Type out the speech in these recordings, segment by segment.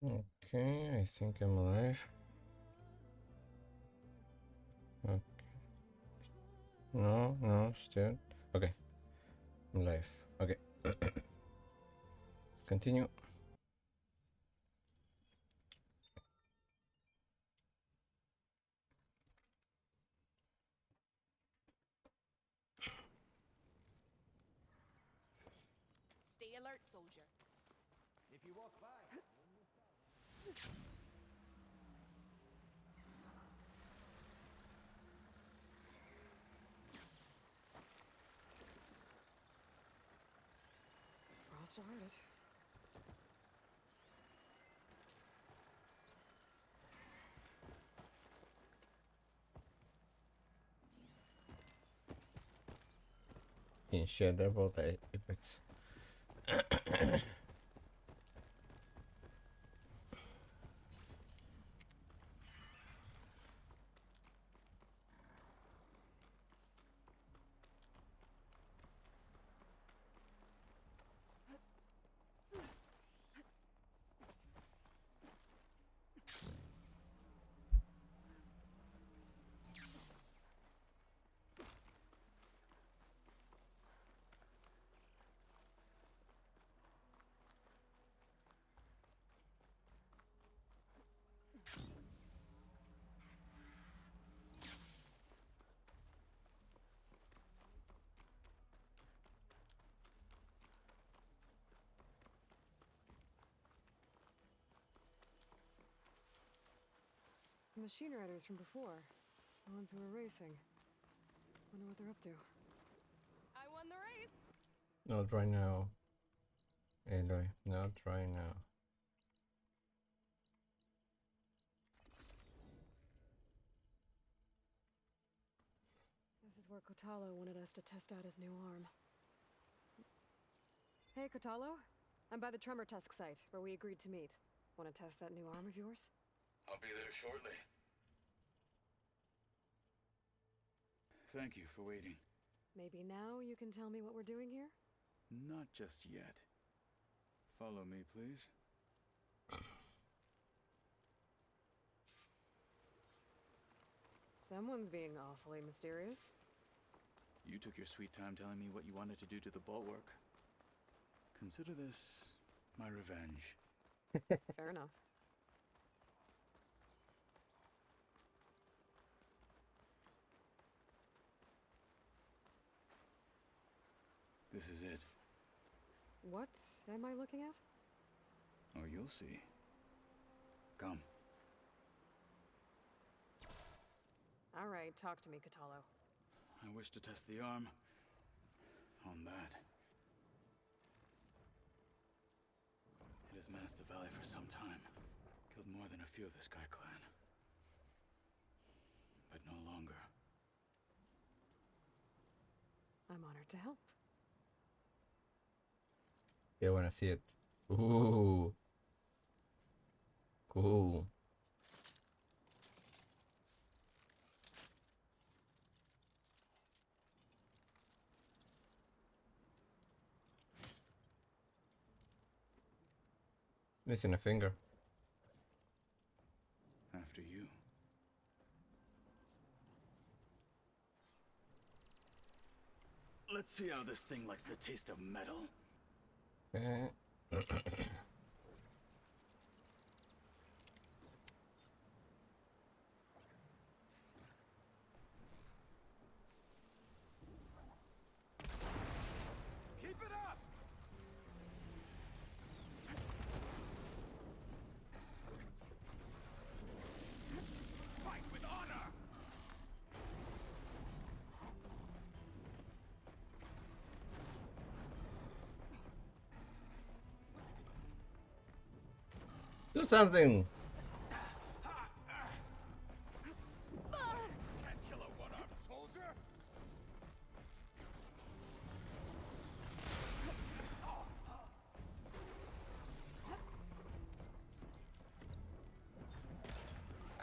Okay, I think I'm alive. Okay. No, no, still. Okay, I'm alive. Okay. Continue. Stay alert, soldier. If you walk by. Crossed to heard it. In shadow about the apex. The machine riders from before. The ones who were racing. Wonder what they're up to. I won the race. Not right now. Aloy, not right now. This is where Kotalo wanted us to test out his new arm. Hey, Kotalo. I'm by the Tremor Tusk site, where we agreed to meet. Want to test that new arm of yours? I'll be there shortly. Thank you for waiting. Maybe now you can tell me what we're doing here? Not just yet. Follow me, please. Someone's being awfully mysterious. You took your sweet time telling me what you wanted to do to the bulwark. Consider this my revenge. Fair enough. This is it. What am I looking at? Oh, you'll see. Come. All right, talk to me, Kotalo. I wish to test the arm on that. It has menaced the valley for some time. Killed more than a few of the Sky Clan. But no longer. I'm honored to help. Yeah, I wanna see it. Ooh. Cool. Missing a finger. After you. Let's see how this thing likes the taste of metal. Eh. Keep it up! Fight with honor! Do something. Can't kill a one-armed soldier!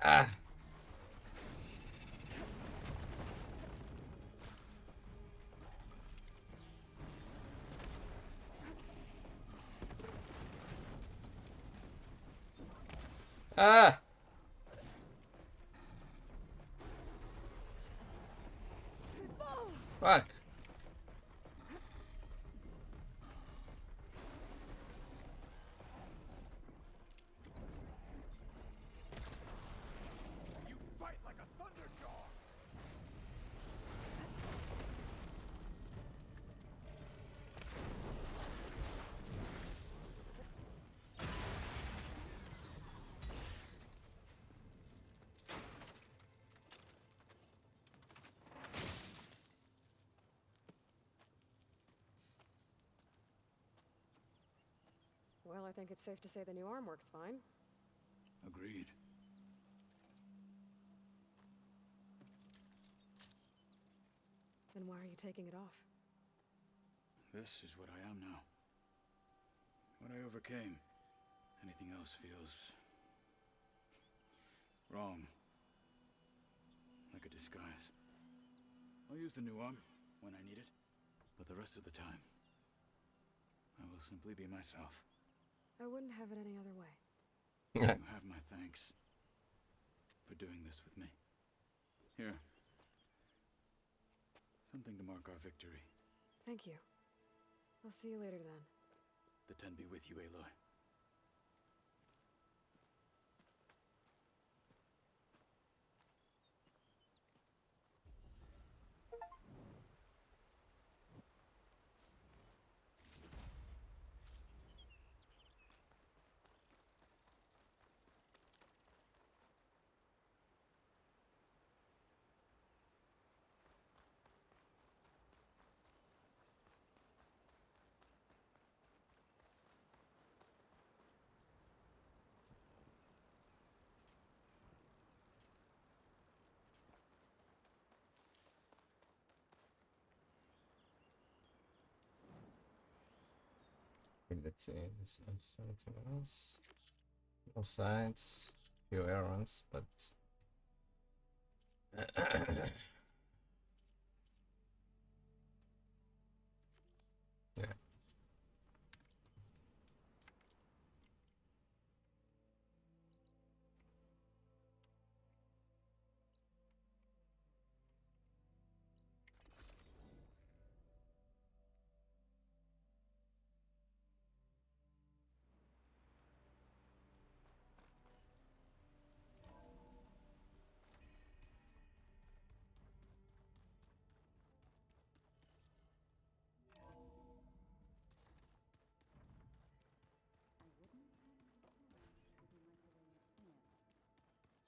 Ah. Ah! Fuck! You fight like a thunderdog! Well, I think it's safe to say the new arm works fine. Agreed. Then why are you taking it off? This is what I am now. What I overcame. Anything else feels wrong. Like a disguise. I'll use the new arm when I need it, but the rest of the time, I will simply be myself. I wouldn't have it any other way. You have my thanks for doing this with me. Here. Something to mark our victory. Thank you. I'll see you later then. The Ten be with you, Aloy. Let's see. There's something else. No signs. Few errands, but yeah.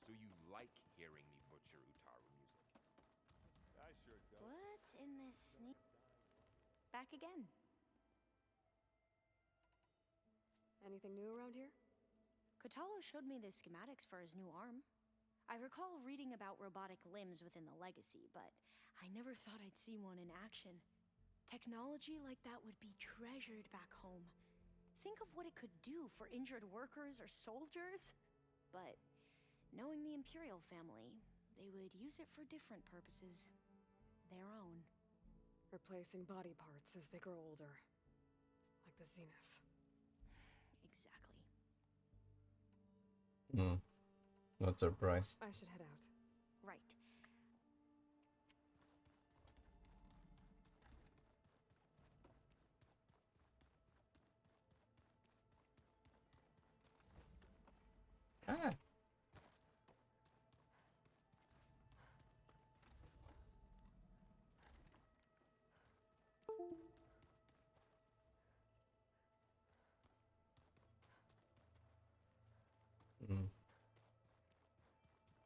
So you like hearing me butcher Utaru music? I sure don't. What's in this sneak? Back again. Anything new around here? Kotallo showed me the schematics for his new arm. I recall reading about robotic limbs within the Legacy, but I never thought I'd see one in action. Technology like that would be treasured back home. Think of what it could do for injured workers or soldiers. But knowing the Imperial family, they would use it for different purposes. Their own. Replacing body parts as they grow older. Like the Zeniths. Exactly. Not surprised. I should head out. Right. Ah.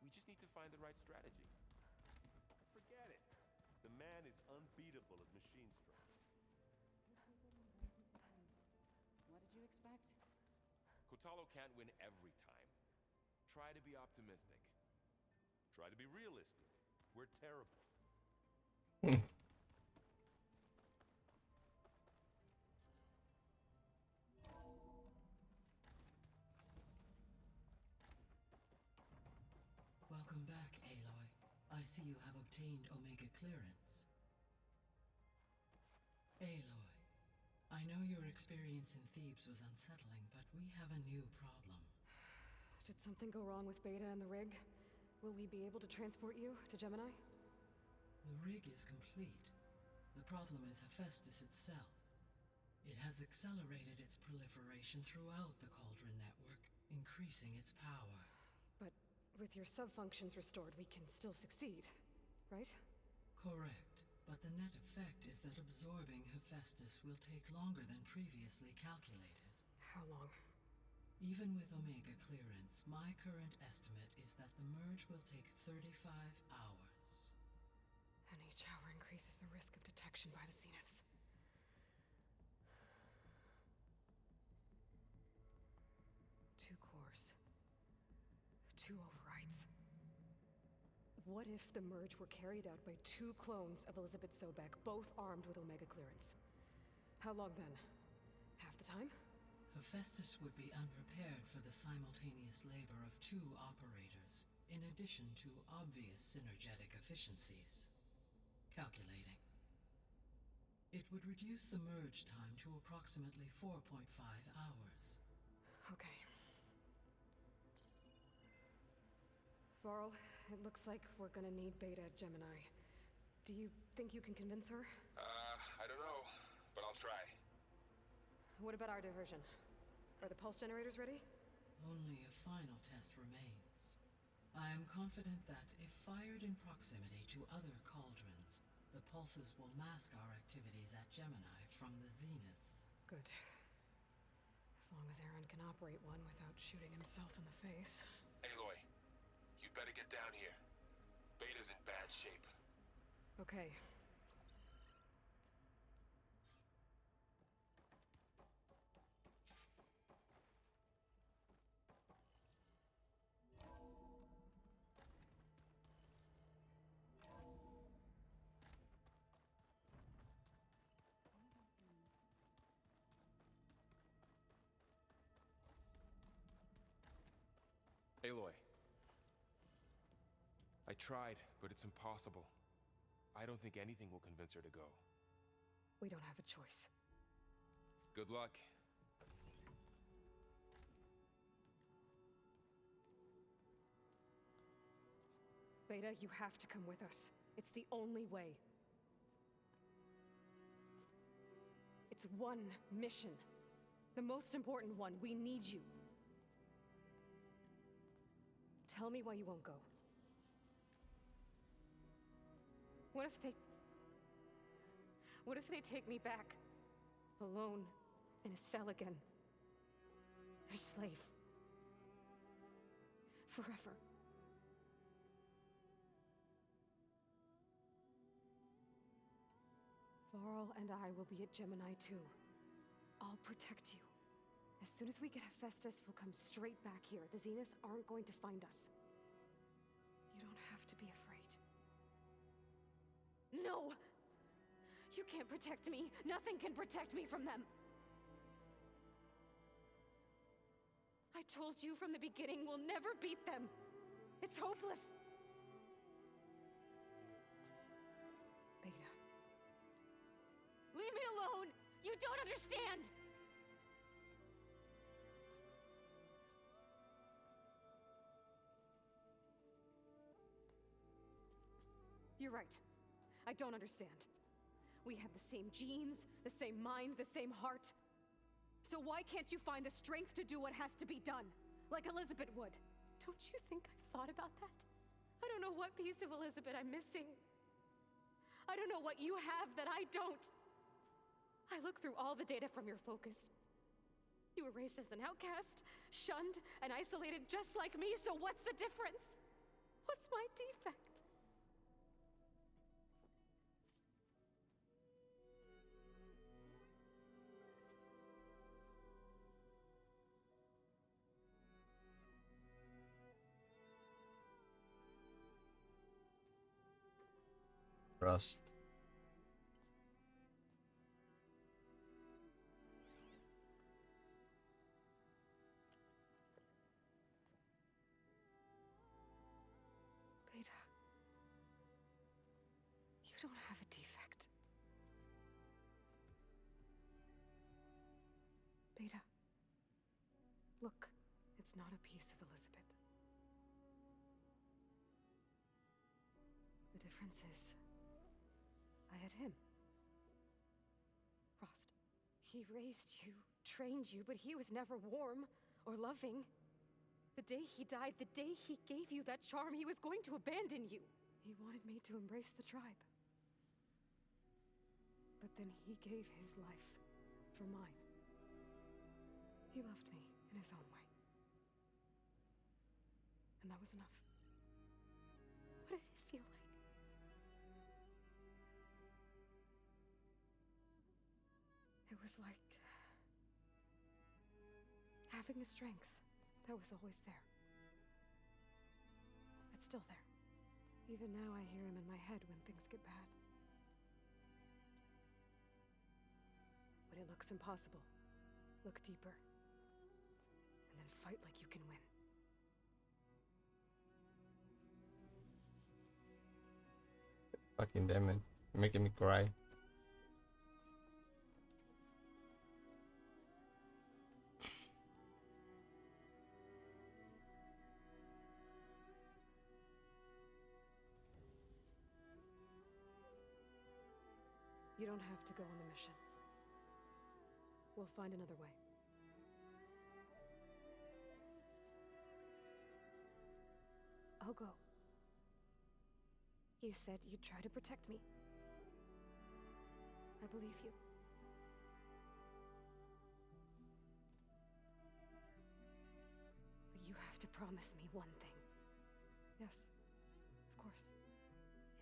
We just need to find the right strategy. Forget it. The man is unbeatable at machine strength. What did you expect? Kotallo can't win every time. Try to be optimistic. Try to be realistic. We're terrible. Welcome back, Aloy. I see you have obtained Omega clearance. Aloy, I know your experience in Thebes was unsettling, but we have a new problem. Did something go wrong with Beta and the rig? Will we be able to transport you to Gemini? The rig is complete. The problem is Hephaestus itself. It has accelerated its proliferation throughout the Cauldron network, increasing its power. But with your sub-functions restored, we can still succeed, right? Correct. But the net effect is that absorbing Hephaestus will take longer than previously calculated. How long? Even with Omega clearance, my current estimate is that the merge will take 35 hours. And each hour increases the risk of detection by the Zeniths. Two cores. Two overrides. What if the merge were carried out by two clones of Elizabeth Sobek, both armed with Omega clearance? How long then? Half the time? Hephaestus would be unprepared for the simultaneous labor of two operators, in addition to obvious synergetic efficiencies. Calculating. It would reduce the merge time to approximately 4.5 hours. Okay. Varl, it looks like we're gonna need Beta at Gemini. Do you think you can convince her? I don't know, but I'll try. What about our diversion? Are the pulse generators ready? Only a final test remains. I am confident that, if fired in proximity to other cauldrons, the pulses will mask our activities at Gemini from the Zeniths. Good. As long as Aaron can operate one without shooting himself in the face. Aloy, you better get down here. Beta's in bad shape. Okay. Aloy. I tried, but it's impossible. I don't think anything will convince her to go. We don't have a choice. Good luck. Beta, you have to come with us. It's the only way. It's one mission. The most important one. We need you. Tell me why you won't go. What if they take me back? Alone, in a cell again. Their slave. Forever. Varl and I will be at Gemini too. I'll protect you. As soon as we get Hephaestus, we'll come straight back here. The Zeniths aren't going to find us. You don't have to be afraid. No! You can't protect me. Nothing can protect me from them. I told you from the beginning we'll never beat them. It's hopeless. Beta. Leave me alone! You don't understand! You're right. I don't understand. We have the same genes, the same mind, the same heart. So why can't you find the strength to do what has to be done? Like Elizabeth would. Don't you think I've thought about that? I don't know what piece of Elizabeth I'm missing. I don't know what you have that I don't. I look through all the data from your focus. You were raised as an outcast, shunned, and isolated just like me, so what's the difference? What's my defect? Trust. Beta. You don't have a defect. Beta. Look It's not a piece of Elizabeth. The difference is, I had him. Frost. He raised you, trained you, but he was never warm or loving. The day he died, the day he gave you that charm, he was going to abandon you. He wanted me to embrace the tribe. But then he gave his life for mine. He loved me in his own way. And that was enough. What did it feel like? It was like having a strength that was always there. It's still there. Even now I hear him in my head when things get bad. When it looks impossible, look deeper. And then fight like you can win. Fucking damn it. You're making me cry. You don't have to go on the mission. We'll find another way. I'll go. You said you'd try to protect me. I believe you. But you have to promise me one thing. Yes, of course.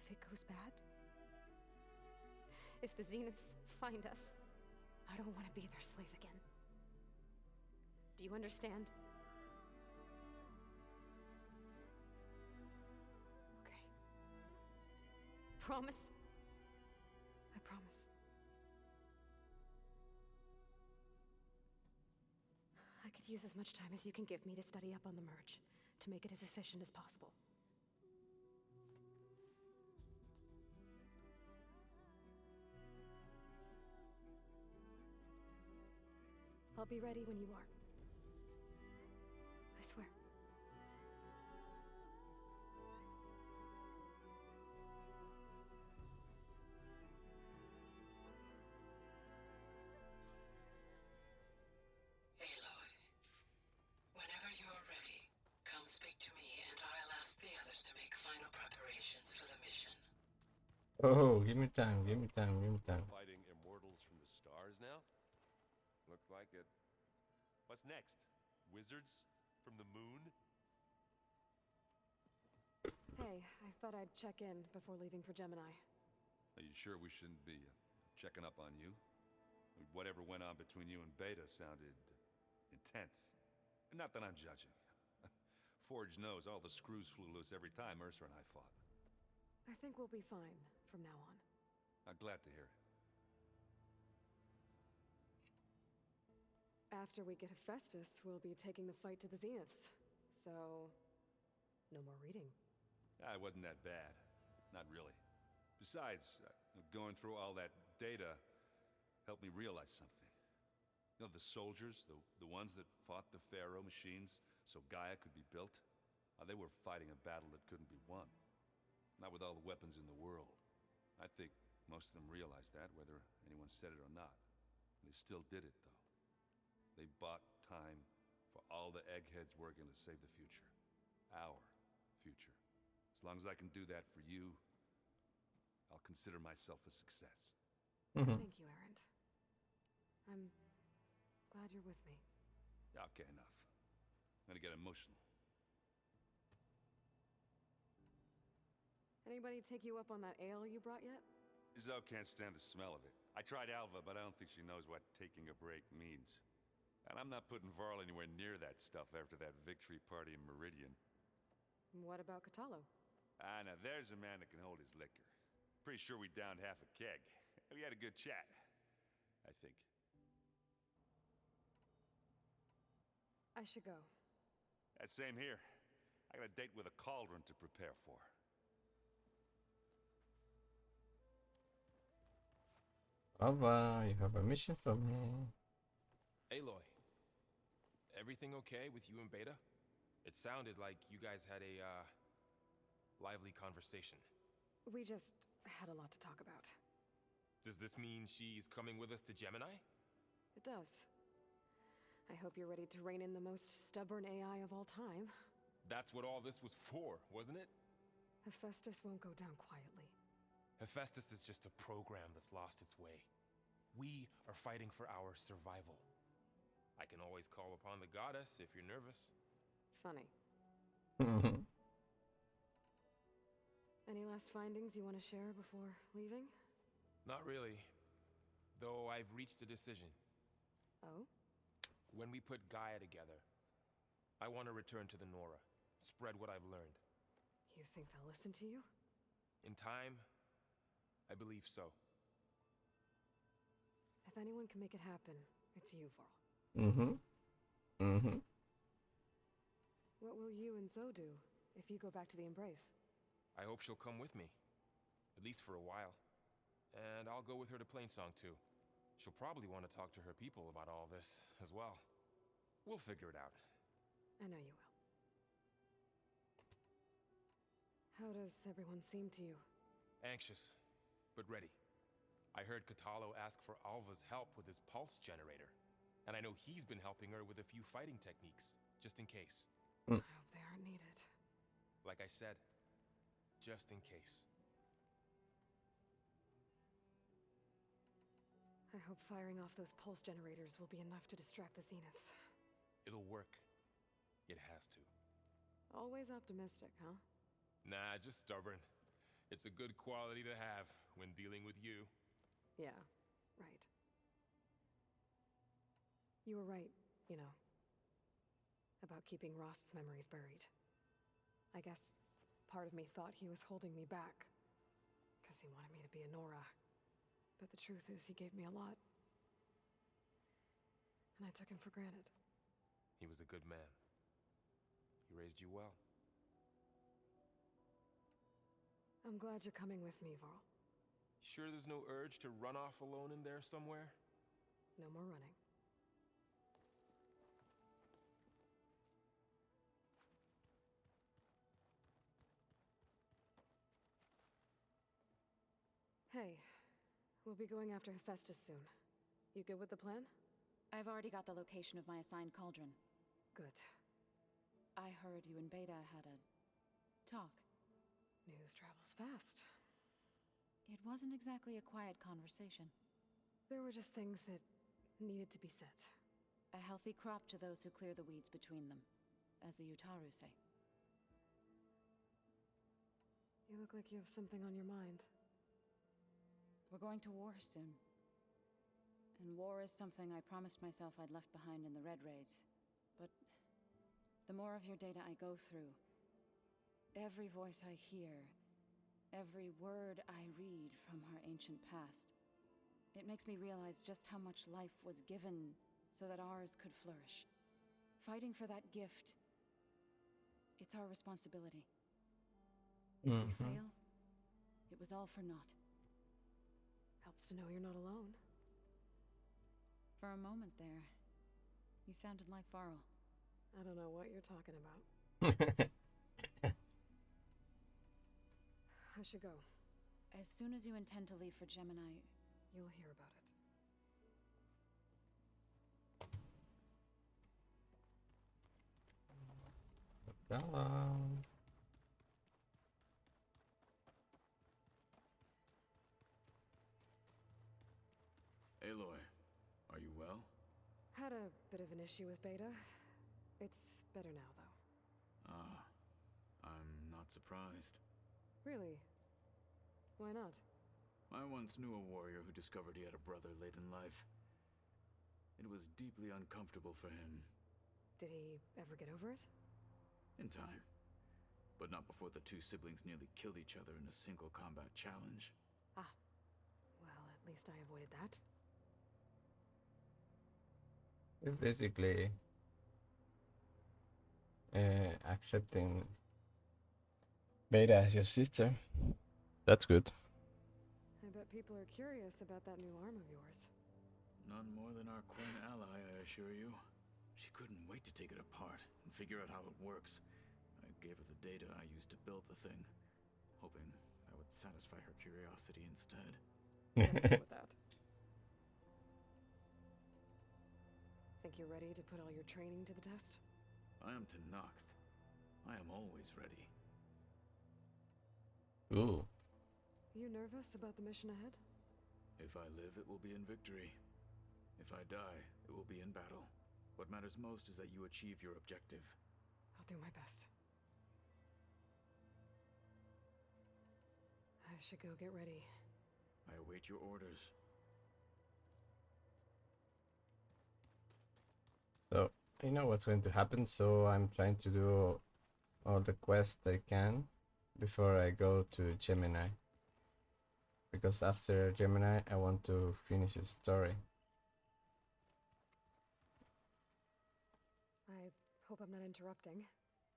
If it goes bad, if the Zeniths find us, I don't want to be their slave again. Do you understand? Okay. Promise? I promise. I could use as much time as you can give me to study up on the merge, to make it as efficient as possible. I'll be ready when you are. I swear. Aloy, whenever you're ready, come speak to me and I'll ask the others to make final preparations for the mission. Oh, give me time, give me time, give me time. Fighting immortals from the stars now? Looks like it. What's next? Wizards from the moon? Hey, I thought I'd check in before leaving for Gemini. Are you sure we shouldn't be checking up on you? Whatever went on between you and Beta sounded intense. Not that I'm judging. Forge knows all the screws flew loose every time Ursa and I fought. I think we'll be fine from now on. I'm glad to hear it. After we get Hephaestus, we'll be taking the fight to the Zeniths. So, no more reading. It wasn't that bad. Not really. Besides, going through all that data helped me realize something. You know, the soldiers, the ones that fought the Pharaoh machines so Gaia could be built, they were fighting a battle that couldn't be won. Not with all the weapons in the world. I think most of them realized that, whether anyone said it or not. They still did it, though. They bought time for all the eggheads working to save the future. Our future. As long as I can do that for you, I'll consider myself a success. Thank you, Erend. I'm glad you're with me. Okay, enough. I'm gonna get emotional. Anybody take you up on that ale you brought yet? Zoe can't stand the smell of it. I tried Alva, but I don't think she knows what taking a break means. And I'm not putting Varl anywhere near that stuff after that victory party in Meridian. What about Kotallo? Now there's a man that can hold his liquor. Pretty sure we downed half a keg. We had a good chat, I think. I should go. Same here. I got a date with a cauldron to prepare for. Ava, you have a mission for me. Aloy. Everything okay with you and Beta? It sounded like you guys had a, lively conversation. We just had a lot to talk about. Does this mean she's coming with us to Gemini? It does. I hope you're ready to rein in the most stubborn AI of all time. That's what all this was for, wasn't it? Hephaestus won't go down quietly. Hephaestus is just a program that's lost its way. We are fighting for our survival. I can always call upon the goddess if you're nervous. Funny. Mhm. Any last findings you want to share before leaving? Not really. Though I've reached a decision. Oh? When we put Gaia together, I want to return to the Nora. Spread what I've learned. You think they'll listen to you? In time, I believe so. If anyone can make it happen, it's you, Varl. Mhm. Mhm. What will you and Zoe do if you go back to the Embrace? I hope she'll come with me. At least for a while. And I'll go with her to Plainsong too. She'll probably want to talk to her people about all this as well. We'll figure it out. I know you will. How does everyone seem to you? Anxious, but ready. I heard Kotallo ask for Alva's help with his pulse generator. And I know he's been helping her with a few fighting techniques, just in case. I hope they aren't needed. Like I said, just in case. I hope firing off those pulse generators will be enough to distract the Zeniths. It'll work. It has to. Always optimistic, huh? Nah, just stubborn. It's a good quality to have when dealing with you. Yeah, right. You were right, you know, about keeping Rost's memories buried. I guess part of me thought he was holding me back, because he wanted me to be a Nora. But the truth is, he gave me a lot. And I took him for granted. He was a good man. He raised you well. I'm glad you're coming with me, Varl. Sure there's no urge to run off alone in there somewhere? No more running. Hey, we'll be going after Hephaestus soon. You good with the plan? I've already got the location of my assigned cauldron. Good. I heard you and Beta had a talk. News travels fast. It wasn't exactly a quiet conversation. There were just things that needed to be said. A healthy crop to those who clear the weeds between them, as the Utaru say. You look like you have something on your mind. We're going to war soon. And war is something I promised myself I'd left behind in the Red Raids. But the more of your data I go through, every voice I hear, every word I read from our ancient past, it makes me realize just how much life was given so that ours could flourish. Fighting for that gift, it's our responsibility. If we fail, it was all for naught. Helps to know you're not alone. For a moment there, you sounded like Varl. I don't know what you're talking about. I should go. As soon as you intend to leave for Gemini, You'll hear about it. Bella. Aloy, are you well? Had a bit of an issue with Beta. It's better now, though. Ah, I'm not surprised. Really? Why not? I once knew a warrior who discovered he had a brother late in life. It was deeply uncomfortable for him. Did he ever get over it? In time. But not before the two siblings nearly killed each other in a single combat challenge. Ah. Well, at least I avoided that. You're basically accepting Beta as your sister. That's good. I bet people are curious about that new arm of yours. None more than our Quinn ally, I assure you. She couldn't wait wait to take it apart and figure out how it works. I gave her the data I used to build the thing, hoping that would satisfy her curiosity instead. I'm okay with that. Think you're ready to put all your training to the test? I am Tenakth. I am always ready. Ooh. You nervous about the mission ahead? If I live, it will be in victory. If I die, it will be in battle. What matters most is that you achieve your objective. I'll do my best. I should go get ready. I await your orders. So I know what's going to happen, so I'm trying to do all the quests I can before I go to Gemini. Because after Gemini, I want to finish the story. I hope I'm not interrupting.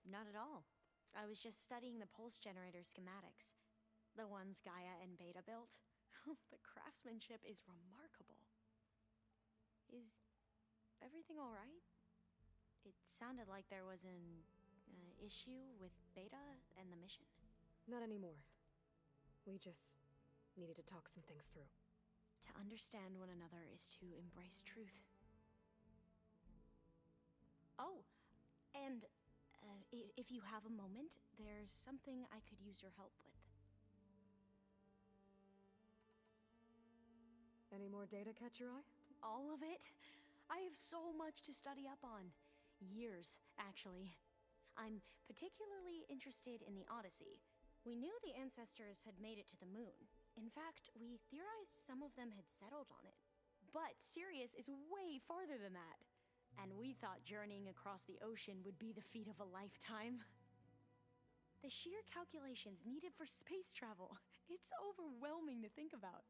Not at all. I was just studying the pulse generator schematics. The ones Gaia and Beta built. The craftsmanship is remarkable. Is everything all right? It sounded like there was an issue with Beta and the mission. Not anymore. We just needed to talk some things through. To understand one another is to embrace truth. Oh, and if you have a moment, there's something I could use your help with. Any more data catch your eye? All of it? I have so much to study up on. Years, actually. I'm particularly interested in the Odyssey. We knew the ancestors had made it to the moon. In fact, we theorized some of them had settled on it. But Sirius is way farther than that. And we thought journeying across the ocean would be the feat of a lifetime. The sheer calculations needed for space travel. It's overwhelming to think about.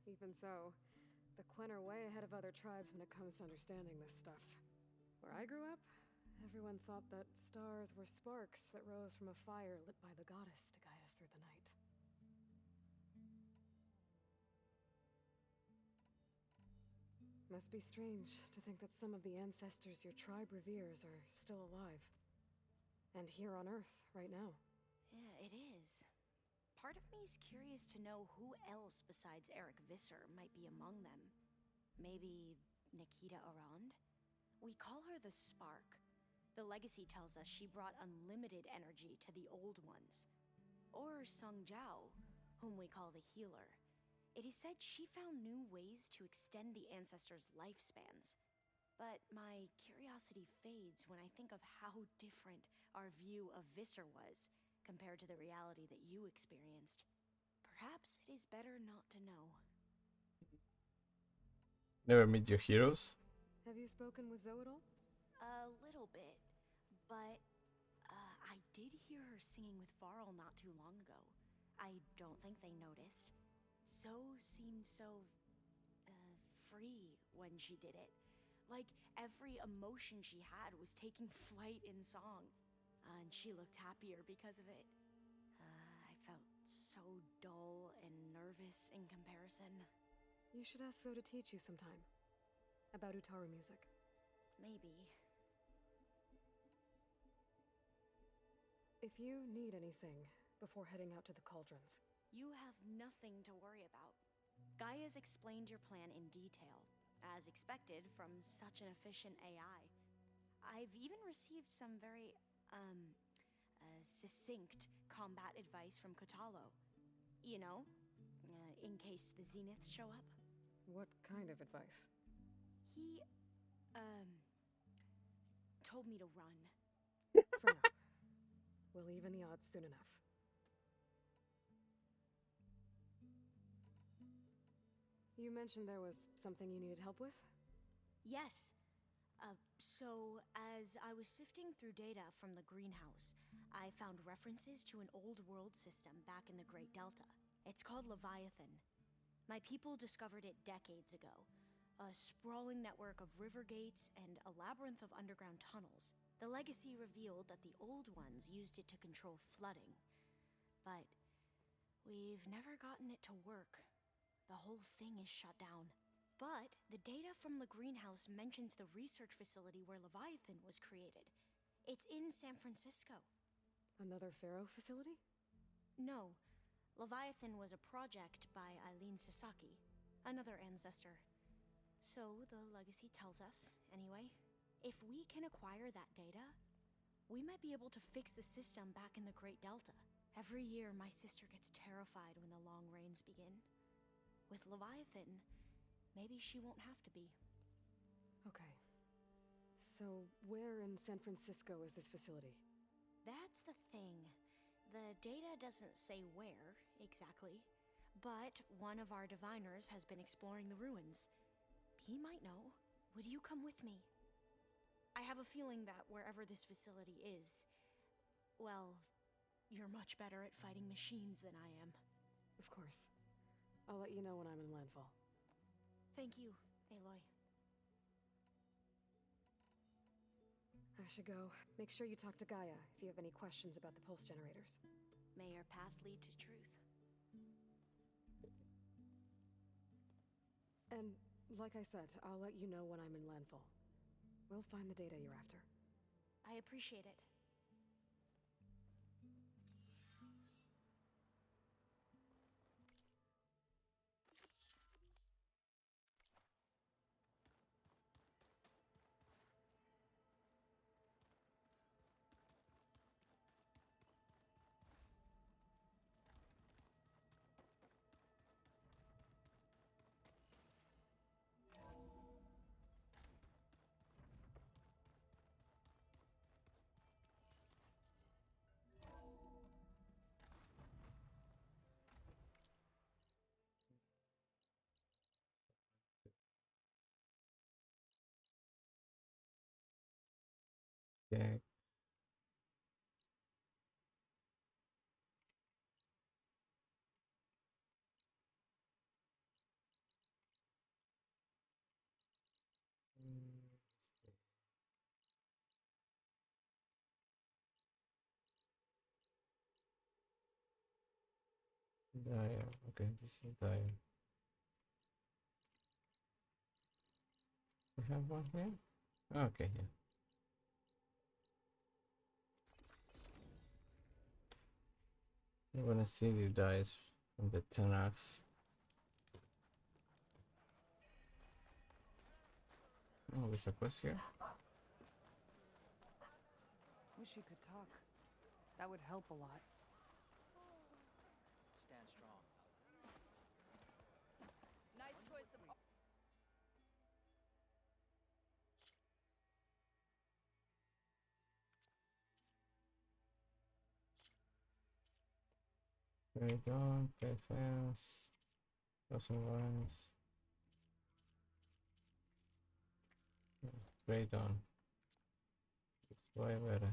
Even so, the Quen are way ahead of other tribes when it comes to understanding this stuff. Where I grew up, everyone thought that stars were sparks that rose from a fire lit by the goddess to guide us through the night. Must be strange to think that some of the ancestors your tribe reveres are still alive. And here on Earth, right now. Yeah, it is. Part of me's curious to know who else besides Eric Visser might be among them. Maybe Nikita Arand? We call her the Spark. The legacy tells us she brought unlimited energy to the Old Ones. Or Sung Jiao, whom we call the Healer. It is said she found new ways to extend the ancestors' lifespans. But my curiosity fades when I think of how different our view of Visser was compared to the reality that you experienced. Perhaps it is better not to know. Never meet your heroes? Have you spoken with Zoe at all? A little bit, but I did hear her singing with Varl not too long ago. I don't think they noticed. So seemed so free when she did it. Like every emotion she had was taking flight in song. And she looked happier because of it. I felt so dull and nervous in comparison. You should ask Zoe to teach you sometime. About Utaru music. Maybe. If you need anything before heading out to the cauldrons. You have nothing to worry about. Gaia's explained your plan in detail, as expected from such an efficient AI. I've even received some very, succinct combat advice from Kotallo. You know, in case the Zeniths show up. What kind of advice? He, told me to run. For now. We'll even the odds soon enough. You mentioned there was something you needed help with? Yes. So, as I was sifting through data from the greenhouse, I found references to an old world system back in the Great Delta. It's called Leviathan. My people discovered it decades ago. A sprawling network of river gates and a labyrinth of underground tunnels. The legacy revealed that the Old Ones used it to control flooding. But we've never gotten it to work. The whole thing is shut down. But the data from the greenhouse mentions the research facility where Leviathan was created. It's in San Francisco. Another Pharaoh facility? No, Leviathan was a project by Eileen Sasaki, another ancestor. So the legacy tells us, anyway, if we can acquire that data, we might be able to fix the system back in the Great Delta. Every year, my sister gets terrified when the long rains begin. With Leviathan, maybe she won't have to be. Okay. So, where in San Francisco is this facility? That's the thing. The data doesn't say where, exactly. But one of our diviners has been exploring the ruins. He might know. Would you come with me? I have a feeling that wherever this facility is, well, you're much better at fighting machines than I am. Of course. I'll let you know when I'm in landfall. Thank you, Aloy. I should go. Make sure you talk to Gaia if you have any questions about the pulse generators. May your path lead to truth. And, like I said, I'll let you know when I'm in landfall. We'll find the data you're after. I appreciate it. Okay. Dire. Okay, this is dire. We have one here? Okay, yeah. I wanna see the dice from the 10x. Oh, there's a quest here? Wish you could talk. That would help a lot. Stand strong. Nice choice of... Very good, very fast. Awesome ones. Great on. It's way better.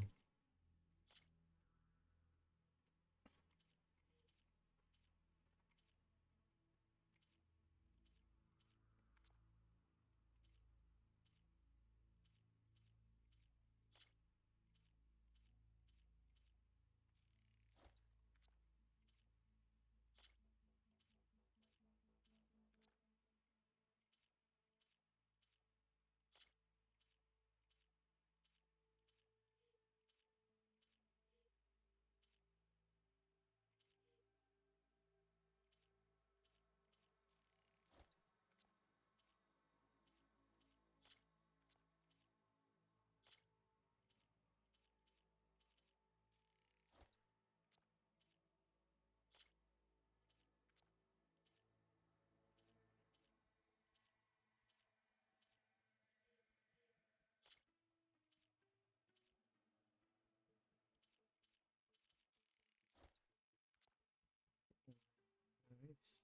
Nice.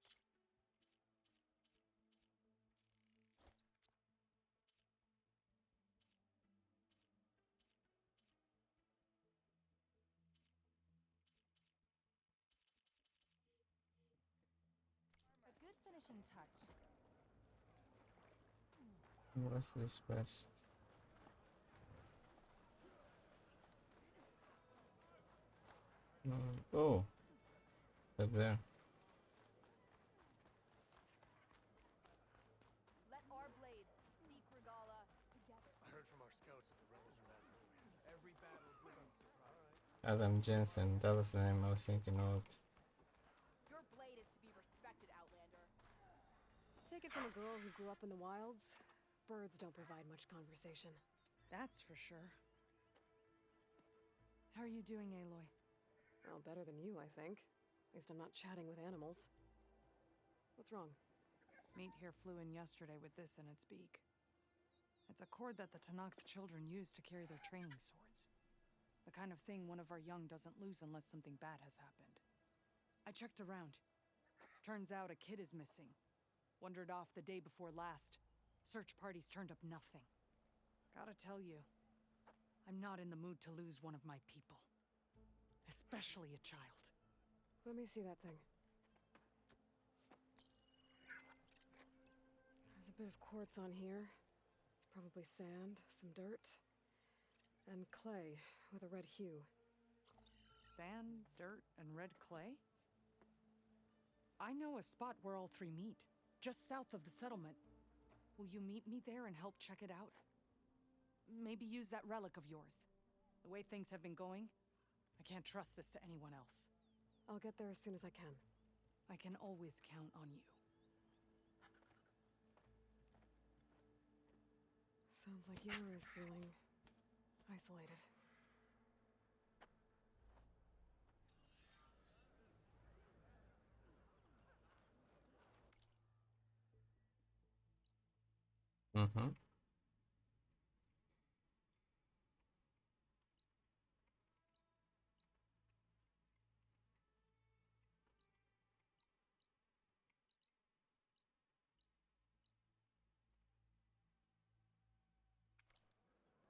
A good finishing touch. What's this quest? Oh, up there. Let Adam Jensen, that was the name I was thinking of. Your blade is to be respected, Outlander. Take it from a girl who grew up in the wilds. Birds don't provide much conversation. That's for sure. How are you doing, Aloy? Well, better than you, I think. At least I'm not chatting with animals. What's wrong? Meat here flew in yesterday with this in its beak. It's a cord that the Tanakh children use to carry their training swords. The kind of thing one of our young doesn't lose unless something bad has happened. I checked around. Turns out a kid is missing. Wandered off the day before last. Search parties turned up nothing. Gotta tell you, I'm not in the mood to lose one of my people. Especially a child. Let me see that thing. There's a bit of quartz on here. It's probably sand, some dirt, and clay with a red hue. Sand, dirt, and red clay? I know a spot where all three meet, just south of the settlement. Will you meet me there and help check it out? Maybe use that relic of yours. The way things have been going, I can't trust this to anyone else. I'll get there as soon as I can. I can always count on you. Sounds like Yara is feeling isolated. Mm-hmm.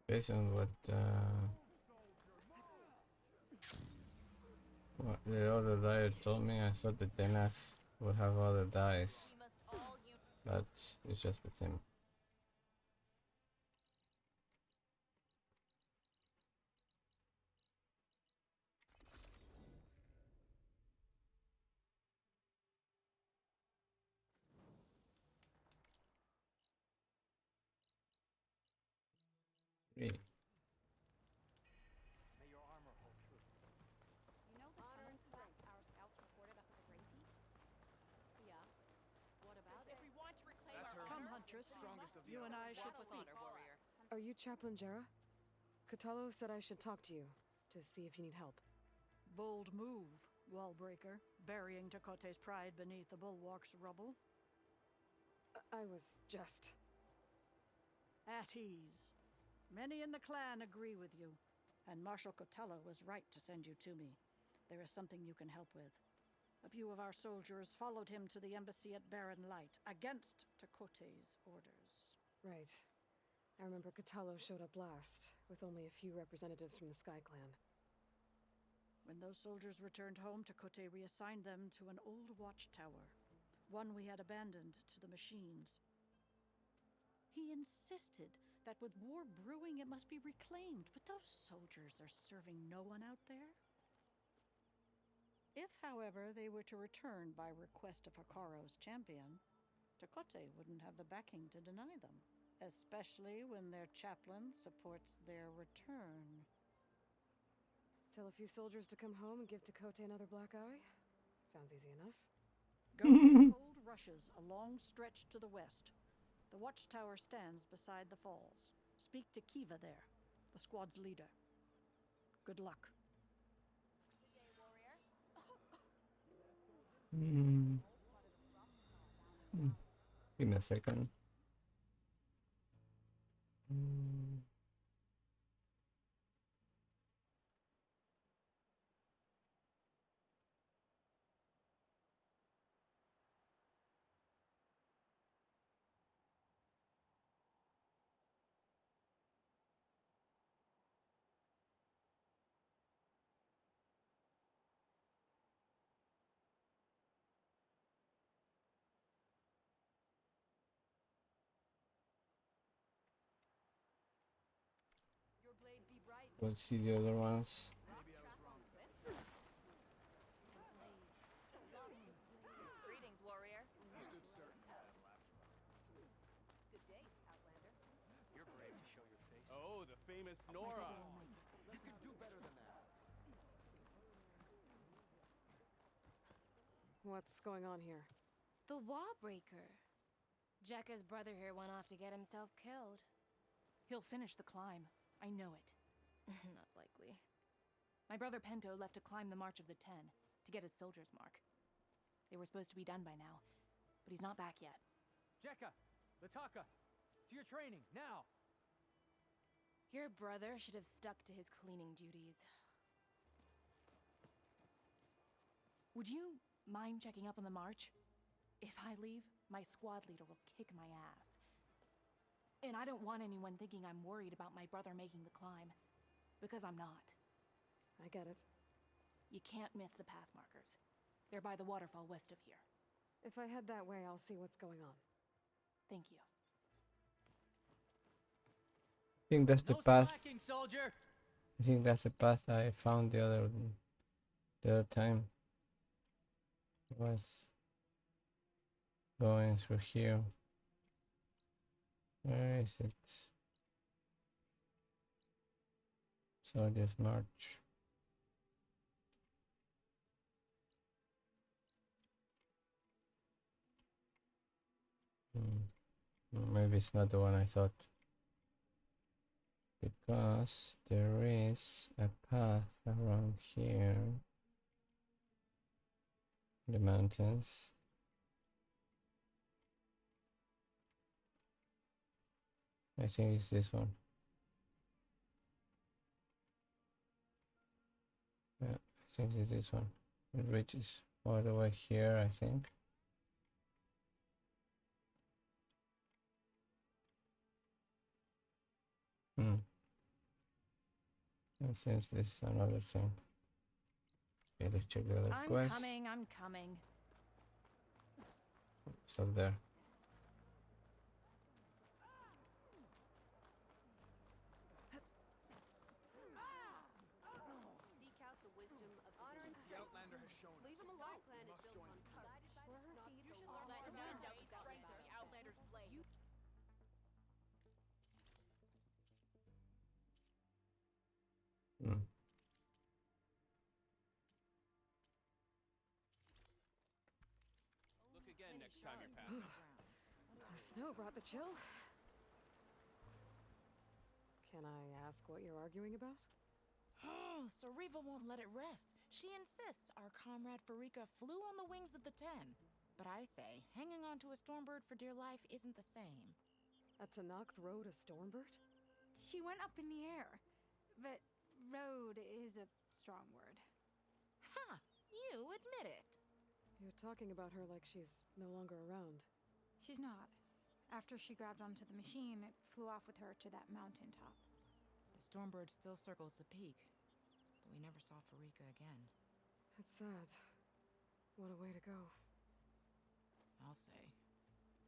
Based on what the other diet told me, I thought the Tenax would have other dice, but it's just the same. Really? You know the modern threats our scouts reported up at the Great Peak? Yeah. What about it? If we want to reclaim our Come, honor, Huntress. then we You and I should must speak. warrior. Are you Chaplain Jera? Katalo said I should talk to you, to see if you need help. Bold move, Wallbreaker. Burying Tekote's pride beneath the bulwark's rubble. I was just... At ease. Many in the clan agree with you, and Marshal Cotello was right to send you to me. There is something you can help with. A few of our soldiers followed him to the embassy at Barren Light, against Tekote's orders. Right. I remember Katalo showed up last, with only a few representatives from the Sky Clan. When those soldiers returned home, Tekote reassigned them to an old watchtower, one we had abandoned to the machines. He insisted that with war brewing it must be reclaimed, but those soldiers are serving no one out there. If, however, they were to return by request of Hakaro's champion, Tekote wouldn't have the backing to deny them, especially when their chaplain supports their return. Tell a few soldiers to come home and give Tekote another black eye? Sounds easy enough. Go to the cold rushes, a long stretch to the west. The watchtower stands beside the falls. Speak to Kiva there, the squad's leader. Good luck. Give me a second. Your blade be bright. Let's see the other ones. Greetings, warrior. Good day, Outlander. Oh, the famous Nora. What's going on here? The Wallbreaker. Jekka's brother here went off to get himself killed. He'll finish the climb. I know it. Not likely. My brother Pento left to climb the March of the Ten, to get his soldier's mark. They were supposed to be done by now, but he's not back yet. Jekka! Lataka! To your training, now! Your brother should have stuck to his cleaning duties. Would you mind checking up on the march? If I leave, my squad leader will kick my ass. And I don't want anyone thinking I'm worried about my brother making the climb. Because I'm not. I get it. You can't miss the path markers. They're by the waterfall west of here. If I head that way, I'll see what's going on. Thank you. I think that's the No path. slacking, soldier! I think that's the path I found the other time. It was going through here. Where is it? Soldiers March. Maybe it's not the one I thought. Because there is a path around here. The mountains. I think it's this one. Yeah, I think it's this one. It reaches all the way here, I think. And since this is another thing. Okay, let's check the other quest. I'm coming. It's up there. Seek out the wisdom of honor and The Outlander has shown leave him alone. Clan is built on guided by the Knox. You should learn that no doubt the strength of the Outlander's blade. Look again next time you're passing. The snow brought the chill. Can I ask what you're arguing about? Oh, Sariva won't let it rest. She insists our comrade Farika flew on the wings of the Ten. But I say, hanging on to a Stormbird for dear life isn't the same. A Tanakh rode a Stormbird? She went up in the air. But rode is a strong word. Ha! You admit it. You're talking about her like she's no longer around. She's not. After she grabbed onto the machine, it flew off with her to that mountaintop. The Stormbird still circles the peak, but we never saw Farika again. That's sad. What a way to go. I'll say.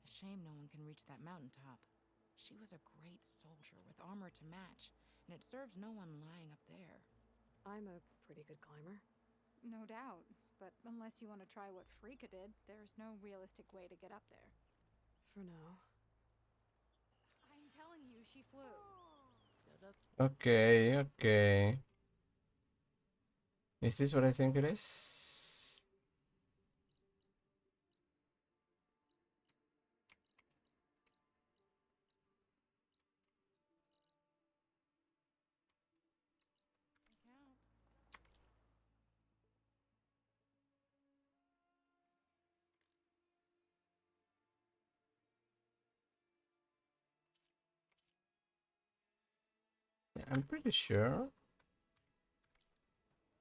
A shame no one can reach that mountaintop. She was a great soldier with armor to match, and it serves no one lying up there. I'm a pretty good climber. No doubt. But unless you want to try what Farika did, there's no realistic way to get up there. For now. I'm telling you, she flew. Still does. Okay, okay. Is this what I think it is? I'm pretty sure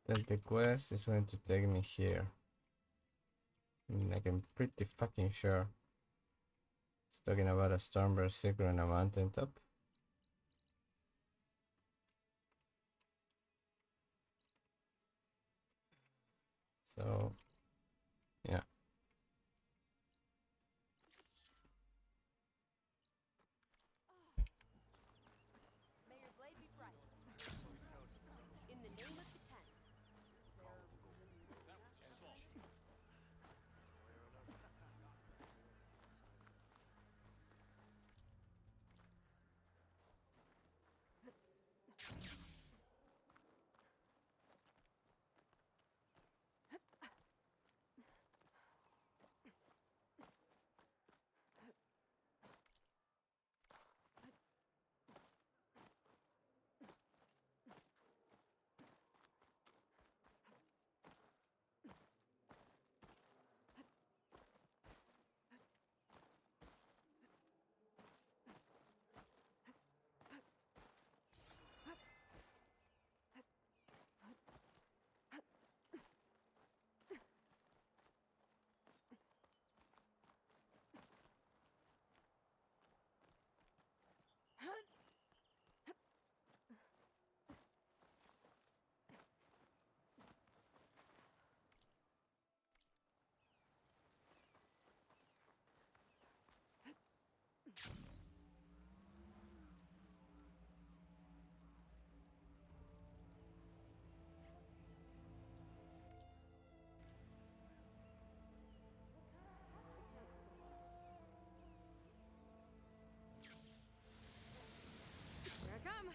that the quest is going to take me here. Like, I'm pretty fucking sure. It's talking about a Stormbird secret on a mountaintop. So, yeah. May your blade be bright. In the name of the Ten. Here I come.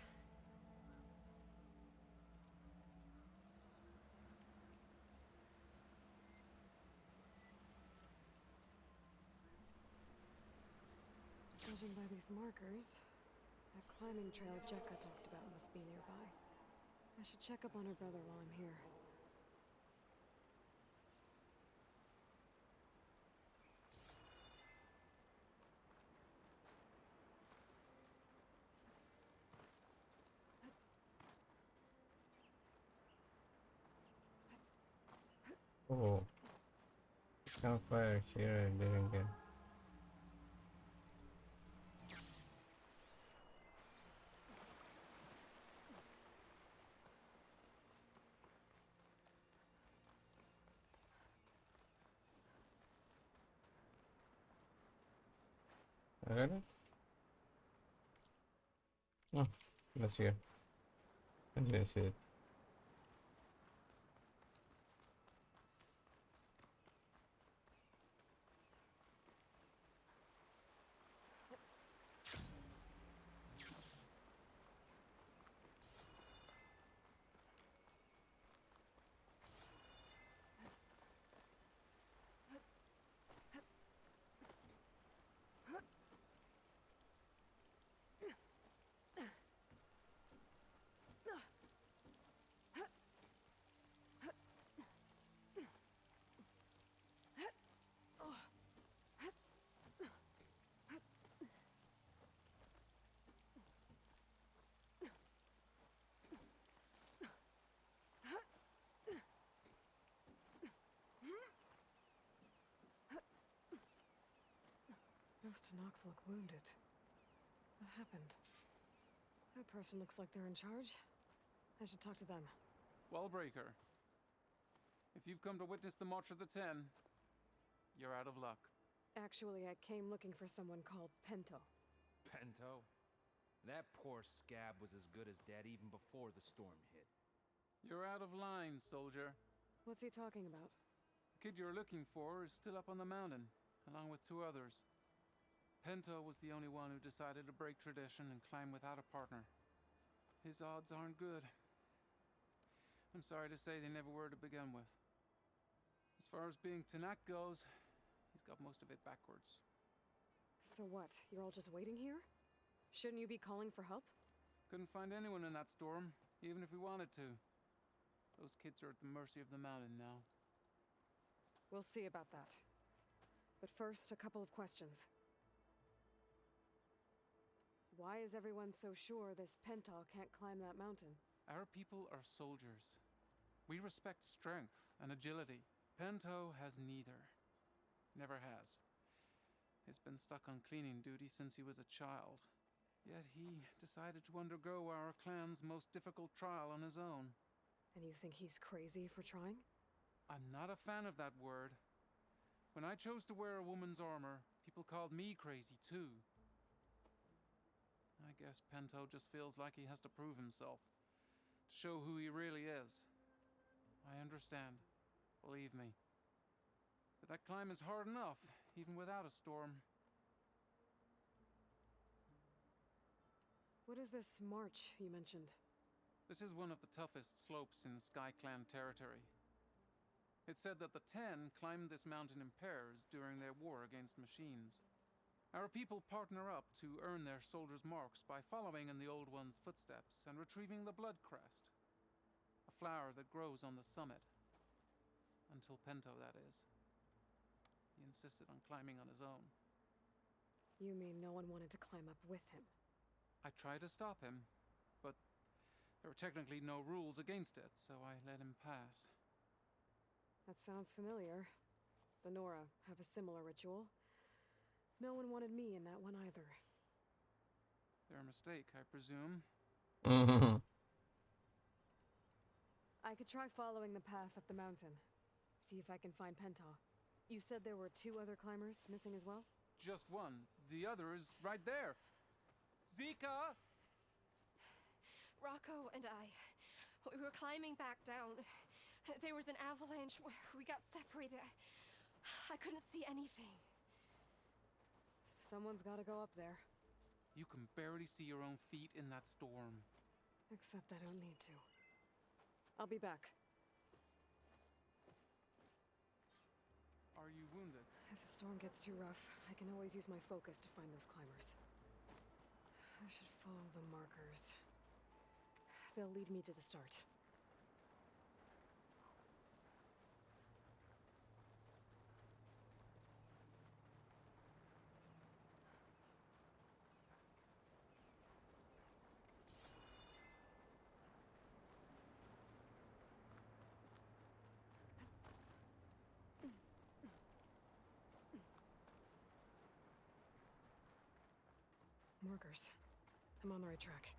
Judging by these markers, that climbing trail Jekka talked about must be nearby. I should check up on her brother while I'm here. Oh, campfire here I didn't get. I got it? Oh, that's here. I didn't see it. Those Tenakth look wounded. What happened? That person looks like they're in charge. I should talk to them. Wallbreaker, if you've come to witness the March of the Ten, you're out of luck. Actually, I came looking for someone called Pento. Pento? That poor scab was as good as dead even before the storm hit. You're out of line, soldier. What's he talking about? The kid you're looking for is still up on the mountain, along with 2 others. Pento was the only one who decided to break tradition and climb without a partner. His odds aren't good. I'm sorry to say they never were to begin with. As far as being Tenakth goes, he's got most of it backwards. So what? You're all just waiting here? Shouldn't you be calling for help? Couldn't find anyone in that storm, even if we wanted to. Those kids are at the mercy of the mountain now. We'll see about that. But first, a couple of questions. Why is everyone so sure this Pento can't climb that mountain? Our people are soldiers. We respect strength and agility. Pento has neither. Never has. He's been stuck on cleaning duty since he was a child. Yet he decided to undergo our clan's most difficult trial on his own. And you think he's crazy for trying? I'm not a fan of that word. When I chose to wear a woman's armor, people called me crazy too. I guess Pento just feels like he has to prove himself, to show who he really is. I understand, believe me. But that climb is hard enough, even without a storm. What is this march you mentioned? This is one of the toughest slopes in SkyClan territory. It's said that the Ten climbed this mountain in pairs during their war against machines. Our people partner up to earn their soldiers' marks by following in the Old One's footsteps and retrieving the Blood Crest, a flower that grows on the summit. Until Pento, that is. He insisted on climbing on his own. You mean no one wanted to climb up with him? I tried to stop him, but there were technically no rules against it, so I let him pass. That sounds familiar. The Nora have a similar ritual. No one wanted me in that one either. Their mistake, I presume. I could try following the path up the mountain. See if I can find Pento. You said there were 2 other climbers missing as well? Just one. the other is right there. Zika! Rocco and I, we were climbing back down. There was an avalanche where we got separated. I couldn't see anything. Someone's gotta go up there. You can barely see your own feet in that storm. Except I don't need to. I'll be back. Are you wounded? If the storm gets too rough, I can always use my focus to find those climbers. I should follow the markers. They'll lead me to the start. Markers. I'm on the right track.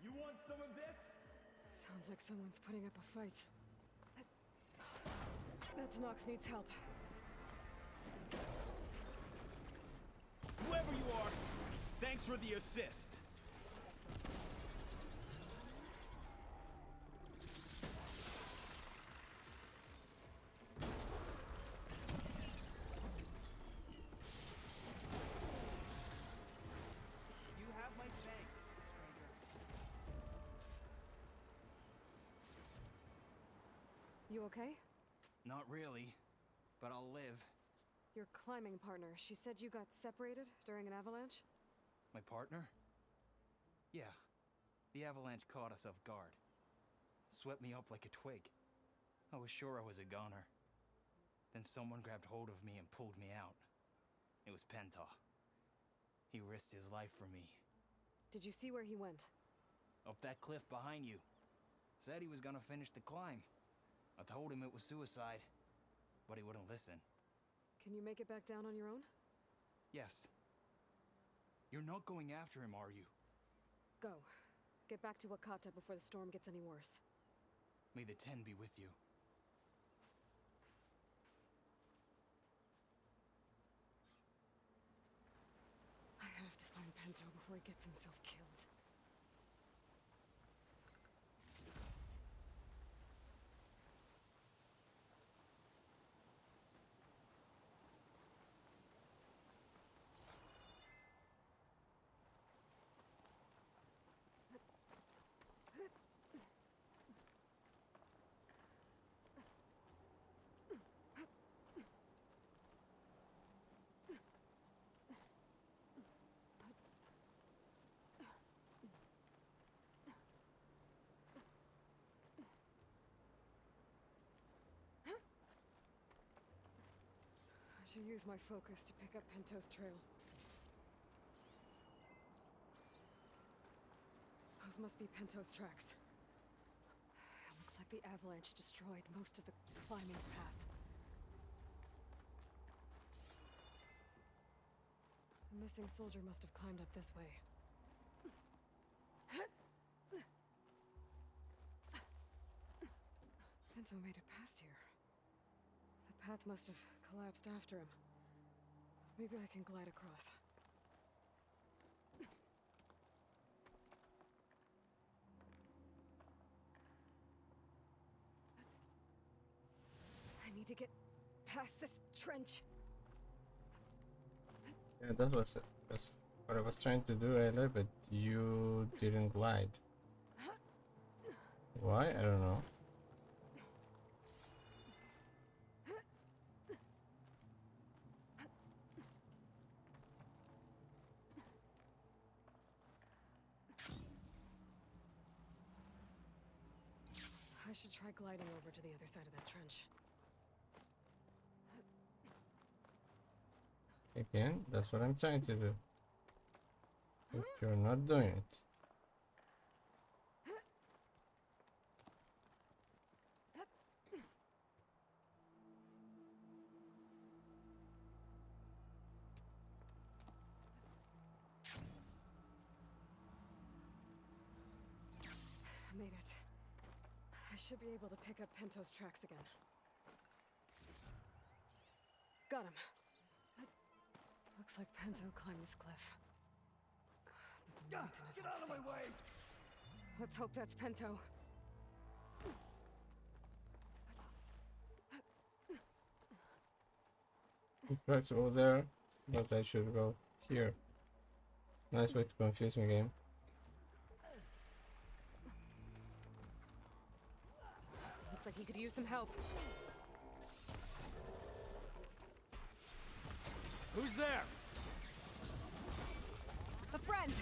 You want some of this? Sounds like someone's putting up a fight. That Nox needs help. Whoever you are, thanks for the assist. You have my thanks, stranger. You okay? Not really, but I'll live. Your climbing partner, she said you got separated during an avalanche? My partner? Yeah. The avalanche caught us off guard. Swept me up like a twig. I was sure I was a goner. Then someone grabbed hold of me and pulled me out. It was Penta. He risked his life for me. Did you see where he went? Up that cliff behind you. Said he was gonna finish the climb. I told him it was suicide, but he wouldn't listen. Can you make it back down on your own? Yes. You're not going after him, are you? Go. Get back to Wakata before the storm gets any worse. May the Ten be with you. I have to find Pento before he gets himself killed. I should use my focus to pick up Pento's trail. Those must be Pento's tracks. It looks like the avalanche destroyed most of the climbing path. The missing soldier must have climbed up this way. Pento made it past here. The path must have collapsed after him. Maybe I can glide across. I need to get past this trench. Yeah, that was it. That's what I was trying to do earlier, but you didn't glide. Why? I don't know. I should try gliding over to the other side of that trench. Again, that's what I'm trying to do. If you're not doing it. I made it. I should be able to pick up Pento's tracks again. Got him. Looks like Pento climbed this cliff. But the mountain is Get out of my unstable. way! Let's hope that's Pento. Right over there, but I should go here. Nice way to confuse me, game. Looks like he could use some help. Who's there? A friend!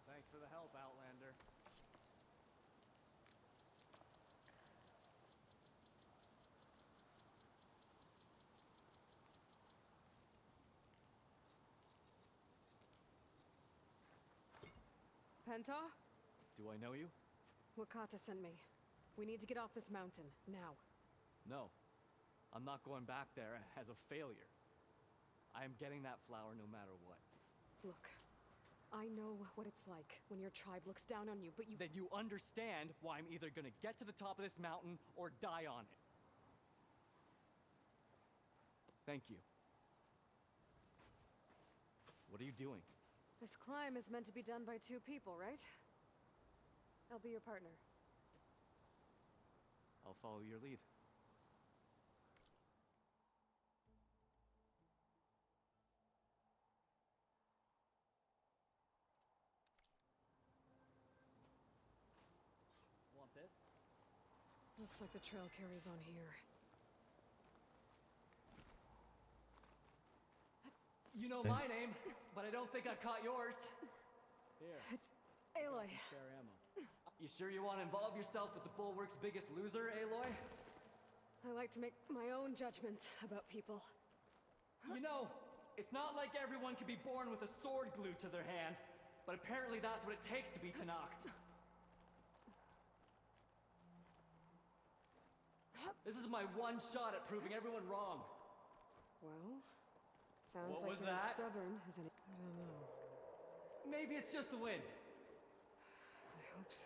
Thanks for the help, Outlander. Penta? Do I know you? Wakata sent me. We need to get off this mountain, now. No. I'm not going back there as a failure. I am getting that flower no matter what. Look, I know what it's like when your tribe looks down on you, but you— Then you understand why I'm either gonna get to the top of this mountain or die on it. Thank you. What are you doing? This climb is meant to be done by two people, right? I'll be your partner. I'll follow your lead. Want this? Looks like the trail carries on here. You know my name, but I don't think I caught yours. Here. It's Aloy. Spare ammo. You sure you want to involve yourself with the Bulwark's biggest loser, Aloy? I like to make my own judgments about people. You know, it's not like everyone can be born with a sword glued to their hand, but apparently that's what it takes to be Tenakth. This is my one shot at proving everyone wrong. Well, sounds What like was you're as that? stubborn as any— I don't know. Maybe it's just the wind. I hope so.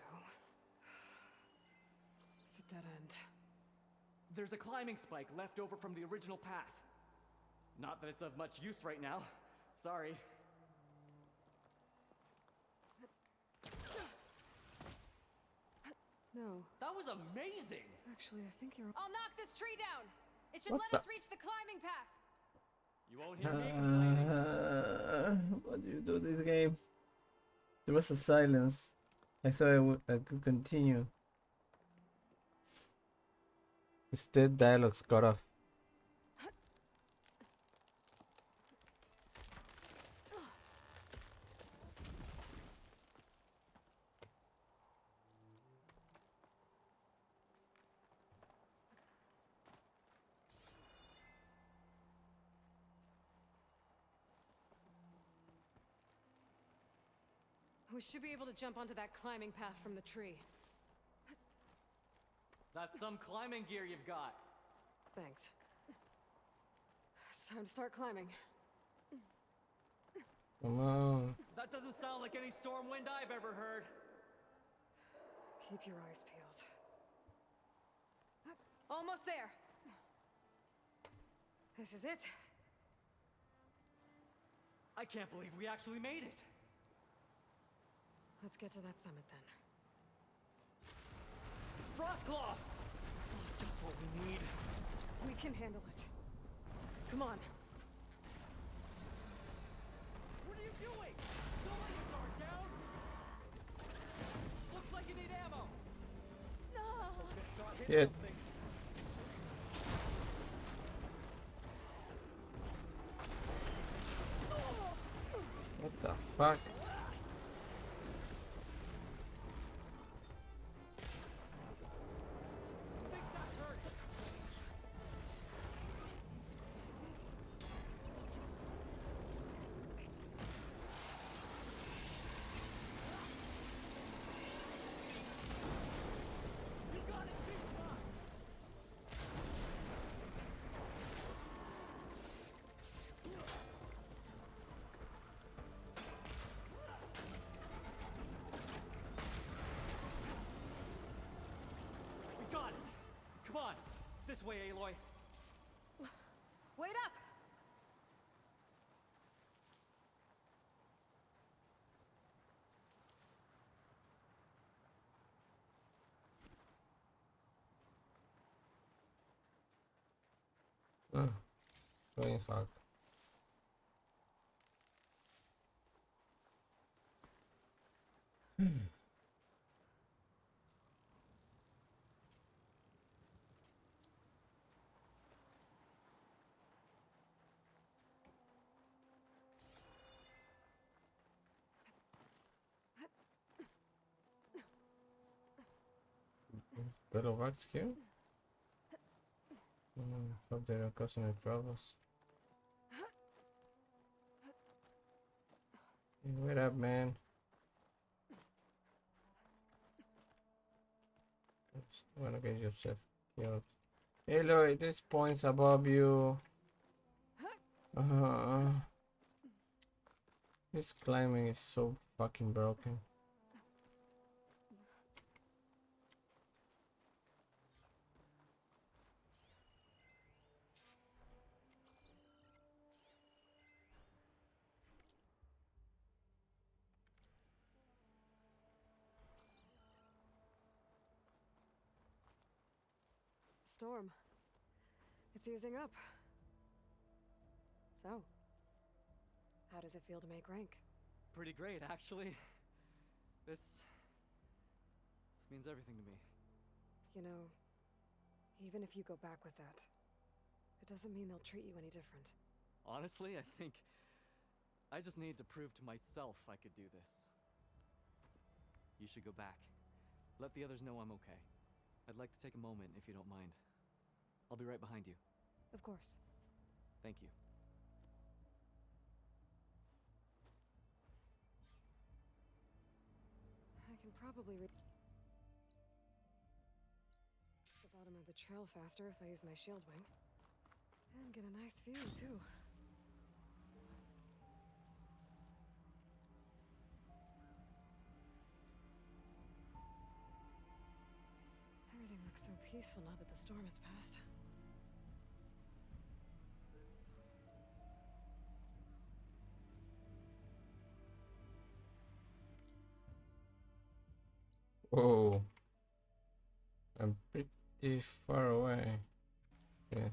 It's a dead end. There's a climbing spike left over from the original path. Not that it's of much use right now. Sorry. No. That was amazing! Actually, I think you're— I'll knock this tree down! It should What let us the- reach the climbing path! You won't hear me complaining. What do you do this game? There was a silence. I thought I could continue. Instead, dialogues got off. We should be able to jump onto that climbing path from the tree. That's some climbing gear you've got. Thanks. It's time to start climbing. Come on. That doesn't sound like any storm wind I've ever heard. Keep your eyes peeled. Almost there! This is it. I can't believe we actually made it. Let's get to that summit then. Frostclaw! Oh, just what we need. We can handle it. Come on. What are you doing? Don't let your guard down! Looks like you need ammo! Shit. What the fuck? We got it! Come on! This way, Aloy! Wait up! Oh, Flying Hawk. Little wax here? Hope they don't cause any troubles. Hey, wait up, man. You wanna get yourself killed. Hey, Lloyd, there's points above you. This climbing is so fucking broken. Storm. It's easing up. So, how does it feel to make rank? Pretty great, actually. This means everything to me. You know, even if you go back with that, it doesn't mean they'll treat you any different. Honestly, I think I just need to prove to myself I could do this. You should go back. Let the others know I'm okay. I'd like to take a moment, if you don't mind. I'll be right behind you. Of course. Thank you. I can probably reach the bottom of the trail faster if I use my shield wing. And get a nice view, too. Everything looks so peaceful now that the storm has passed. Whoa. I'm pretty far away. Yeah.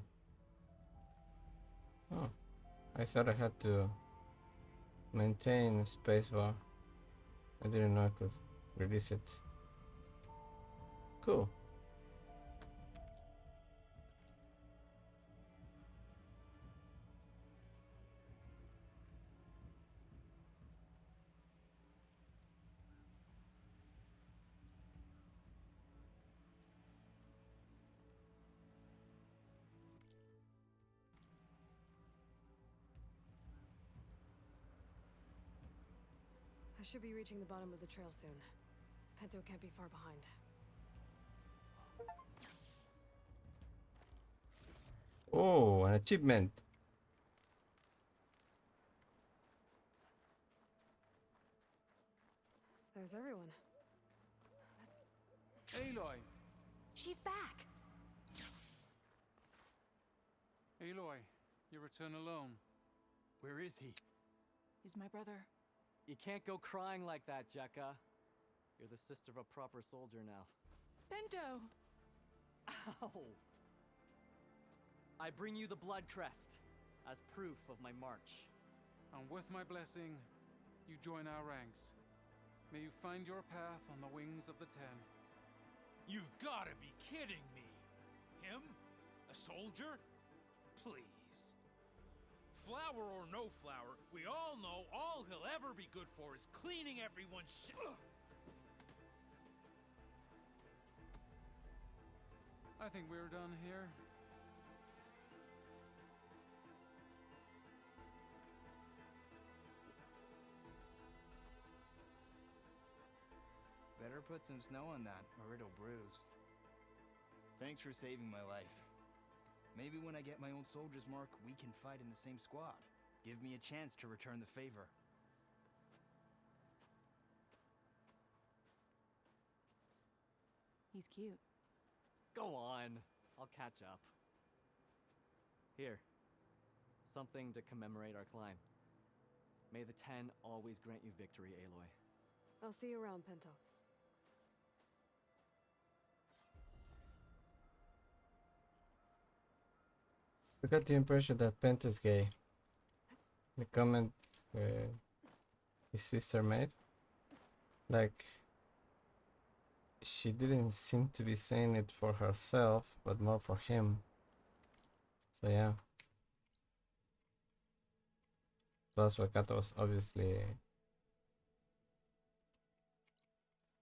Oh. I thought I had to maintain spacebar. I didn't know I could release it. Cool. I should be reaching the bottom of the trail soon. Pento can't be far behind. Oh, an achievement. There's everyone. Aloy! She's back! Aloy, you return alone. Where is he? He's my brother. You can't go crying like that, Jekka. You're the sister of a proper soldier now. Bento! Ow! I bring you the Blood Crest as proof of my march. And with my blessing, you join our ranks. May you find your path on the wings of the Ten. You've gotta be kidding me! Him? A soldier? Please. Flower or no flower, we all know all he'll ever be good for is cleaning everyone's shit. I think we're done here. Better put some snow on that, or it'll bruise. Thanks for saving my life. Maybe when I get my own soldier's mark, we can fight in the same squad. Give me a chance to return the favor. He's cute. Go on. I'll catch up. Here. Something to commemorate our climb. May the Ten always grant you victory, Aloy. I'll see you around, Pinto. I got the impression that Pento's gay. The comment his sister made. Like, she didn't seem to be saying it for herself, but more for him. So yeah. Plus, Wakata was obviously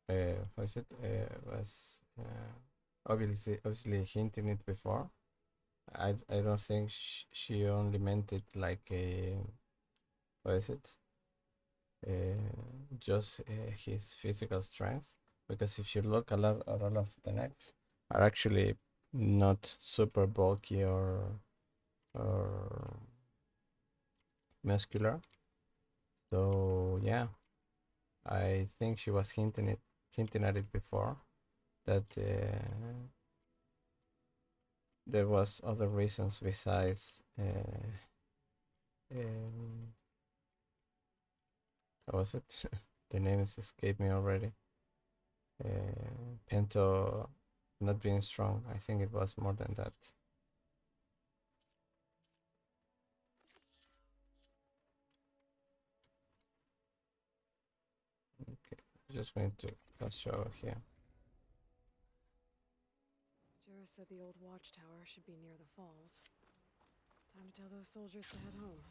what is it? Was obviously hinting it before. I don't think she only meant it like a what is it? Just his physical strength. Because if you look a lot of the knights are actually not super bulky or muscular. So yeah, I think she was hinting at it before that there was other reasons besides how was it? The names escaped me already. Pento not being strong. I think it was more than that. Okay, just going to show here. Jera said the old watchtower should be near the falls. Time to tell those soldiers to head home.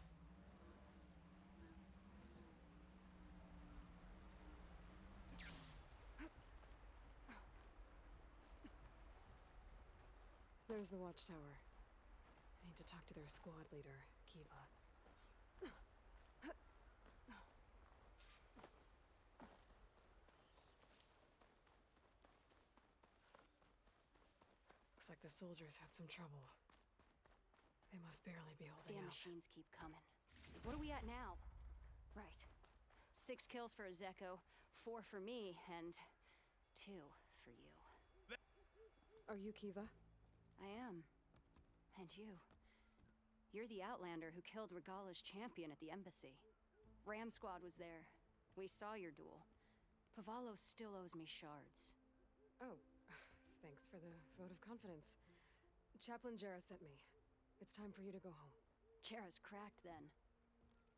There's the watchtower. I need to talk to their squad leader, Kiva. Looks like the soldiers had some trouble. They must barely be holding Damn out. machines keep coming. What are we at now? Right. 6 kills for Ezeko, 4 for me, and 2 for you. Are you Kiva? I am. And you. You're the Outlander who killed Regala's champion at the embassy. Ram Squad was there. We saw your duel. Pavalo still owes me shards. Oh, thanks for the vote of confidence. Chaplain Jera sent me. It's time for you to go home. Jera's cracked then.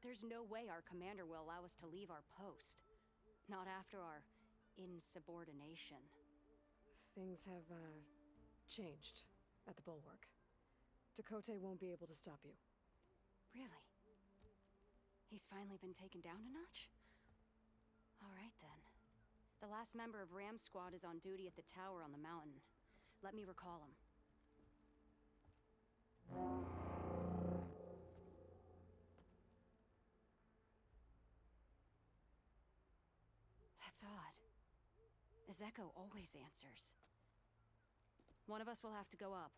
There's no way our commander will allow us to leave our post. Not after our insubordination. Things have, changed at the Bulwark. Dakote won't be able to stop you. Really? He's finally been taken down a notch? All right then. The last member of Ram Squad is on duty at the tower on the mountain. Let me recall him. That's odd. Ezeko always answers. One of us will have to go up.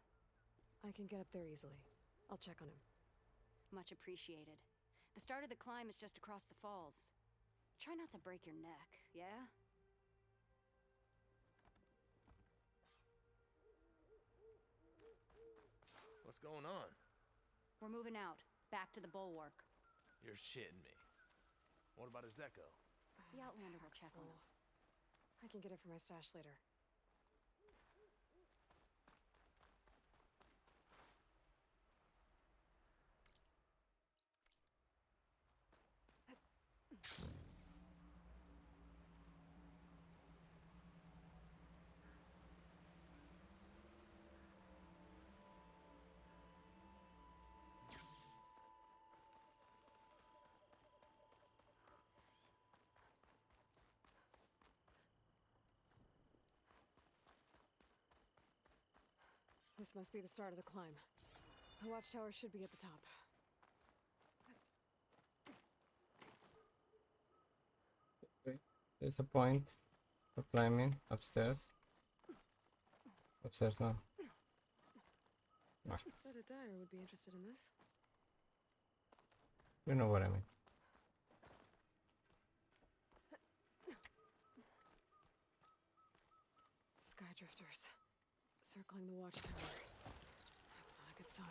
I can get up there easily. I'll check on him. Much appreciated. The start of the climb is just across the falls. Try not to break your neck, yeah? What's going on? We're moving out, back to the Bulwark. You're shitting me. What about Ezeko? The Outlander will check on him. I can get it from my stash later. This must be the start of the climb. The watchtower should be at the top. Okay. There's a point for climbing upstairs. Upstairs now. Ah, Bet a dyer would be interested in this. you know what I mean. Skydrifters. Circling the watchtower. That's not a good sign.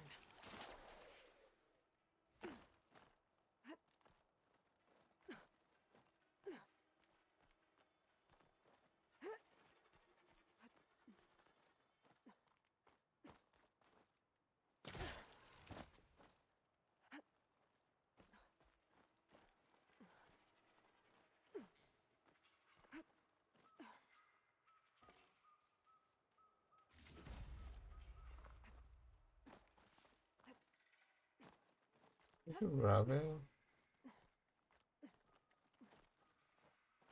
Gravel.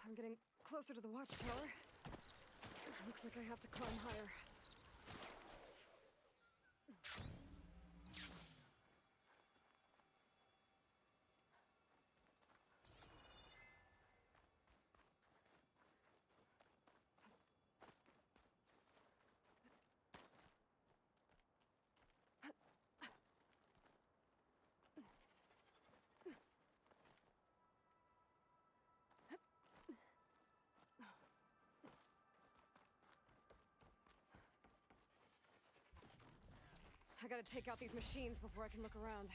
I'm getting closer to the watchtower. Looks like I have to climb higher. I gotta take out these machines before I can look around.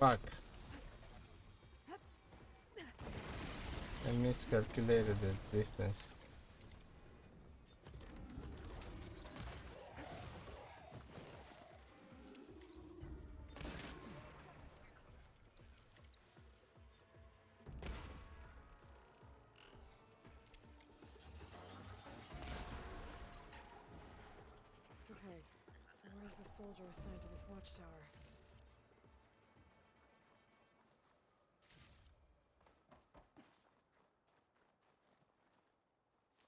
Fuck. I miscalculated the distance. Okay, so where's the soldier assigned to this watchtower?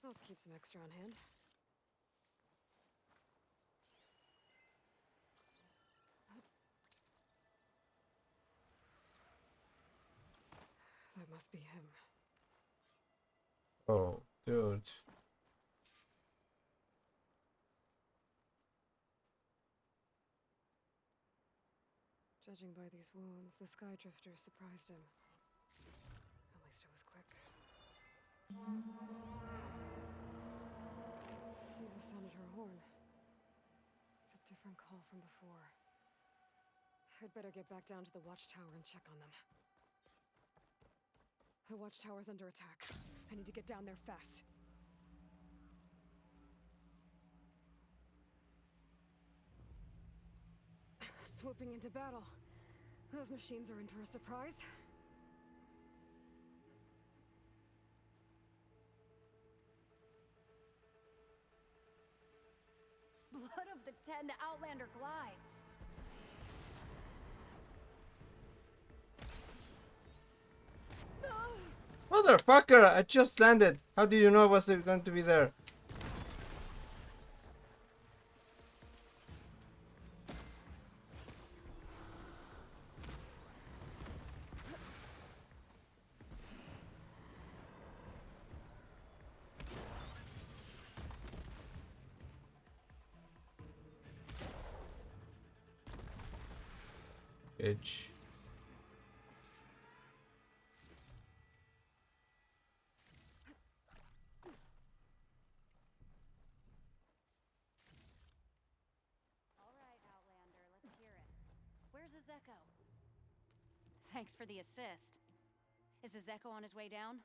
I'll keep some extra on hand. That must be him. Oh, dude. Judging by these wounds, the Skydrifter surprised him. At least it was quick. Kiva sounded her horn. It's a different call from before. I'd better get back down to the watchtower and check on them. The watchtower's under attack. I need to get down there fast. Swooping into battle. Those machines are in for a surprise. Blood of the Ten, the Outlander glides. Motherfucker! I just landed. How do you know I was going to be there? Itch. All right, Outlander, let's hear it. Where's his echo? Thanks for the assist. Is the Zeko on his way down?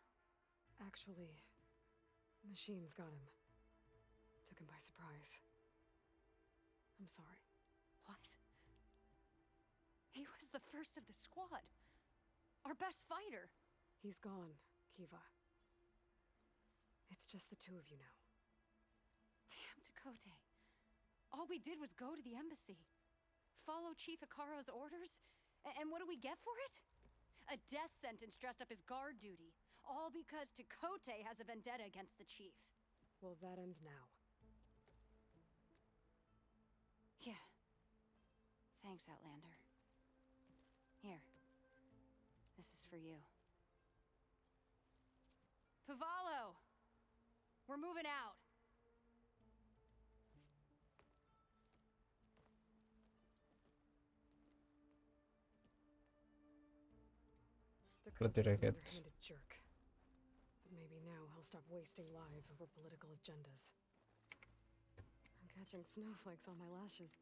Actually, machines got him. Took him by surprise. I'm sorry. What? He was the first of the squad. Our best fighter. He's gone, Kiva. It's just the two of you now. Damn, Tekote. All we did was go to the embassy. Follow Chief Ikaro's orders? And what do we get for it? A death sentence dressed up as guard duty. All because Tekote has a vendetta against the chief. Well, that ends now. Yeah. Thanks, Outlander. Here. This is for you. Pavalo! We're moving out. What did I get? Underhanded jerk. But maybe now he'll stop wasting lives over political agendas. I'm catching snowflakes on my lashes.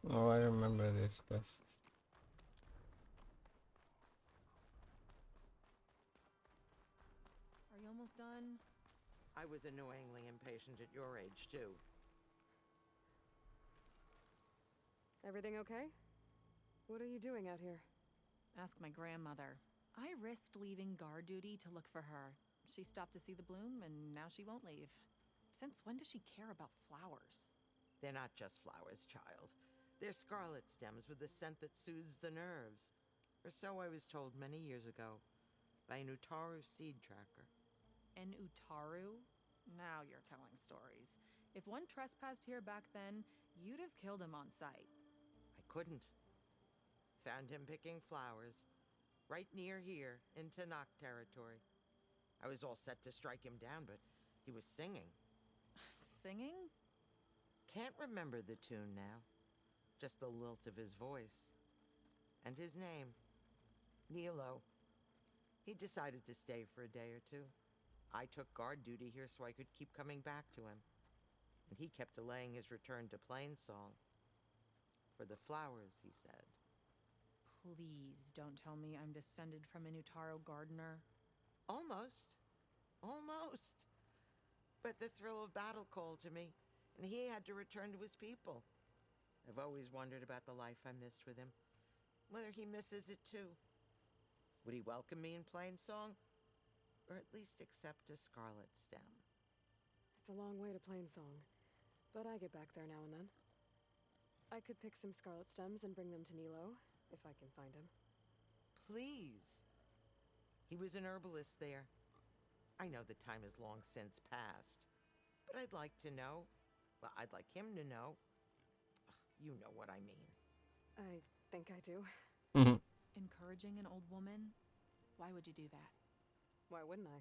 Oh, I remember this quest. Are you almost done? I was annoyingly impatient at your age, too. Everything okay? What are you doing out here? Ask my grandmother. I risked leaving guard duty to look for her. She stopped to see the bloom, and now she won't leave. Since when does she care about flowers? They're not just flowers, child. They're scarlet stems with a scent that soothes the nerves. Or so I was told many years ago by an Utaru seed tracker. An Utaru? Now you're telling stories. If one trespassed here back then, you'd have killed him on sight. I couldn't. Found him picking flowers, right near here in Tanakh territory. I was all set to strike him down, but he was singing. Singing? Can't remember the tune now. Just the lilt of his voice. And his name. Nilo. He decided to stay for a day or two. I took guard duty here so I could keep coming back to him. And he kept delaying his return to Plainsong. For the flowers, he said. Please don't tell me I'm descended from an Utaru gardener. Almost. Almost. But the thrill of battle called to me, and he had to return to his people. I've always wondered about the life I missed with him. Whether he misses it too. Would he welcome me in Plainsong? Or at least accept a scarlet stem? It's a long way to Plainsong, but I get back there now and then. I could pick some scarlet stems and bring them to Nilo, if I can find him. Please. He was an herbalist there. I know the time has long since passed, but I'd like to know. Well, I'd like him to know. You know what I mean. I think I do. Encouraging an old woman? Why would you do that? Why wouldn't I?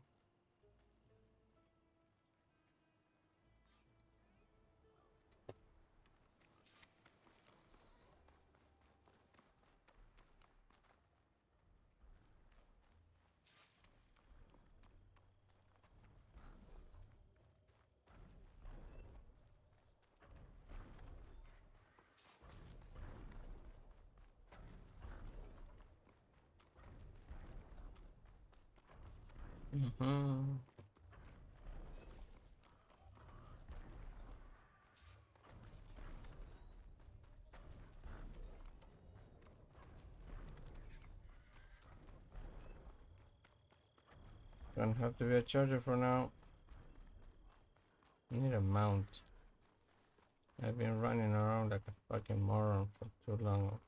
Don't have to be a charger for now. I need a mount. I've been running around like a fucking moron for too long.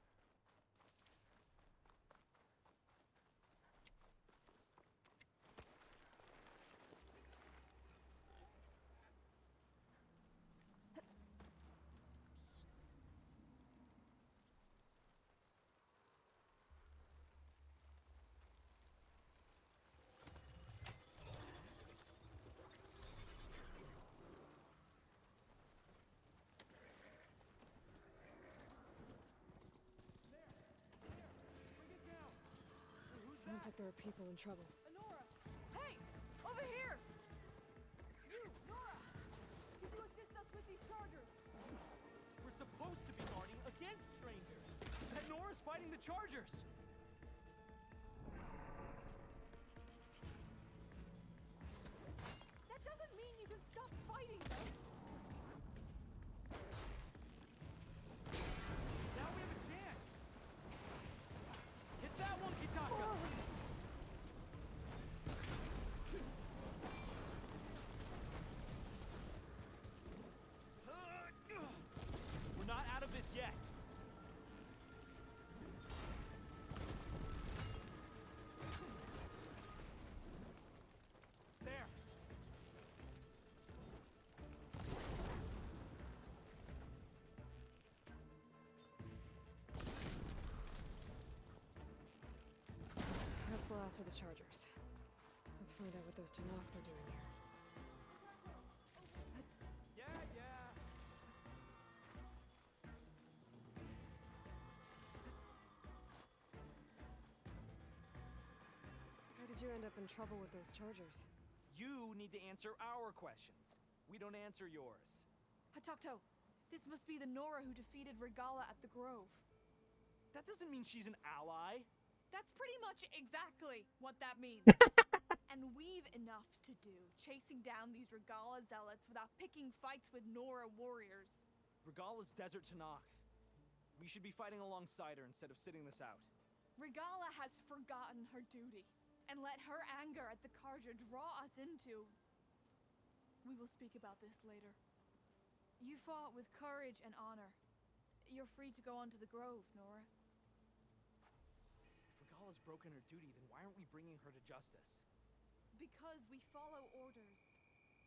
Sounds like there are people in trouble. Nora! Hey! Over here! You, Nora! Can you assist us with these chargers? We're supposed to be guarding against strangers. And Nora's fighting the Chargers. That doesn't mean you can stop fighting them. Now we have a chance. Hit that one, Kitaka. We're not out of this yet. There. That's the last of the Chargers. Let's find out what those Tenakth are doing here. Yeah. How did you end up in trouble with those Chargers? You need to answer our questions. We don't answer yours. Hatakto, this must be the Nora who defeated Regala at the Grove. That doesn't mean she's an ally. That's pretty much exactly what that means. And we've enough to do chasing down these Regala zealots without picking fights with Nora warriors. Regala's Desert Tenakth. We should be fighting alongside her instead of sitting this out. Regala has forgotten her duty and let her anger at the Carja draw us into... We will speak about this later. You fought with courage and honor. You're free to go on to the Grove, Nora. If Regala's broken her duty, then why aren't we bringing her to justice? Because we follow orders.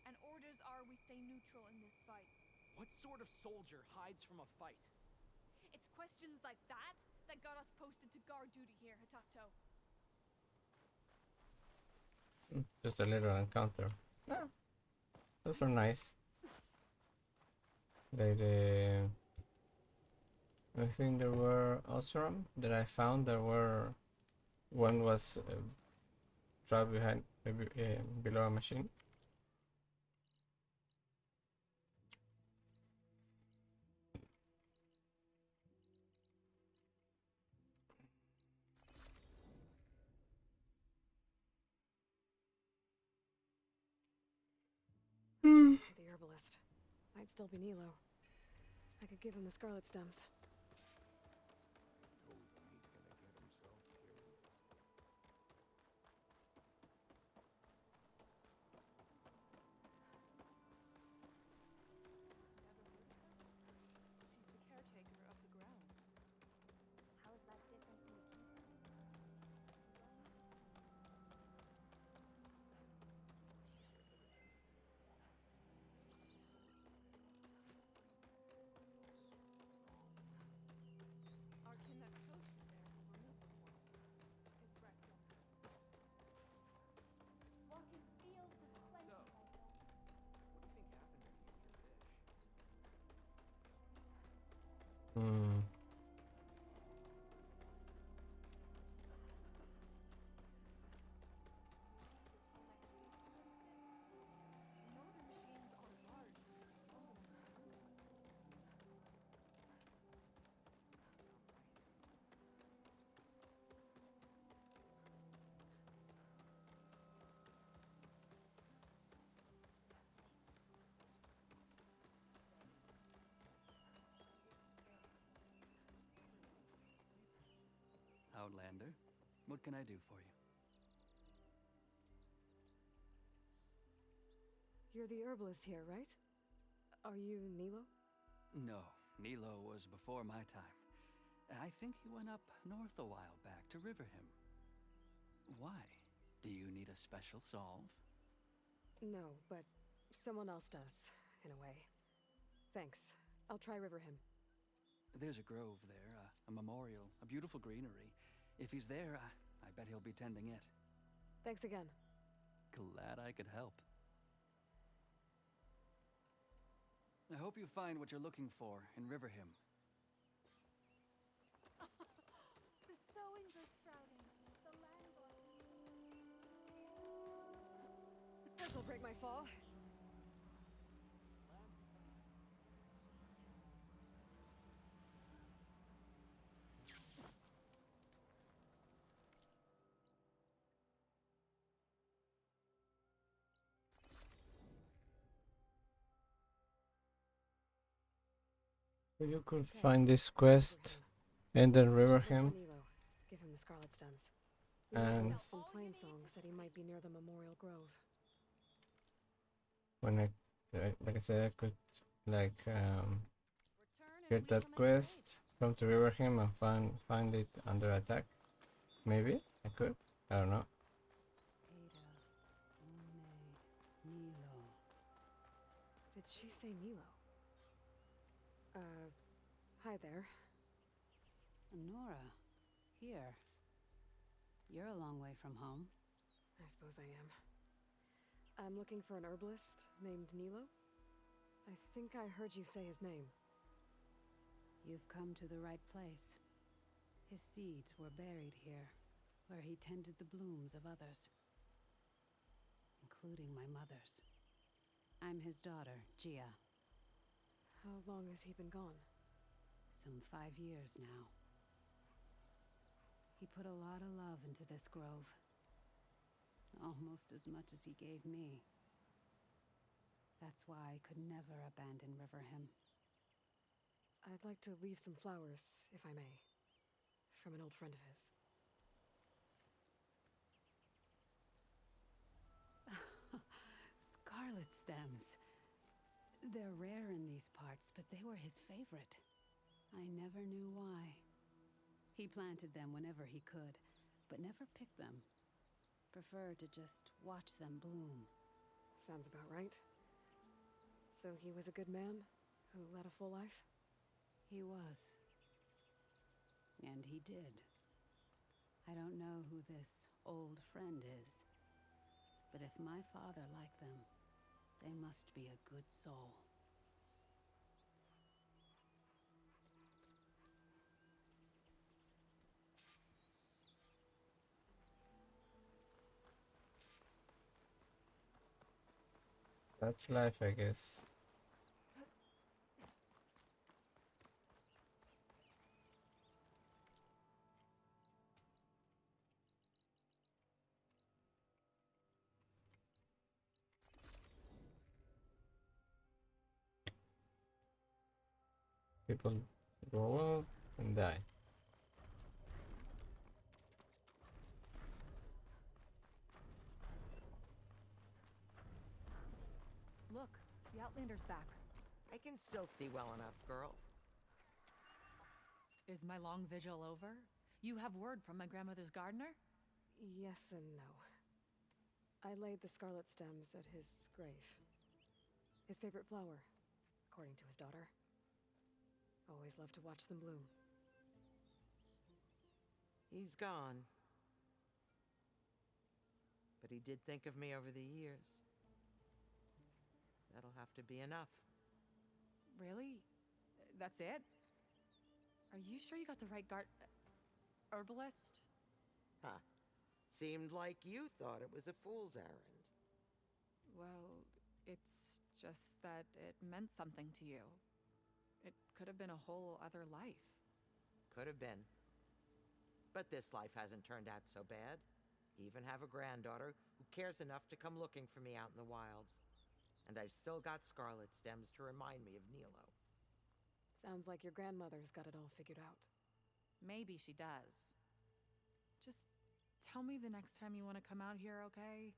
And orders are we stay neutral in this fight. What sort of soldier hides from a fight? It's questions like that that got us posted to guard duty here, Hatakto. Just a little encounter. Yeah. Those are nice. Like the... I think there were Osram that I found. There were... One was trapped behind, below a machine. The herbalist. Might still be Nilo. I could give him the scarlet stems. She's the caretaker of the grounds. How is that different from the keeper? Our kin that's posted there will remove the one. It's Rekton. Walking fields of plenty. What do you think happened when you ate your dish? Hmm. Motor machines are large. Outlander, what can I do for you? You're the herbalist here, right? Are you Nilo? No, Nilo was before my time. I think he went up north a while back to Riverhim. Why? Do you need a special solve? No, but someone else does, in a way. Thanks. I'll try Riverhim. There's a grove there, a memorial, a beautiful greenery. If he's there, I bet he'll be tending it. Thanks again. Glad I could help. I hope you find what you're looking for in Riverhim. The sowings are sprouting. The land break my fall? You could find this quest in the river hymn. Give him the Scarlet Stems. And West in Plainsong said he might be near the Memorial Grove. when like I said, I could like get that quest from the river hymn and find it under attack. Maybe I could. I don't know. Did she say Nilo? Hi there. Nora, here. You're a long way from home. I suppose I am. I'm looking for an herbalist named Nilo. I think I heard you say his name. You've come to the right place. His seeds were buried here, where he tended the blooms of others, including my mother's. I'm his daughter, Gia. How long has he been gone? Some 5 years now. He put a lot of love into this grove. Almost as much as he gave me. That's why I could never abandon Riverhymn. I'd like to leave some flowers, if I may. From an old friend of his. Scarlet stems. They're rare in these parts, but they were his favorite. I never knew why. He planted them whenever he could, but never picked them. Preferred to just watch them bloom. Sounds about right. So he was a good man who led a full life? He was. And he did. I don't know who this old friend is, but if my father liked them, they must be a good soul. That's life, I guess. People grow up and die. Look, the Outlander's back. I can still see well enough, girl. Is my long vigil over? You have word from my grandmother's gardener? Yes and no. I laid the scarlet stems at his grave. His favorite flower, according to his daughter. Always loved to watch them bloom. He's gone. But he did think of me over the years. That'll have to be enough. Really? That's it? Are you sure you got the right herbalist? Huh. Seemed like you thought it was a fool's errand. Well, it's just that it meant something to you. It could have been a whole other life. Could have been. But this life hasn't turned out so bad. Even have a granddaughter who cares enough to come looking for me out in the wilds. And I've still got scarlet stems to remind me of Nilo. Sounds like your grandmother's got it all figured out. Maybe she does. Just tell me the next time you want to come out here, okay?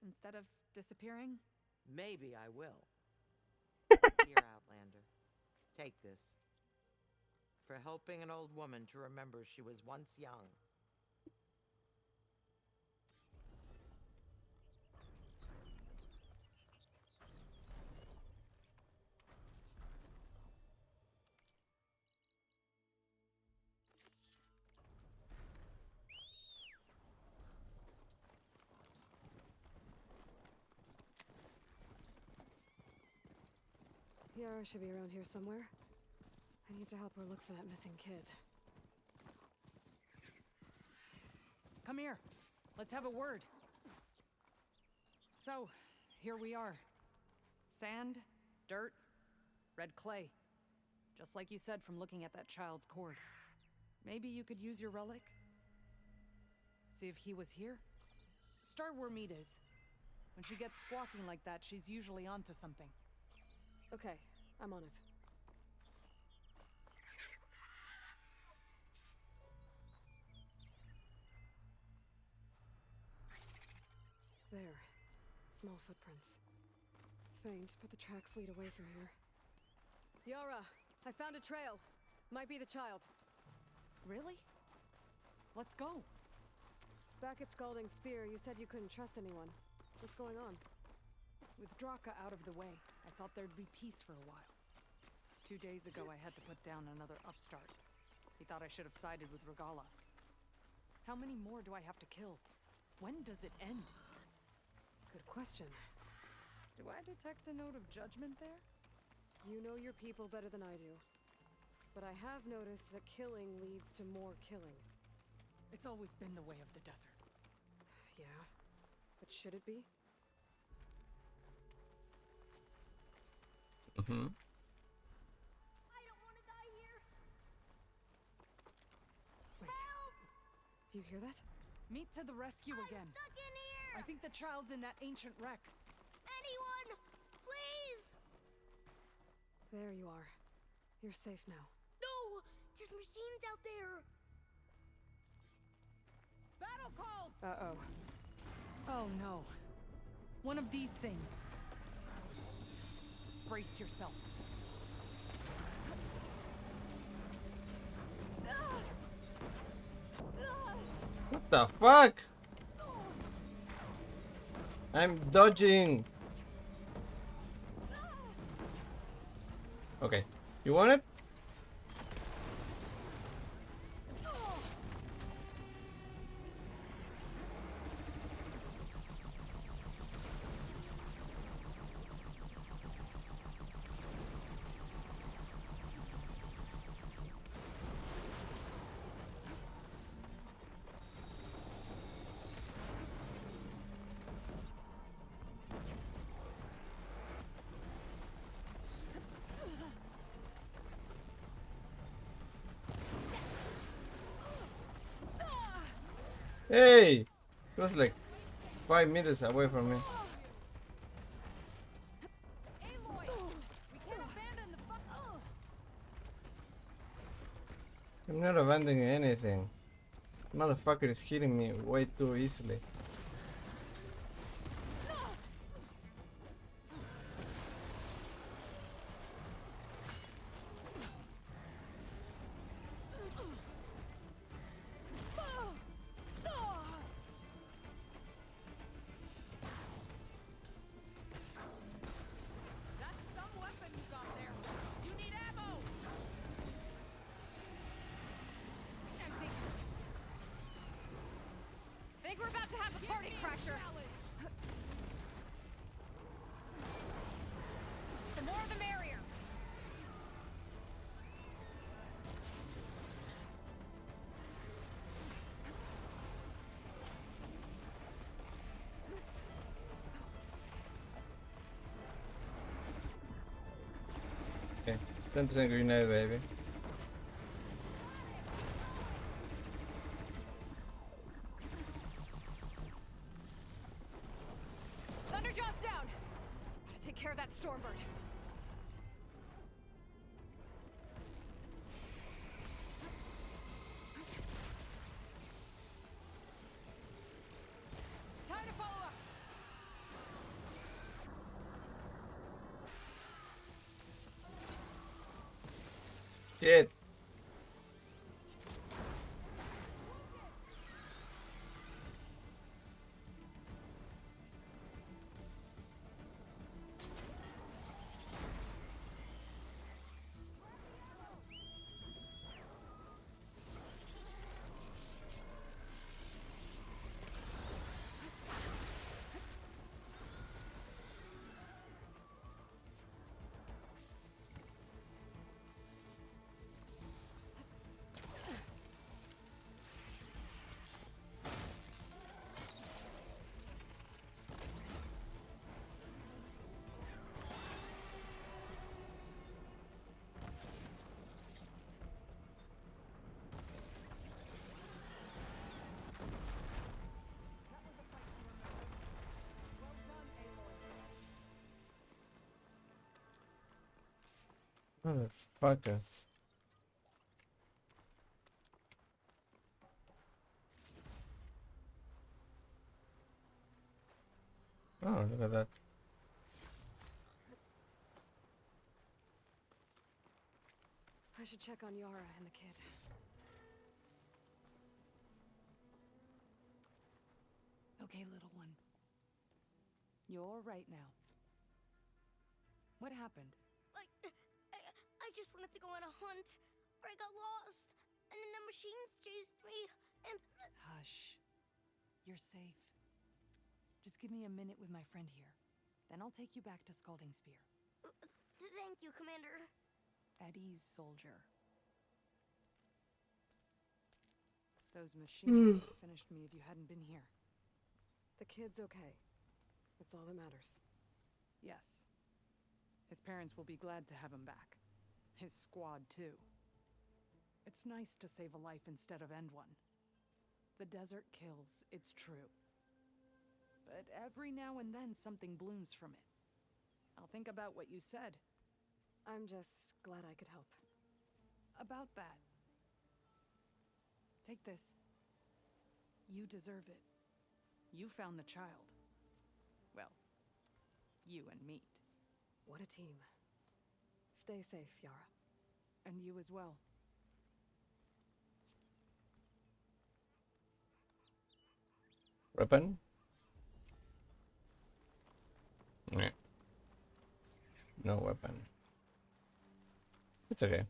Instead of disappearing? Maybe I will. Here, Outlander. Take this. For helping an old woman to remember she was once young. Yara should be around here somewhere. I need to help her look for that missing kid. Come here. Let's have a word. So, here we are. Sand, dirt, red clay. Just like you said from looking at that child's cord. Maybe you could use your relic? See if he was here? Starworm meat is. When she gets squawking like that, she's usually onto something. Okay, I'm on it. There. Small footprints. Faint, but the tracks lead away from here. Yara, I found a trail. Might be the child. Really? Let's go. Back at Scalding Spear, you said you couldn't trust anyone. What's going on? With Draka out of the way, I thought there'd be peace for a while. 2 days ago, I had to put down another upstart. He thought I should have sided with Regala. How many more do I have to kill? When does it end? Good question. Do I detect a note of judgment there? You know your people better than I do. But I have noticed that killing leads to more killing. It's always been the way of the desert. Yeah, but should it be? Mm-hmm. Wait. Do you hear that? Meet to the rescue again. Stuck in here! I think the child's in that ancient wreck. Anyone! Please! There you are. You're safe now. No! There's machines out there! Battle call! Uh-oh. Oh no. One of these things. Brace yourself. What the fuck? I'm dodging. Okay, you want it? Hey! It was like 5 meters away from me. I'm not abandoning anything. Motherfucker is hitting me way too easily. Think we're about to have a party crasher. The more the merrier. Okay, 10% grenade, baby. Thunderjaw's down. Gotta take care of that Stormbird. Time to follow up. Shit. Motherfuckers. Oh, look at that. I should check on Yara and the kid. Okay, little one. You're all right now. What happened? I just wanted to go on a hunt, but I got lost, and then the machines chased me, and... Hush. You're safe. Just give me a minute with my friend here. Then I'll take you back to Scalding Spear. Thank you, Commander. At ease, soldier. Those machines would have finished me if you hadn't been here. The kid's okay. That's all that matters. Yes. His parents will be glad to have him back. His squad, too. It's nice to save a life instead of end one. The desert kills, it's true. But every now and then something blooms from it. I'll think about what you said. I'm just glad I could help. About that. Take this. You deserve it. You found the child. Well, you and Meat. What a team. Stay safe, Yara. And you as well. Weapon? Yeah. No weapon. It's okay.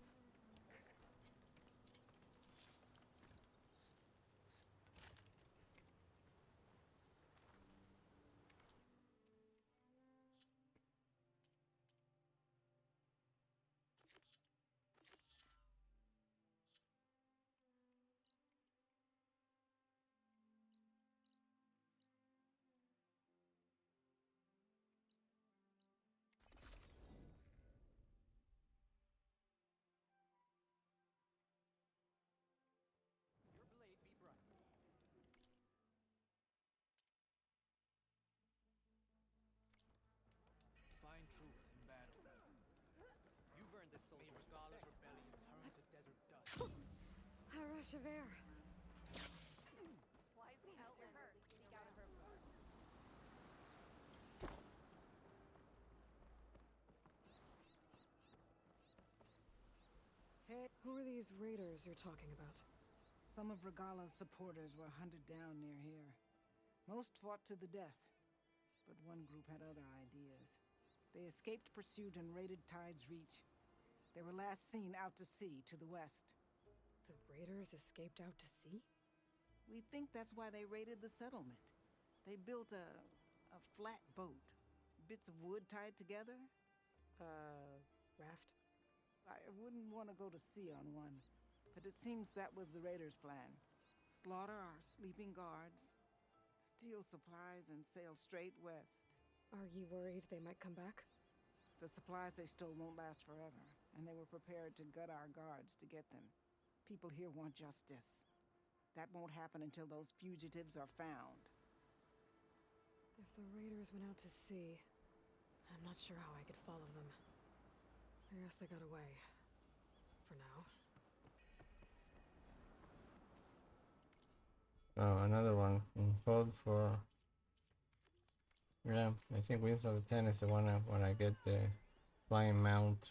Find truth in battle. You've earned this soldier. Regardless, rebellion turns to desert dust. A rush of air. Who are these raiders you're talking about? Some of Regala's supporters were hunted down near here. Most fought to the death, but one group had other ideas. They escaped pursuit and raided Tide's Reach. They were last seen out to sea to the west. The raiders escaped out to sea? We think that's why they raided the settlement. They built a flat boat. Bits of wood tied together. Raft? I wouldn't want to go to sea on one, but it seems that was the raiders' plan. Slaughter our sleeping guards, steal supplies, and sail straight west. Are you worried they might come back? The supplies they stole won't last forever, and they were prepared to gut our guards to get them. People here want justice. That won't happen until those fugitives are found. If the raiders went out to sea, I'm not sure how I could follow them. I guess they got away. For now. Oh, another one. Hold for... Yeah, I think Winds of the Ten is the one when I get the flying mount.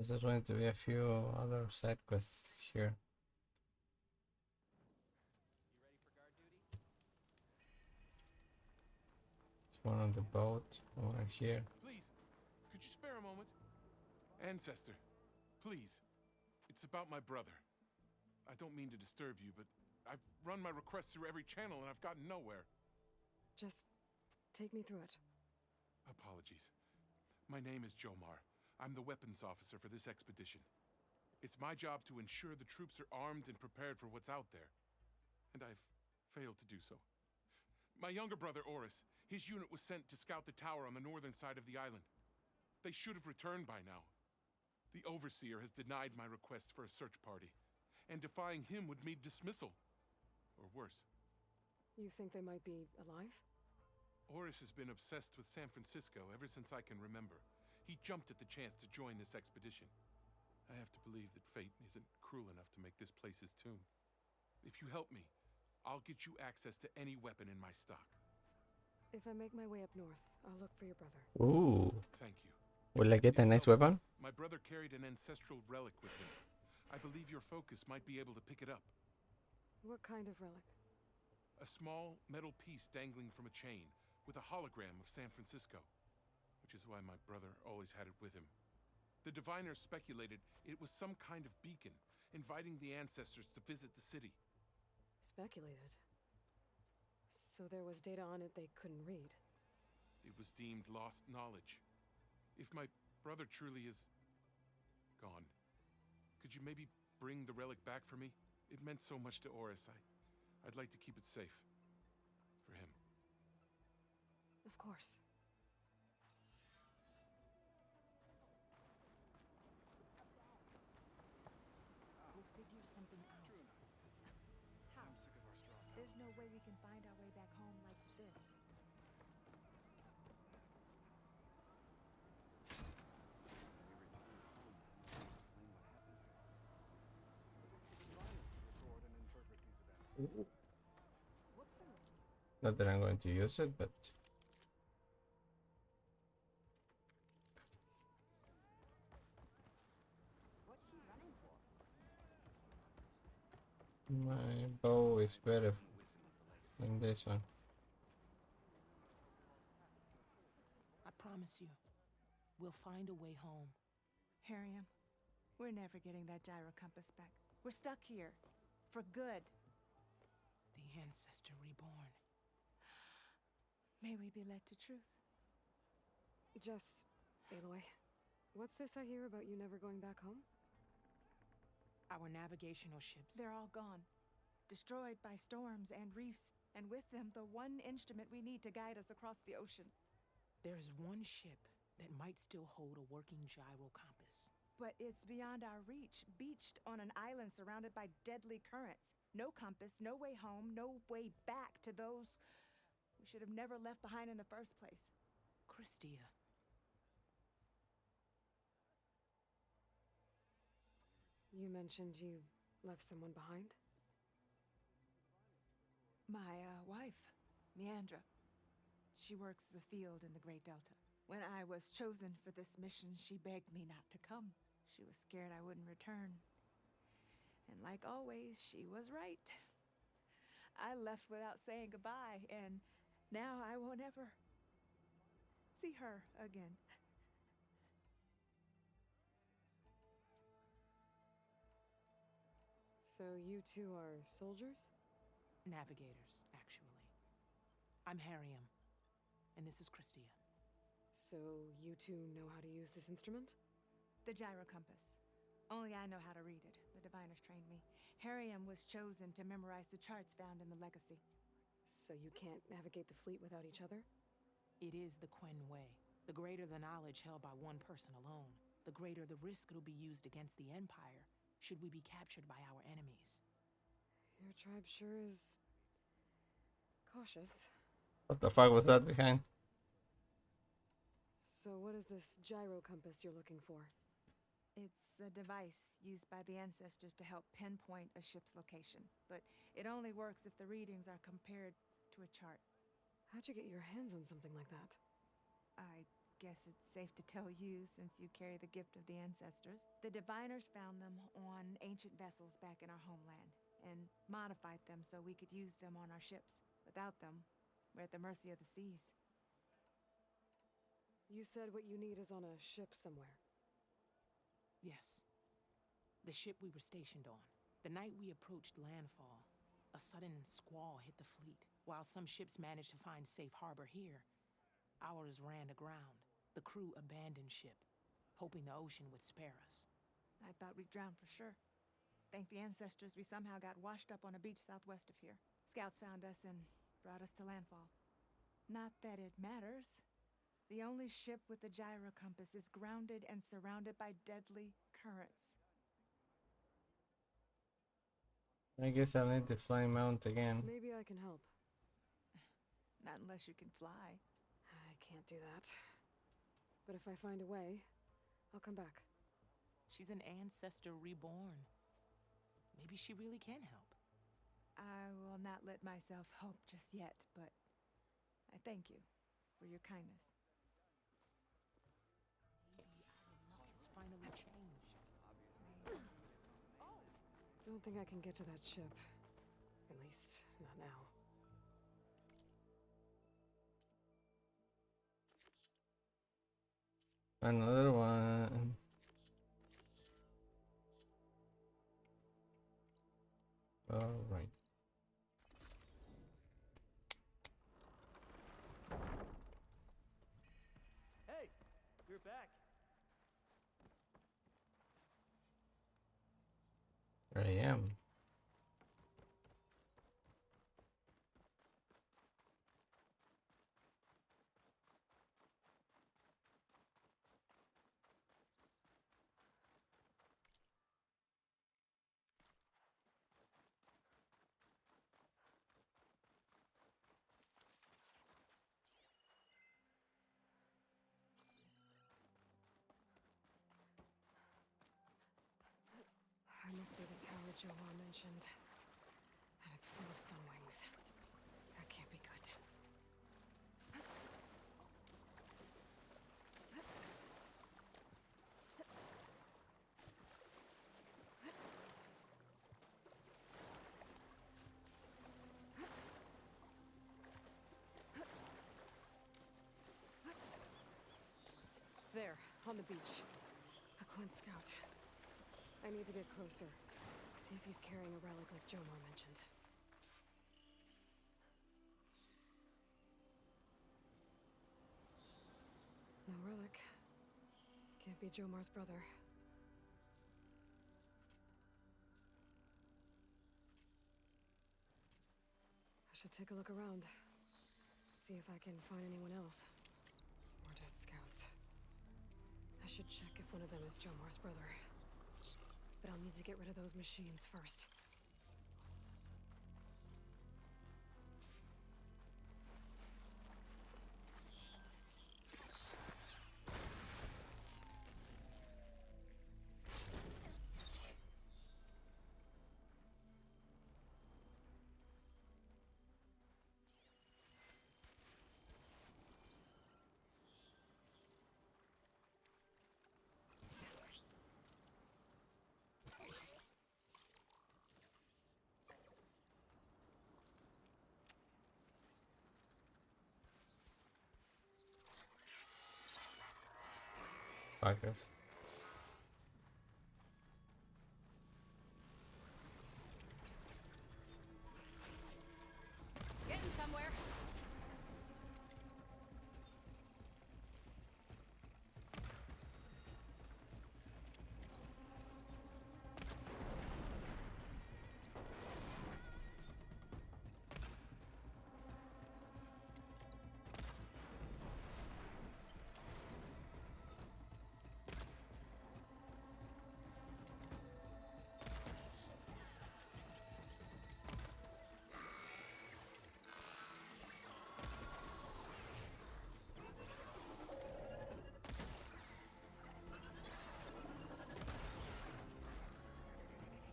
There's going to be a few other side quests here. There's one on the boat over here. Please, could you spare a moment? Ancestor, Please. It's about my brother. I don't mean to disturb you, but I've run my request through every channel and I've gotten nowhere. Just take me through it. Apologies. My name is Jomar. I'm the weapons officer for this expedition. It's my job to ensure the troops are armed and prepared for what's out there. And I've failed to do so. My younger brother, Oris, his unit was sent to scout the tower on the northern side of the island. They should have returned by now. The Overseer has denied my request for a search party, and defying him would mean dismissal. Or worse. You think they might be alive? Oris has been obsessed with San Francisco ever since I can remember. He jumped at the chance to join this expedition. I have to believe that fate isn't cruel enough to make this place his tomb. If you help me, I'll get you access to any weapon in my stock. If I make my way up north, I'll look for your brother. Ooh. Thank you. Will I get a nice weapon? My brother carried an ancestral relic with him. I believe your focus might be able to pick it up. What kind of relic? A small metal piece dangling from a chain with a hologram of San Francisco, which is why my brother always had it with him. The diviners speculated it was some kind of beacon, inviting the ancestors to visit the city. Speculated? So there was data on it they couldn't read? It was deemed lost knowledge. If my brother truly is gone, could you maybe bring the relic back for me? It meant so much to Oris. I'd like to keep it safe. For him. Of course. We'll figure something out. How? I'm sick of our straw. There's no way we can find our way back home like this. Not that I'm going to use it, but my bow is better than this one. I promise you, we'll find a way home. Harriam, we're never getting that gyro compass back. We're stuck here. For good. The ancestor reborn. May we be led to truth. Just, Aloy, what's this I hear about you never going back home? Our navigational ships. They're all gone. Destroyed by storms and reefs, and with them the one instrument we need to guide us across the ocean. There is one ship that might still hold a working gyro compass. But it's beyond our reach, beached on an island surrounded by deadly currents. No compass, no way home, no way back to those we should have never left behind in the first place. Christia. You mentioned you left someone behind? My wife, Neandra. She works the field in the Great Delta. When I was chosen for this mission, she begged me not to come. She was scared I wouldn't return. And like always, she was right. I left without saying goodbye, and now I won't ever see her again. So you two are soldiers? Navigators, actually. I'm Harriam, and this is Christia. So you two know how to use this instrument? The gyro compass. Only I know how to read it. The diviners trained me. Harriam was chosen to memorize the charts found in the Legacy. So you can't navigate the fleet without each other? It is the Quen way. The greater the knowledge held by one person alone, the greater the risk it'll be used against the Empire should we be captured by our enemies. Your tribe sure is cautious. What the fuck was that behind? So what is this gyro compass you're looking for? It's a device used by the ancestors to help pinpoint a ship's location, but it only works if the readings are compared to a chart. How'd you get your hands on something like that? I guess it's safe to tell you since you carry the gift of the ancestors. The diviners found them on ancient vessels back in our homeland and modified them so we could use them on our ships. Without them, we're at the mercy of the seas. You said what you need is on a ship somewhere. Yes. The ship we were stationed on. The night we approached landfall, a sudden squall hit the fleet. While some ships managed to find safe harbor here, ours ran aground. The crew abandoned ship, hoping the ocean would spare us. I thought we'd drown for sure. Thank the ancestors we somehow got washed up on a beach southwest of here. Scouts found us and brought us to landfall. Not that it matters. The only ship with a gyro compass is grounded and surrounded by deadly currents. I guess I'll need the flying mount again. Maybe I can help. Not unless you can fly. I can't do that. But if I find a way, I'll come back. She's an ancestor reborn. Maybe she really can help. I will not let myself hope just yet, but I thank you for your kindness. Maybe our luck has finally changed. Don't think I can get to that ship. At least, not now. Another one. All right. Hey, you're back. Here I am. I must be the tower Jomar mentioned. And it's full of sunwings. That can't be good. There, on the beach. A Quinn scout. I need to get closer. See if he's carrying a relic like Jomar mentioned. No relic. Can't be Jomar's brother. I should take a look around. See if I can find anyone else. More dead scouts. I should check if one of them is Jomar's brother. But I'll need to get rid of those machines first. Fuckers. Getting somewhere.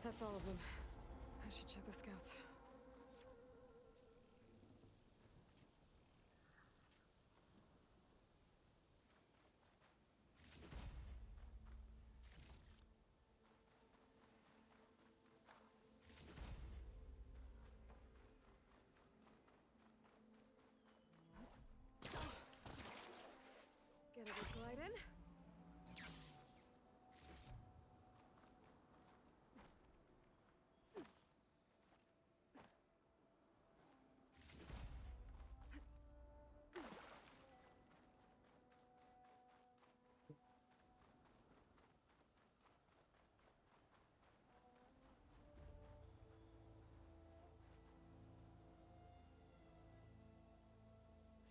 That's all of them. I should check the scouts. Get a good glide in.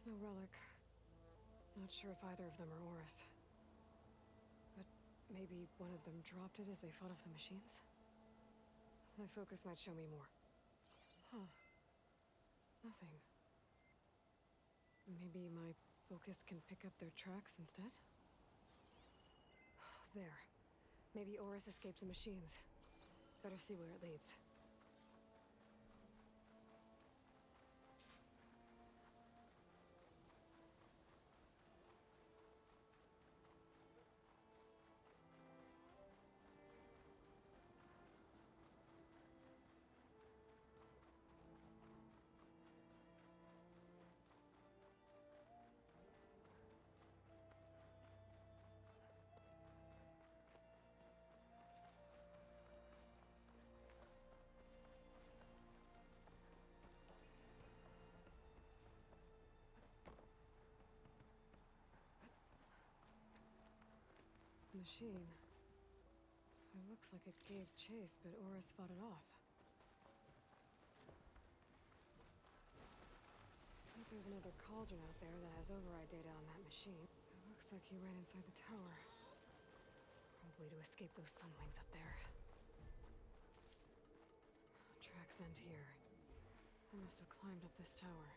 There's no relic. Not sure if either of them are Oris. But maybe one of them dropped it as they fought off the machines? My focus might show me more. Huh. Nothing. Maybe my focus can pick up their tracks instead? There. Maybe Oris escaped the machines. Better see where it leads. Machine. It looks like it gave chase, but Oris fought it off. I think there's another cauldron out there that has override data on that machine. It looks like he ran inside the tower. Probably to escape those sunwings up there. Tracks end here. I must have climbed up this tower.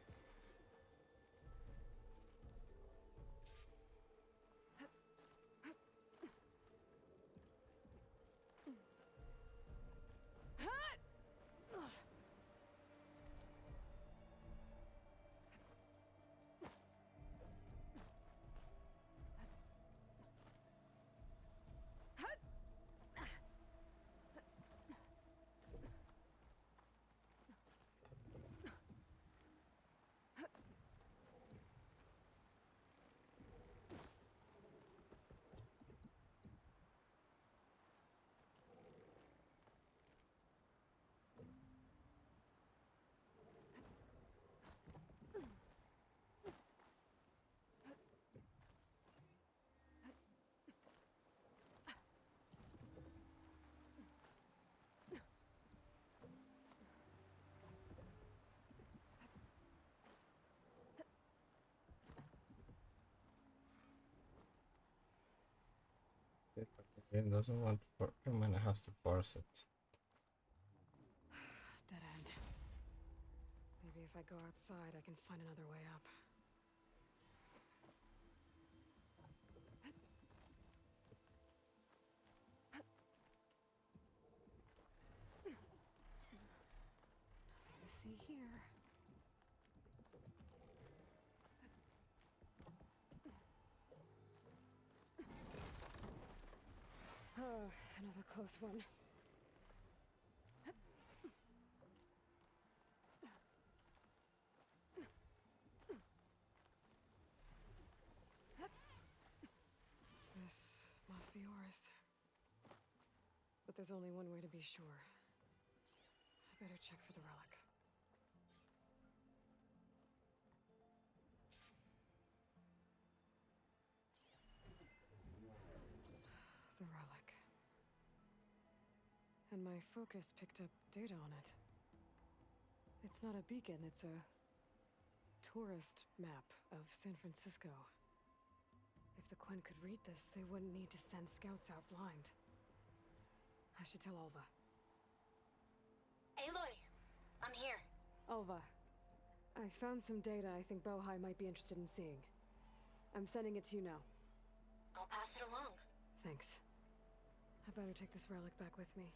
If the game doesn't want to, I'm gonna have to force it. Dead end. Maybe if I go outside, I can find another way up. Nothing to see here. Oh, another close one. This must be Oris. But there's only one way to be sure. I better check for the relic. The relic. And my focus picked up data on it. It's not a beacon, it's a tourist map of San Francisco. If the Quen could read this, they wouldn't need to send scouts out blind. I should tell Alva. Aloy! I'm here. Alva, I found some data I think Bohai might be interested in seeing. I'm sending it to you now. I'll pass it along. Thanks. I better take this relic back with me.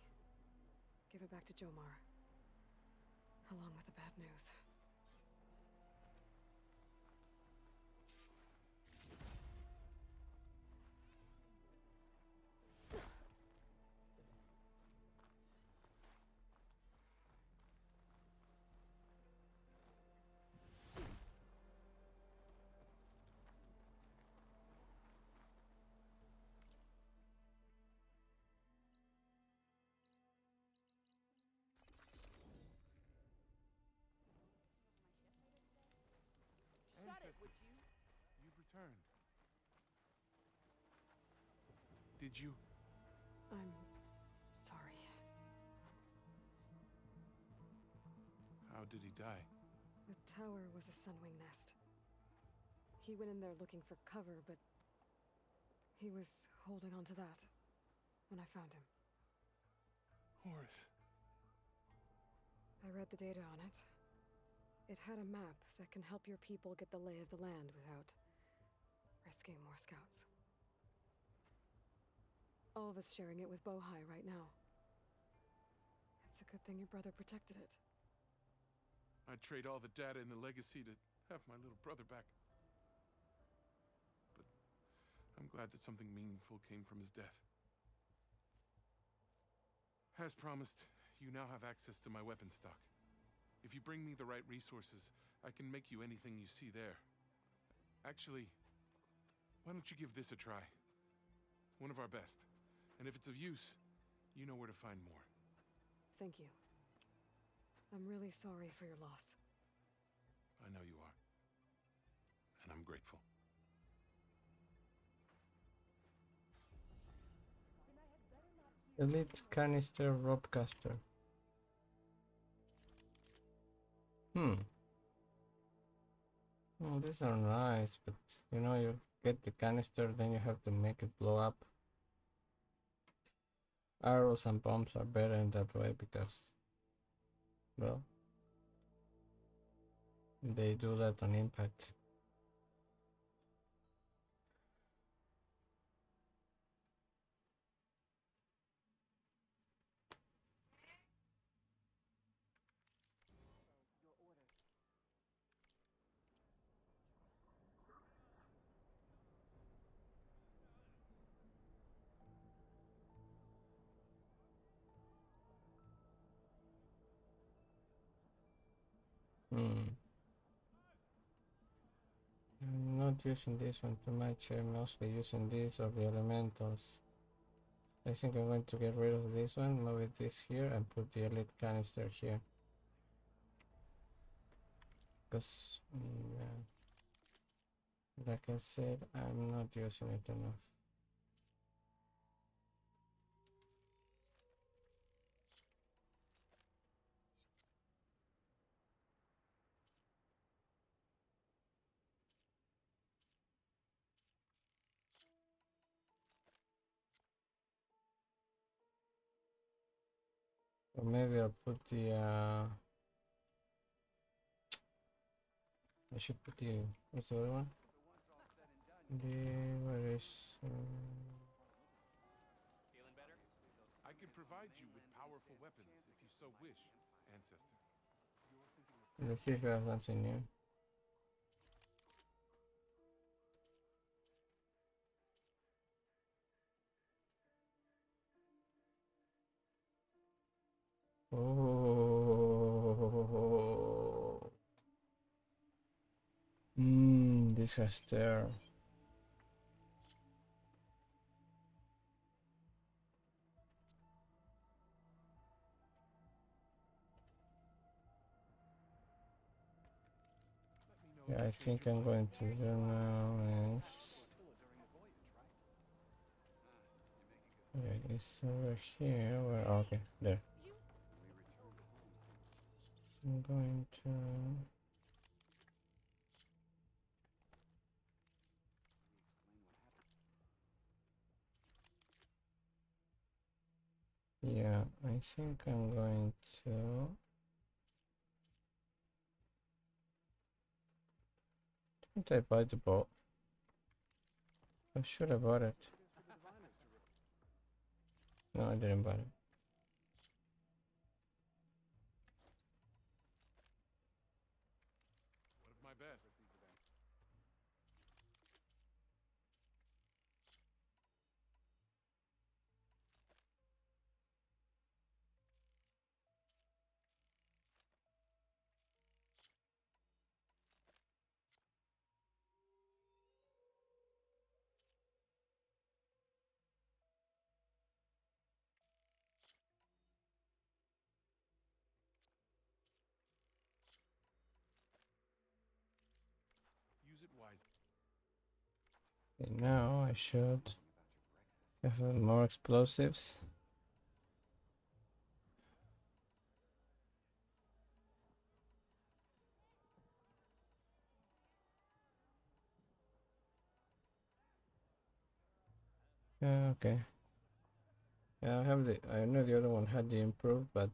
Give it back to Jomar. Along with the bad news. You've returned. Did you? I'm sorry. How did he die? The tower was a sunwing nest. He went in there looking for cover, but he was holding on to that when I found him. Horace. I read the data on it. It had a map that can help your people get the lay of the land without risking more scouts. All of us sharing it with Bohai right now. It's a good thing your brother protected it. I'd trade all the data in the legacy to have my little brother back. But I'm glad that something meaningful came from his death. As promised, you now have access to my weapon stock. If you bring me the right resources, I can make you anything you see there. Actually, why don't you give this a try? One of our best. And if it's of use, you know where to find more. Thank you. I'm really sorry for your loss. I know you are. And I'm grateful. Elite canister rope caster. Well, these are nice, but you know, you get the canister, then you have to make it blow up. Arrows and bombs are better in that way because, well, they do that on impact. I'm not using this one too much. I'm mostly using this or the elementals. I think I'm going to get rid of this one, move this here, and put the elite canister here. Because, yeah, like I said, I'm not using it enough. Or maybe I'll put the, I should put the, what's the other one? Where is, I can provide you with powerful weapons if you so wish, Ancestor. let's see if I have something new. Oh, this has there. Yeah, I think I'm going to do now is it's over here. Where? Oh, okay, there. I'm going to. Yeah, I think I'm going to. Didn't I buy the boat? I should have bought it. No, I didn't buy it. One of my best. Use it wisely. Okay, now I should have more explosives. Okay. Yeah, I know the other one had the improve, but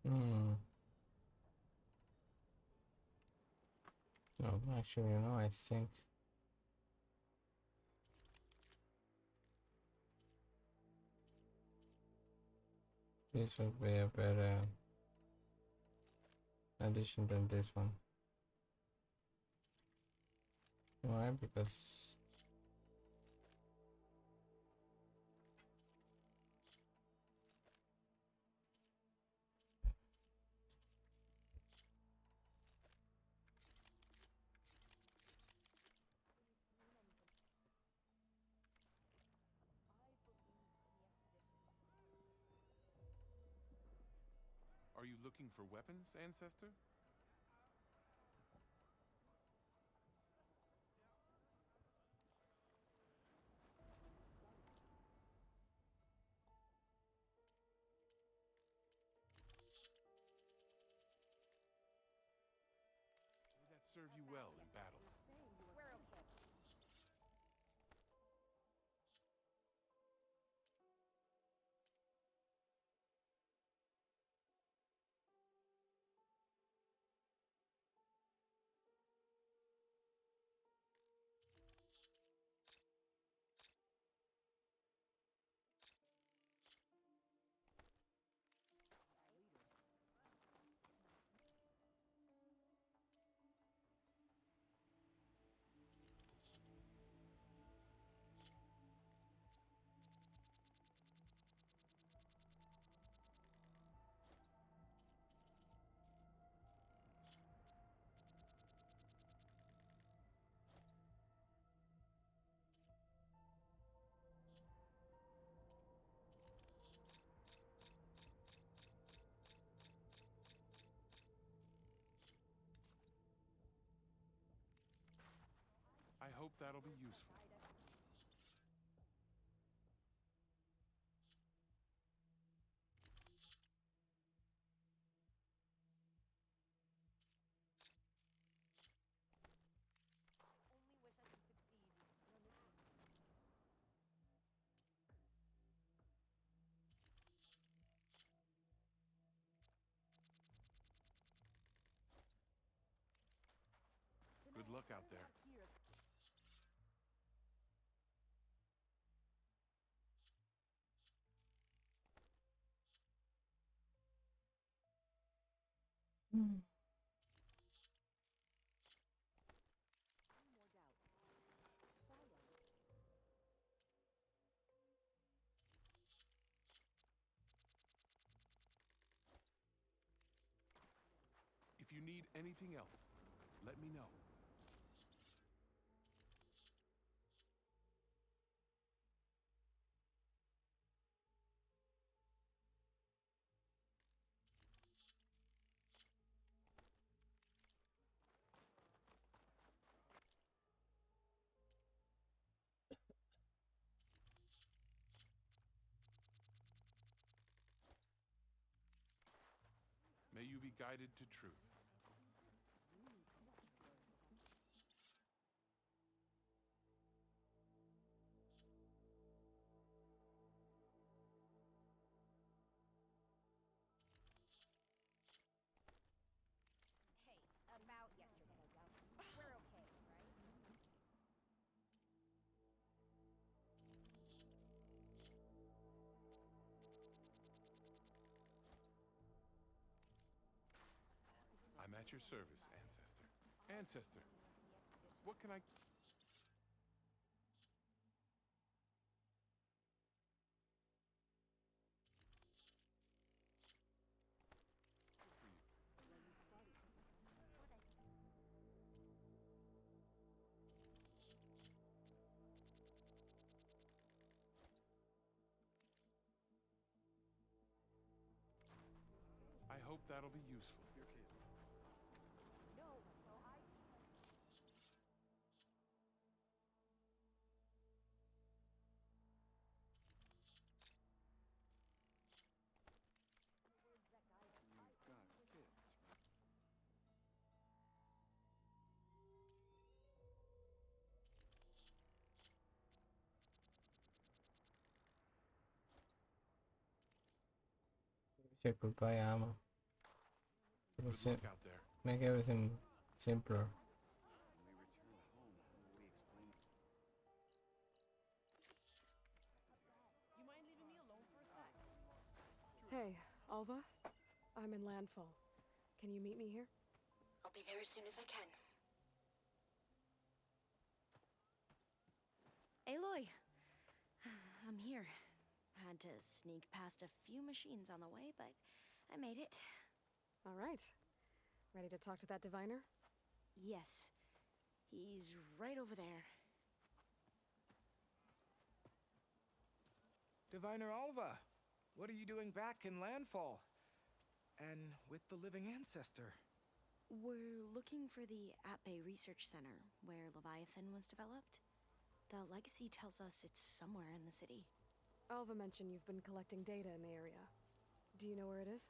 hmm. No, actually, I think this would be a better addition than this one. Why? Because Are you looking for weapons, Ancestor? May that serve you well in battle. We're okay. I hope that'll be useful. Good luck out there. If you need anything else, let me know. May you be guided to truth. Hey, about yesterday. We're okay, right? I'm at your service, Ancestor. Ancestor, what can I... hope that'll be useful for your kids. You've got kids, right? Wish I could buy ammo. It would Good luck out there. make everything simpler. Hey, Alva. I'm in Landfall. Can you meet me here? I'll be there as soon as I can. Aloy! I'm here. Had to sneak past a few machines on the way, but I made it. All right. Ready to talk to that diviner? Yes. He's right over there. Diviner Alva, what are you doing back in Landfall? And with the living ancestor? We're looking for the At-Bay Research Center, where Leviathan was developed. The legacy tells us it's somewhere in the city. Alva mentioned you've been collecting data in the area. Do you know where it is?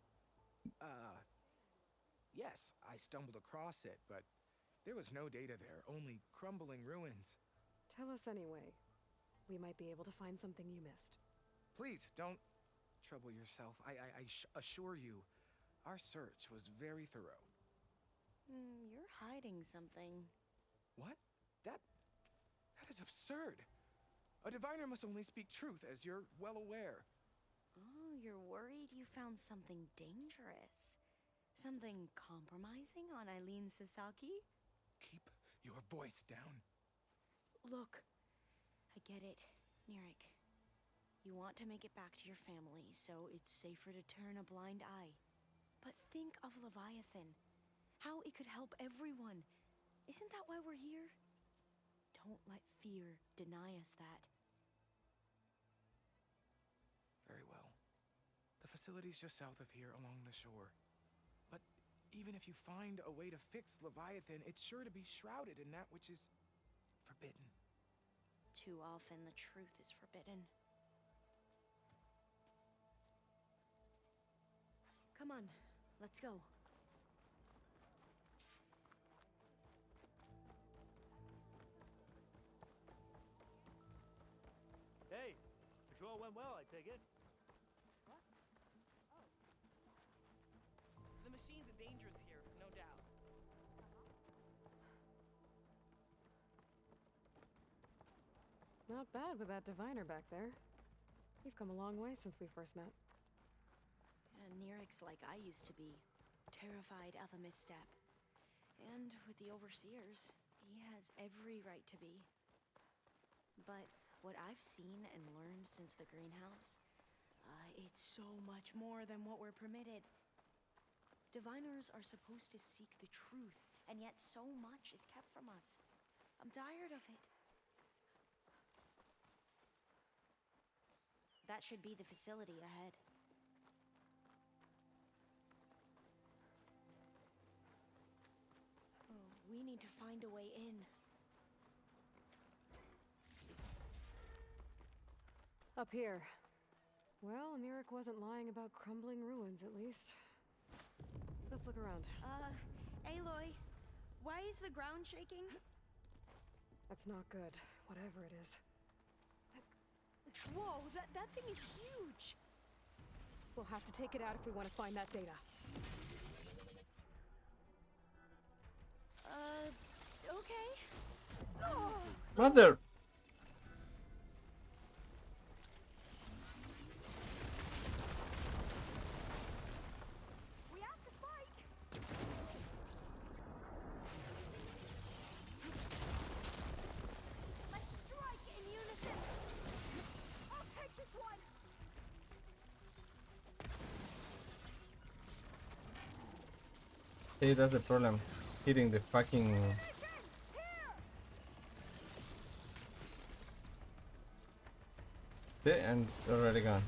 Yes, I stumbled across it, but there was no data there, only crumbling ruins. Tell us anyway. We might be able to find something you missed. Please, don't trouble yourself. I assure you, our search was very thorough. You're hiding something. What? That is absurd. A diviner must only speak truth, as you're well aware. Oh, you're worried you found something dangerous? Something compromising on Eileen Sasaki? Keep your voice down. Look, I get it, Nirik. You want to make it back to your family, so it's safer to turn a blind eye. But think of Leviathan. How it could help everyone. Isn't that why we're here? Don't let fear deny us that. Very well. The facility's just south of here along the shore. But even if you find a way to fix Leviathan, it's sure to be shrouded in that which is forbidden. Too often the truth is forbidden. Come on, let's go. Hey, patrol went well, I take it. What? Oh. The machines are dangerous here, no doubt. Not bad with that diviner back there. You've come a long way since we first met. And Nirik's like I used to be, terrified of a misstep. And with the Overseers, he has every right to be. But what I've seen and learned since the greenhouse, it's so much more than what we're permitted. Diviners are supposed to seek the truth, and yet so much is kept from us. I'm tired of it. That should be the facility ahead. Oh, we need to find a way in. Up here. Well, Nirik wasn't lying about crumbling ruins, at least. Let's look around. Aloy, why is the ground shaking? That's not good, whatever it is. Whoa, that thing is huge! We'll have to take it out if we want to find that data. Okay. Oh! Mother! We have to fight! Let's strike in unison! I'll take this one! See, that's the problem. Hitting the fucking... See, and it's already gone.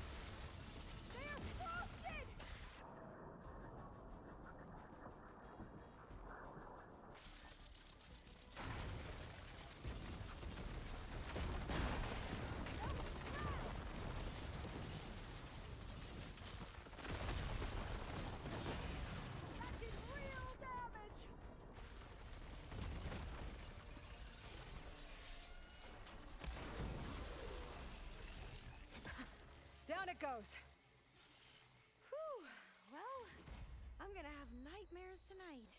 goes. Whew. Well, I'm gonna have nightmares tonight.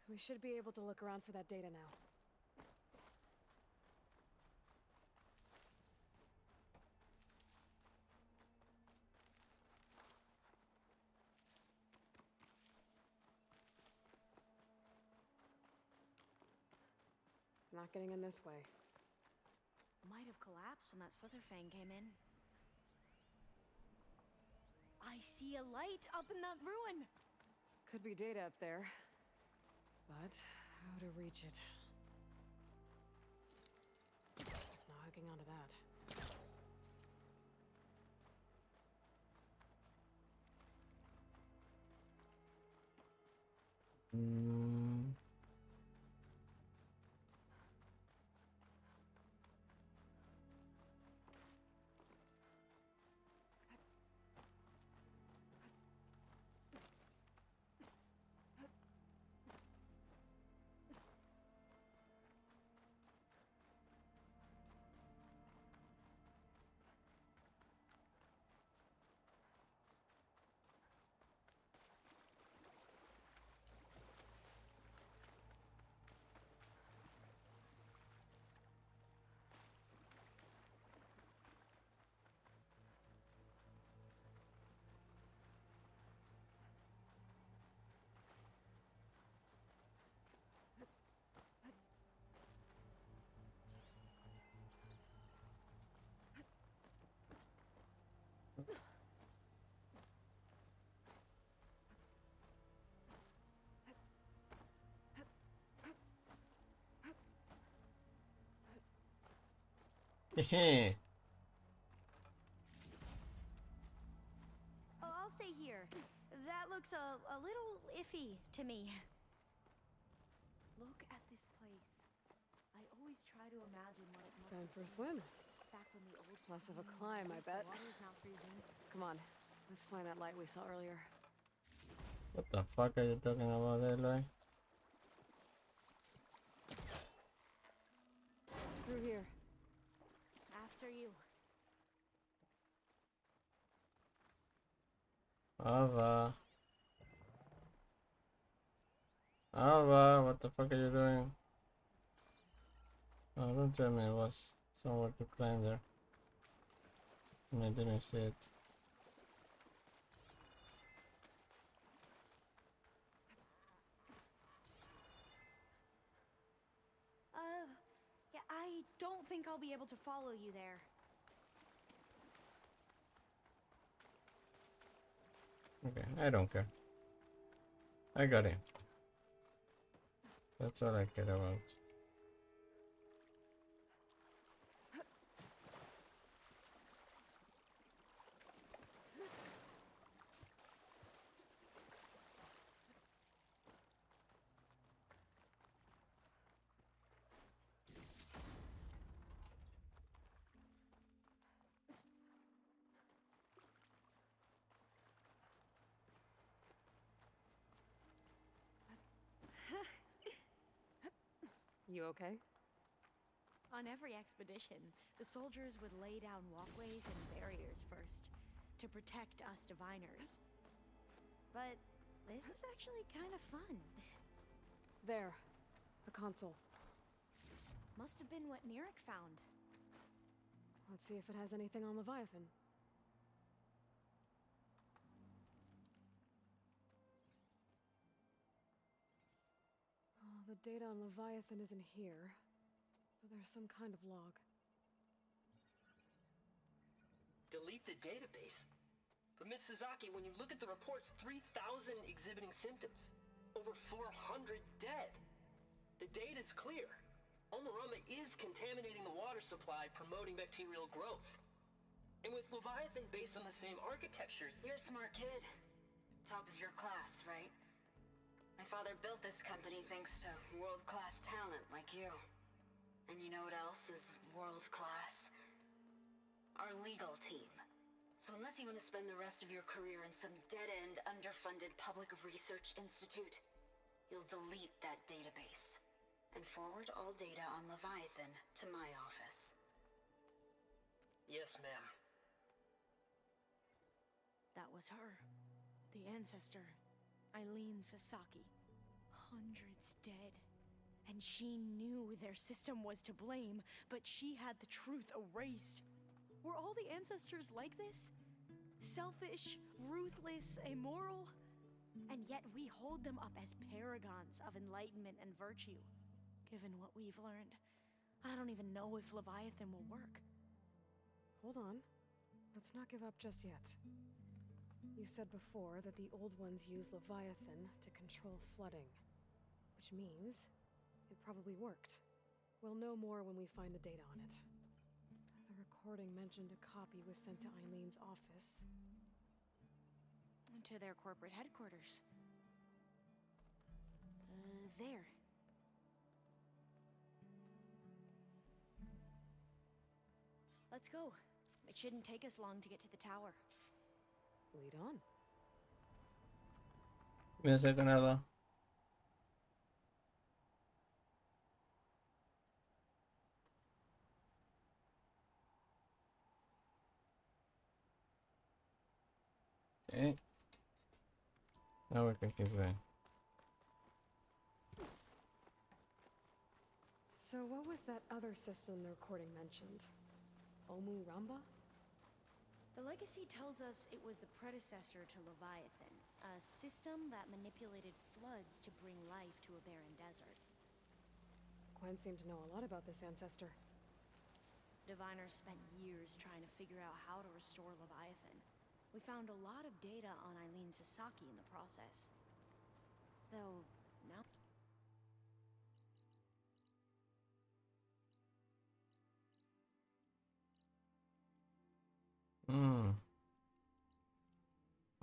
We should be able to look around for that data now. Not getting in this way. Might have collapsed when that Slitherfang came in. I see a light up in that ruin! Could be data up there. But how to reach it? It's not hooking onto that. Hehe. Oh, I'll stay here. That looks a little iffy to me. Look at this place. I always try to imagine what it must Time have for a been swim. back when the old Less of a queen climb, I was bet. the water's not freezing. Come on, let's find that light we saw earlier. What the fuck are you talking about, Aloy? Through here. After you. Ava. Ava, what the fuck are you doing? Oh, don't tell me it was somewhere to climb there. I didn't see it. Yeah, I don't think I'll be able to follow you there. Okay, I don't care. I got him. That's all I care about. You okay? On every expedition, the soldiers would lay down walkways and barriers first to protect us diviners. But this is actually kind of fun. There. A console. Must have been what Nirik found. Let's see if it has anything on Leviathan. Oh, the data on Leviathan isn't here, but there's some kind of log. Delete the database? But Miss Sasaki, when you look at the reports, 3,000 exhibiting symptoms. Over 400 dead. The data's clear. Omarama is contaminating the water supply, promoting bacterial growth. And with Leviathan based on the same architecture... You're a smart kid. Top of your class, right? My father built this company thanks to world-class talent like you. And you know what else is world-class? Our legal team. So unless you want to spend the rest of your career in some dead-end, underfunded public research institute, you'll delete that database and forward all data on Leviathan to my office. Yes, ma'am. That was her. The ancestor, Eileen Sasaki. Hundreds dead. And she knew their system was to blame, but she had the truth erased. Were all the ancestors like this? Selfish, ruthless, immoral? And yet we hold them up as paragons of enlightenment and virtue. Given what we've learned, I don't even know if Leviathan will work. Hold on. Let's not give up just yet. You said before that the Old Ones use Leviathan to control flooding. Which means it probably worked. We'll know more when we find the data on it. The recording mentioned a copy was sent to Eileen's office. To their corporate headquarters. There. Let's go. It shouldn't take us long to get to the tower. Lead on. Give me a second, Ella. Okay. Now we can keep going. So what was that other system the recording mentioned? Omu Ramba? The legacy tells us it was the predecessor to Leviathan, a system that manipulated floods to bring life to a barren desert. Gwen seemed to know a lot about this ancestor. Diviners spent years trying to figure out how to restore Leviathan. We found a lot of data on Eileen Sasaki in the process. Though, now...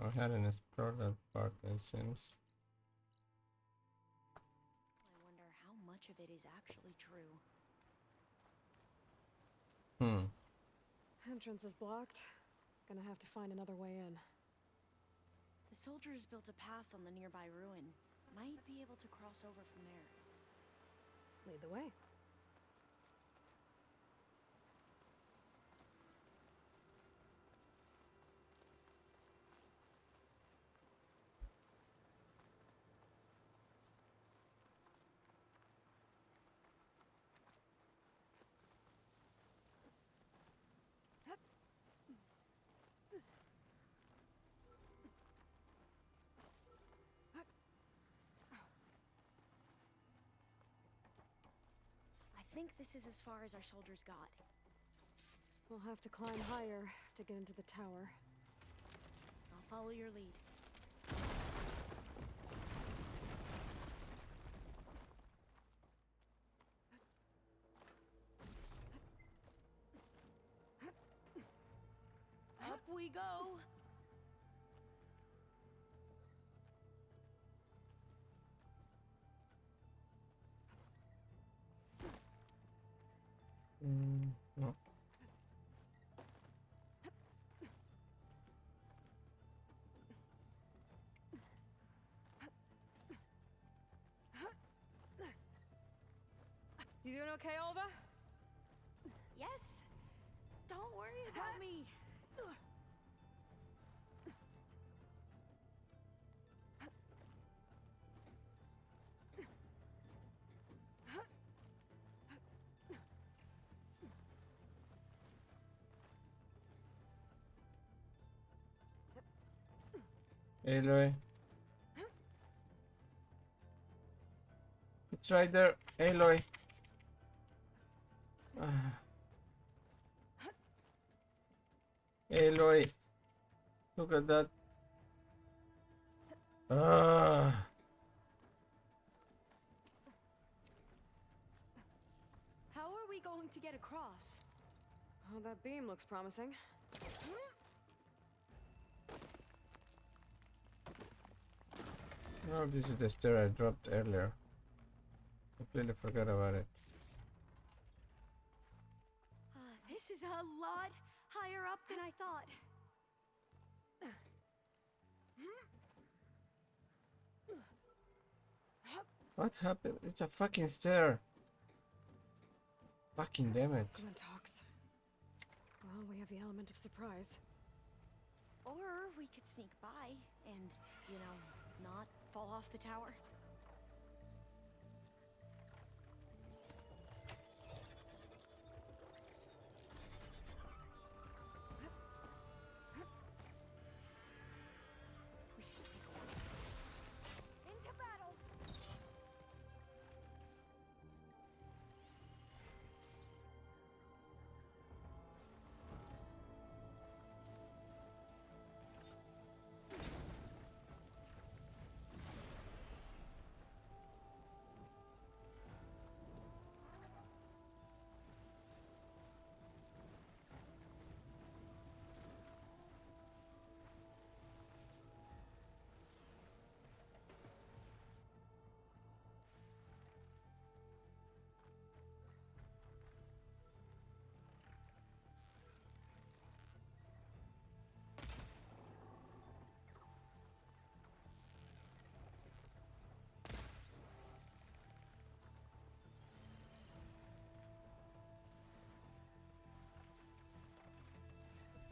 I hadn't explored that part, it seems. I wonder how much of it is actually true. Entrance is blocked. Gonna have to find another way in. The soldiers built a path on the nearby ruin. Might be able to cross over from there. Lead the way. I think this is as far as our soldiers got. We'll have to climb higher to get into the tower. I'll follow your lead. Up we go! No. You doing okay, Olva? Yes! Don't worry about me! Aloy. It's right there, Aloy. Aloy. Look at that. How are we going to get across? Oh, that beam looks promising. Oh, this is the stair I dropped earlier. Completely forgot about it. This is a lot higher up than I thought. What happened? It's a fucking stair. Fucking damn it. Gwen talks. Well, we have the element of surprise. Or we could sneak by and, you know, not fall off the tower. Into battle!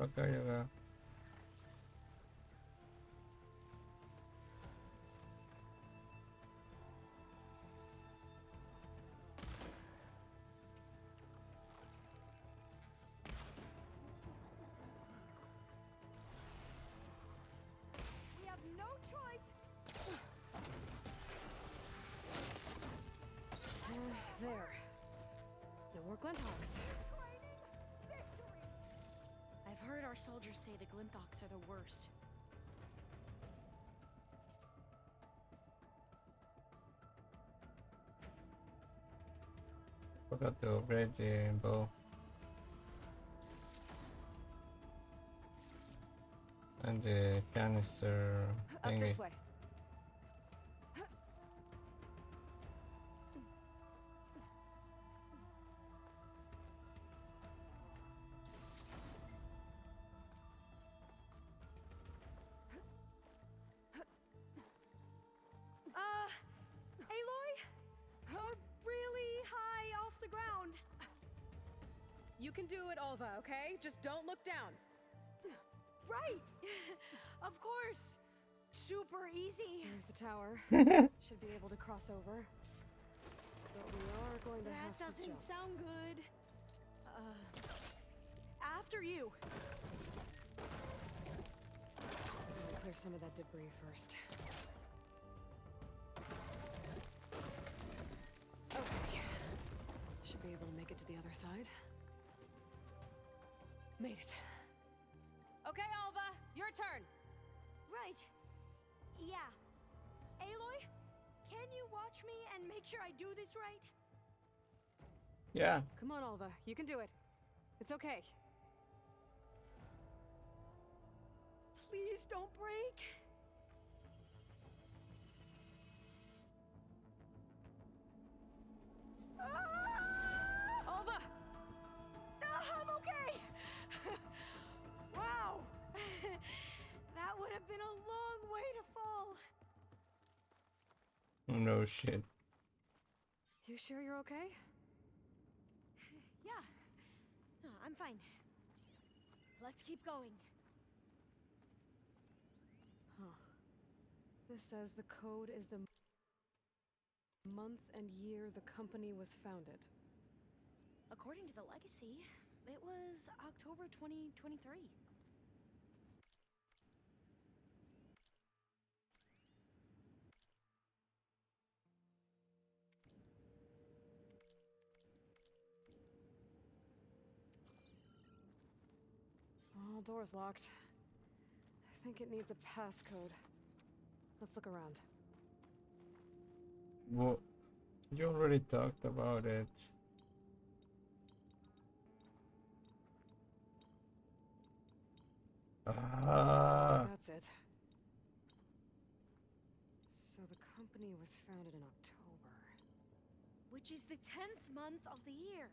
Okay. We have no choice! There. No more Glinthawks. I've heard our soldiers say the Glinthawks are the worst. Forgot to upgrade the bow. And the canister Up thingy. this way. Aloy? We're really high off the ground. You can do it, Alva, okay? Just don't look down. Right! Of course! Super easy. Here's the tower. Should be able to cross over. But we are going to have That to doesn't jump. sound good. After you. I'm gonna clear some of that debris first. Okay. Should be able to make it to the other side. Made it. Okay, Alva, your turn. Right. Yeah. Aloy, can you watch me and make sure I do this right? Yeah. Come on, Alva. You can do it. It's okay. Please don't break. Alva! I'm okay. Wow. That would have been a long way to fall. No shit. You sure you're okay? Yeah. No, I'm fine. Let's keep going. Huh. This says the code is the month and year the company was founded. According to the legacy, it was October 2023. Oh, door's locked. I think it needs a passcode. Let's look around. Well, you already talked about it. That's it. So the company was founded in October. Which is the 10th month of the year.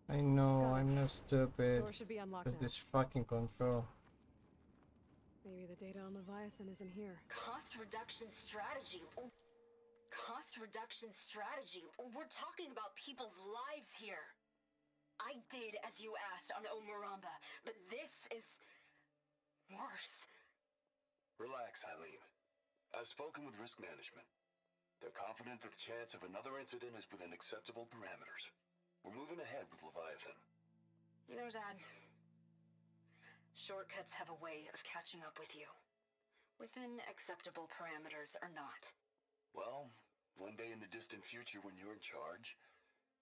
I know, I'm not stupid. Door should be unlocked There's now. this fucking control. Maybe the data on Leviathan isn't here. Cost reduction strategy. Cost reduction strategy. We're talking about people's lives here. I did as you asked on Omuramba, but this is worse. Relax, Eileen. I've spoken with risk management. They're confident that the chance of another incident is within acceptable parameters. We're moving ahead with Leviathan. You know, Dad, shortcuts have a way of catching up with you. Within acceptable parameters or not. Well, one day in the distant future when you're in charge,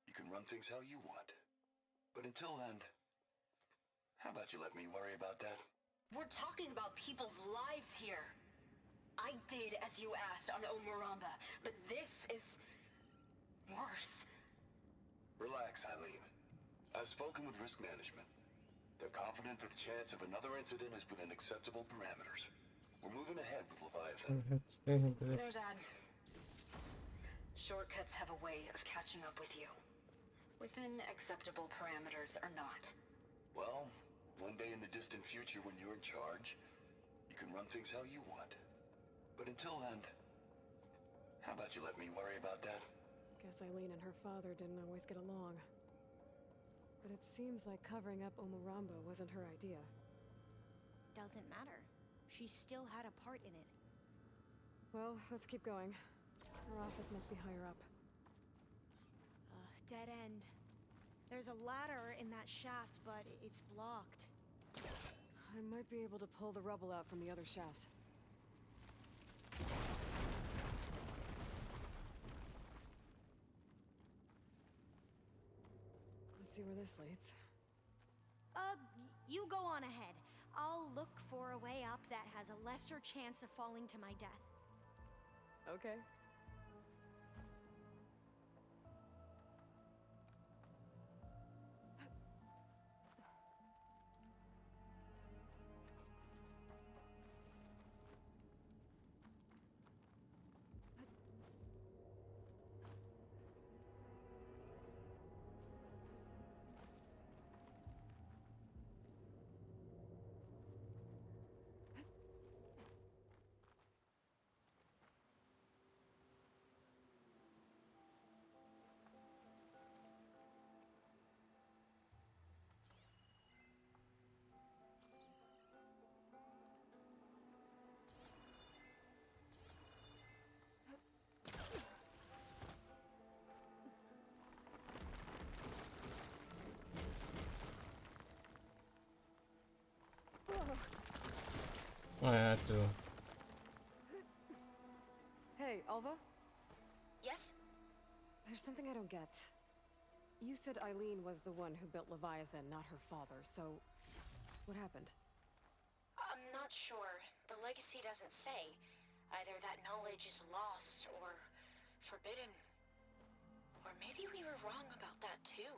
you can run things how you want. But until then, how about you let me worry about that? We're talking about people's lives here. I did as you asked on Omuramba, but this is worse. Relax, Eileen. I've spoken with risk management. They're confident that the chance of another incident is within acceptable parameters. We're moving ahead with Leviathan. Listen to You know, this. Dad, shortcuts have a way of catching up with you. Within acceptable parameters or not. Well, one day in the distant future when you're in charge, you can run things how you want. But until then, how about you let me worry about that? Guess Eileen and her father didn't always get along. But it seems like covering up Omuramba wasn't her idea. Doesn't matter. She still had a part in it. Well, let's keep going. Her office must be higher up. Dead end. There's a ladder in that shaft, but it's blocked. I might be able to pull the rubble out from the other shaft. Let's see where this leads. You go on ahead. I'll look for a way up that has a lesser chance of falling to my death. Okay. I had to. Hey, Alva? Yes? There's something I don't get. You said Eileen was the one who built Leviathan, not her father, so... what happened? I'm not sure. The legacy doesn't say. Either that knowledge is lost or forbidden. Or maybe we were wrong about that too.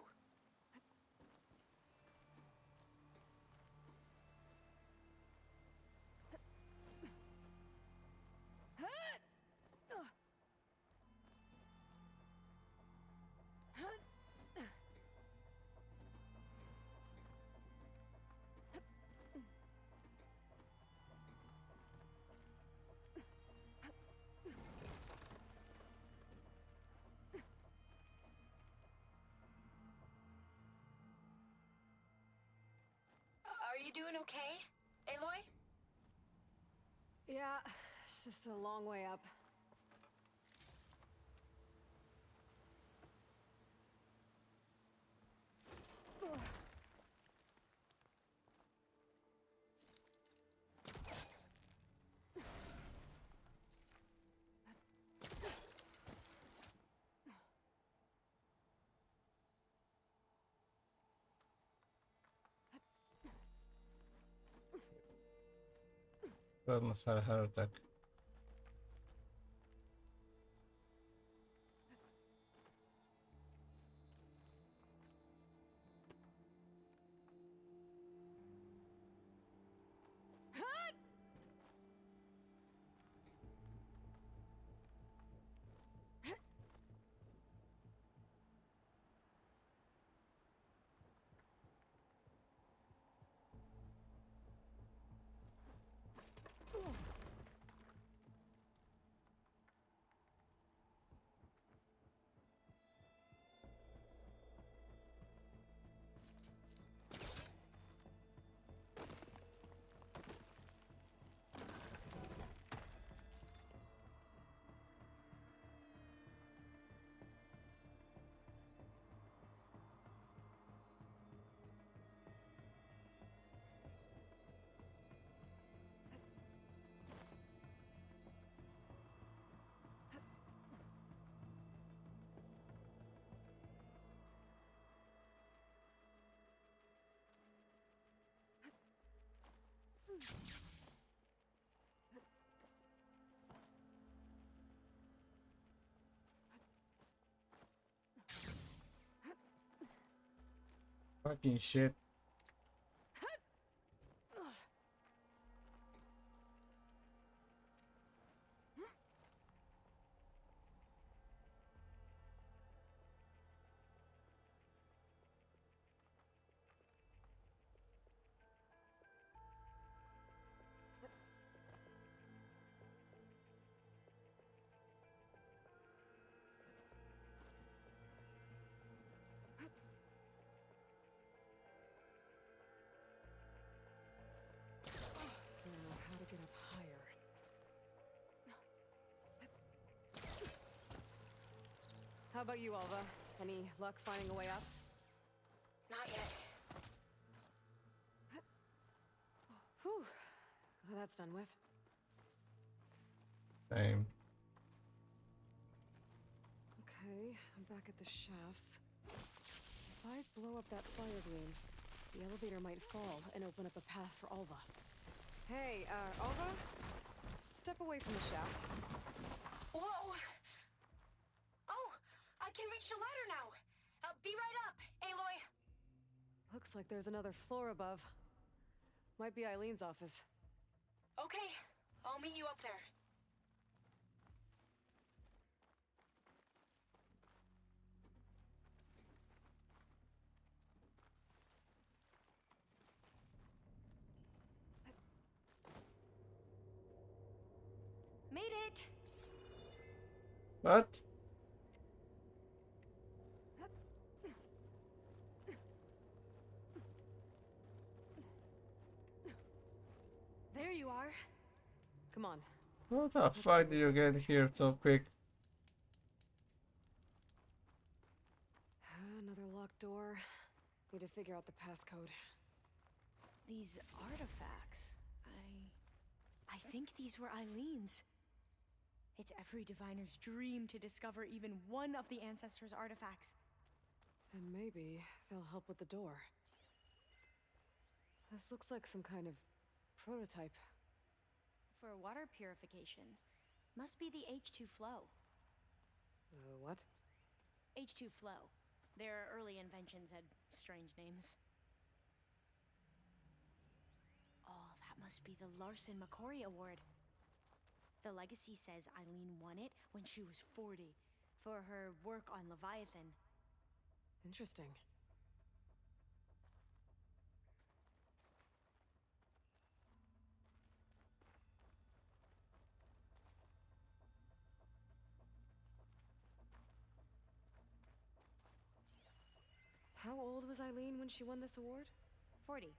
Are you doing okay, Aloy? Yeah, it's just a long way up. Almost had a heart attack. Fucking shit. Now, how to get up higher? How about you, Alva? Any luck finding a way up? Not yet. Whew. Glad that's done with. Same. Okay, I'm back at the shafts. If I blow up that fire gleam, the elevator might fall and open up a path for Alva. Hey, Alva? Step away from the shaft. Whoa! Oh, I can reach the ladder now. Be right up, Aloy. Looks like there's another floor above. Might be Eileen's office. Okay, I'll meet you up there. Made it! What? There you are. Come on. What the fuck did you get here so quick? Another locked door. Need to figure out the passcode. These artifacts, I think these were Eileen's. It's every diviner's dream to discover even one of the ancestors' artifacts. And maybe they'll help with the door. This looks like some kind of prototype. For water purification. Must be the H2 flow. What? H2 flow. Their early inventions had strange names. Oh, that must be the Larson McCory Award. The legacy says Eileen won it when she was 40 for her work on Leviathan. Interesting. How old was Eileen when she won this award? 40.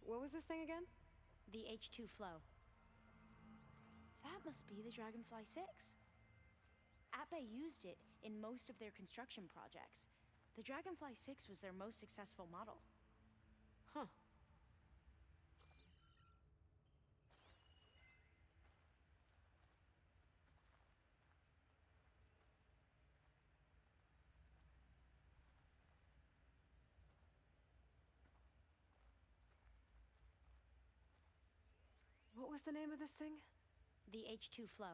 What was this thing again? The H2 flow. That must be the Dragonfly 6. Ape used it in most of their construction projects. The Dragonfly 6 was their most successful model. Huh. What was the name of this thing? The H2 flow.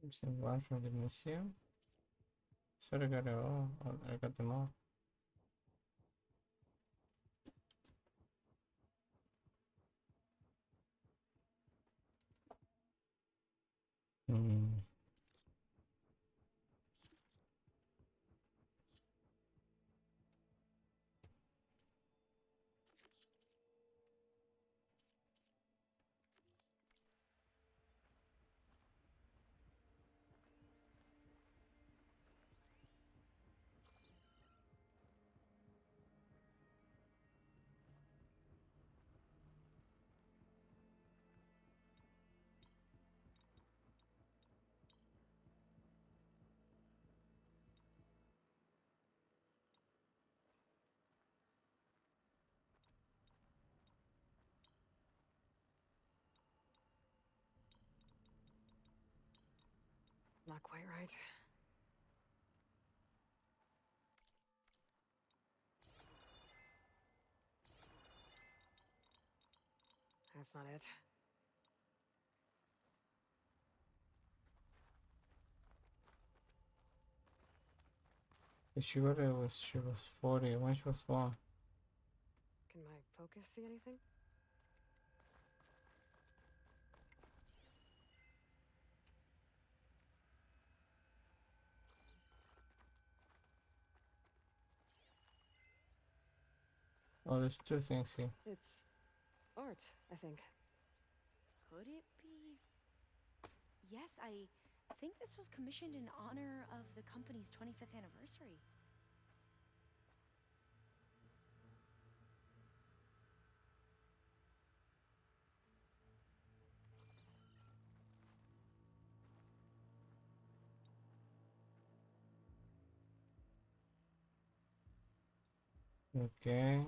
Missing one from the museum. Sort of got it all. I got them all. Hmm. Not quite right. That's not it. She was 40 when she was born. Can my focus see anything? Oh, there's two things here. It's art, I think. Could it be? Yes, I think this was commissioned in honor of the company's 25th anniversary. Okay.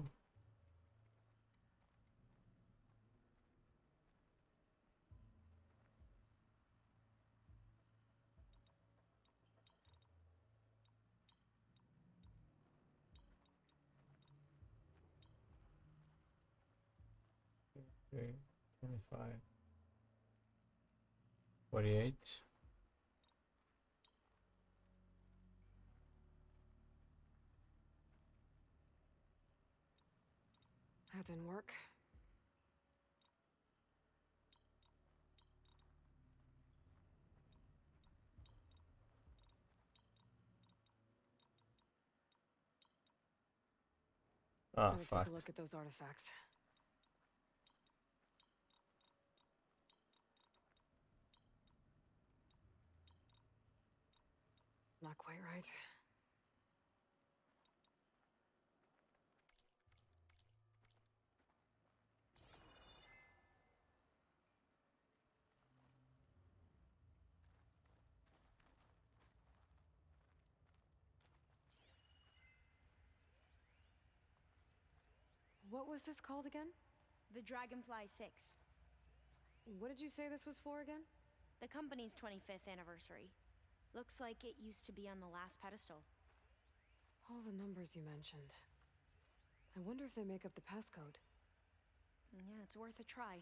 Three, 25, 48. That didn't work. Oh, Better fuck. take a look at those artifacts. Not quite right. What was this called again? The Dragonfly 6. What did you say this was for again? The company's 25th anniversary. Looks like it used to be on the last pedestal. All the numbers you mentioned. I wonder if they make up the passcode. Yeah, it's worth a try.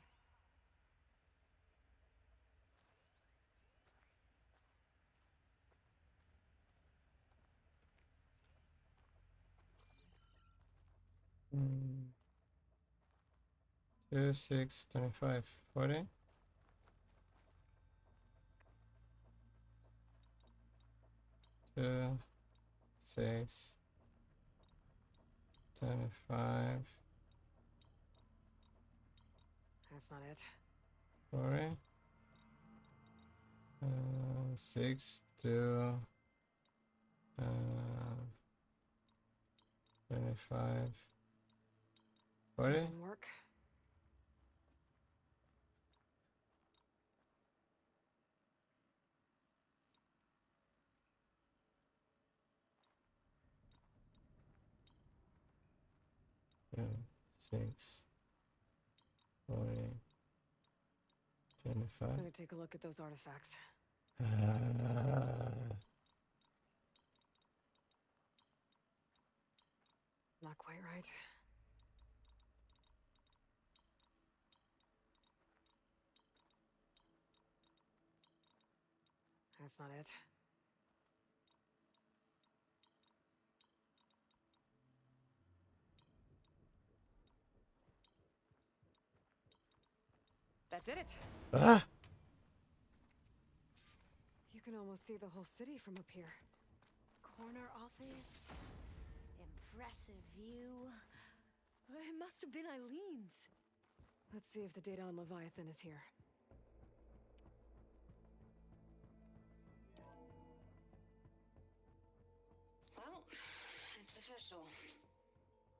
Mm. 2, 6, 25, 40. Two, 6, 25, That's not it. 40. 6, 2, 25, 40. Didn't work. Two, 6, 40, 25. Better take a look at those artifacts. Not quite right. That's not it. That did it. Ah! You can almost see the whole city from up here. Corner office. Impressive view. It must have been Eileen's. Let's see if the data on Leviathan is here. Well, it's official.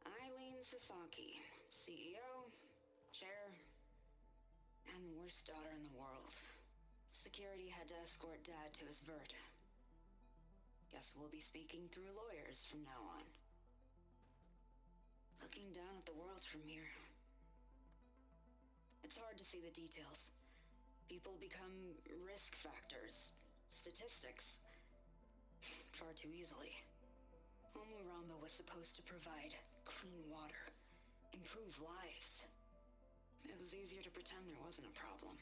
Eileen Sasaki, CEO, chair, and worst daughter in the world. Security had to escort Dad to his vert. Guess we'll be speaking through lawyers from now on. Looking down at the world from here. It's hard to see the details. People become risk factors. Statistics. Far too easily. Omuramba was supposed to provide clean water, improve lives. It was easier to pretend there wasn't a problem.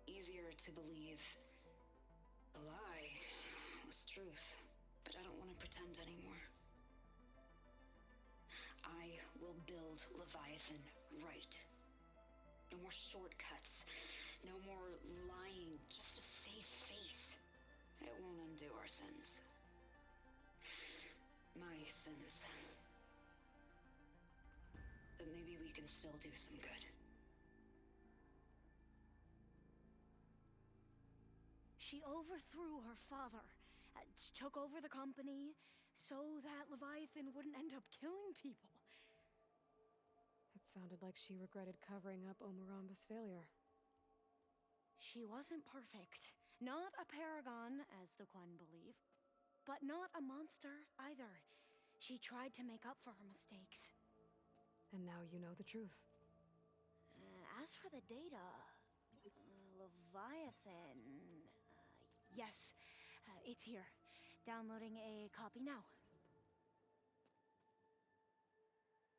Easier to believe the lie was truth. But I don't want to pretend anymore. I will build Leviathan right. No more shortcuts. No more lying just to save face. It won't undo our sins. My sins. But maybe we can still do some good. She overthrew her father, took over the company, so that Leviathan wouldn't end up killing people. It sounded like she regretted covering up Omuramba's failure. She wasn't perfect. Not a paragon, as the Quan believe, but not a monster either. She tried to make up for her mistakes. And now you know the truth. As for the data, Leviathan... yes, it's here. Downloading a copy now.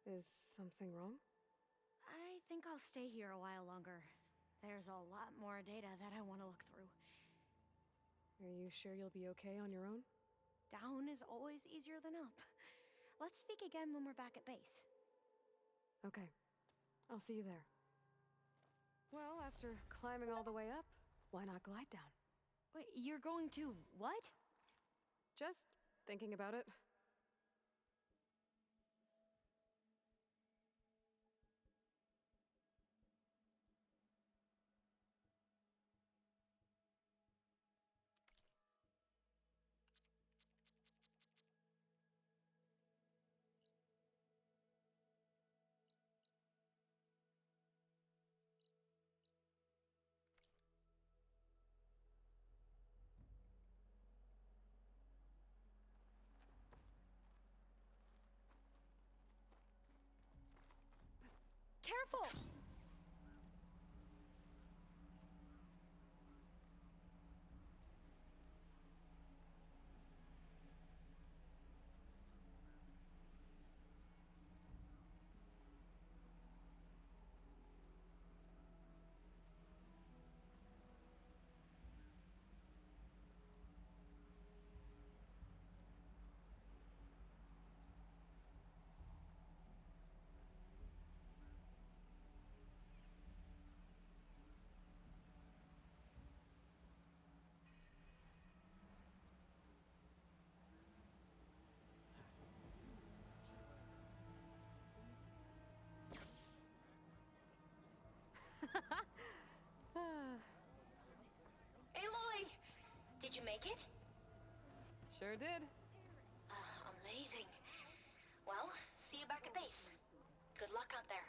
Is something wrong? I think I'll stay here a while longer. There's a lot more data that I want to look through. Are you sure you'll be okay on your own? Down is always easier than up. Let's speak again when we're back at base. Okay. I'll see you there. Well, after climbing all the way up, why not glide down? Wait, you're going to what? Just thinking about it. Careful! Aloy! Did you make it? Sure did. Amazing. Well, see you back at base. Good luck out there.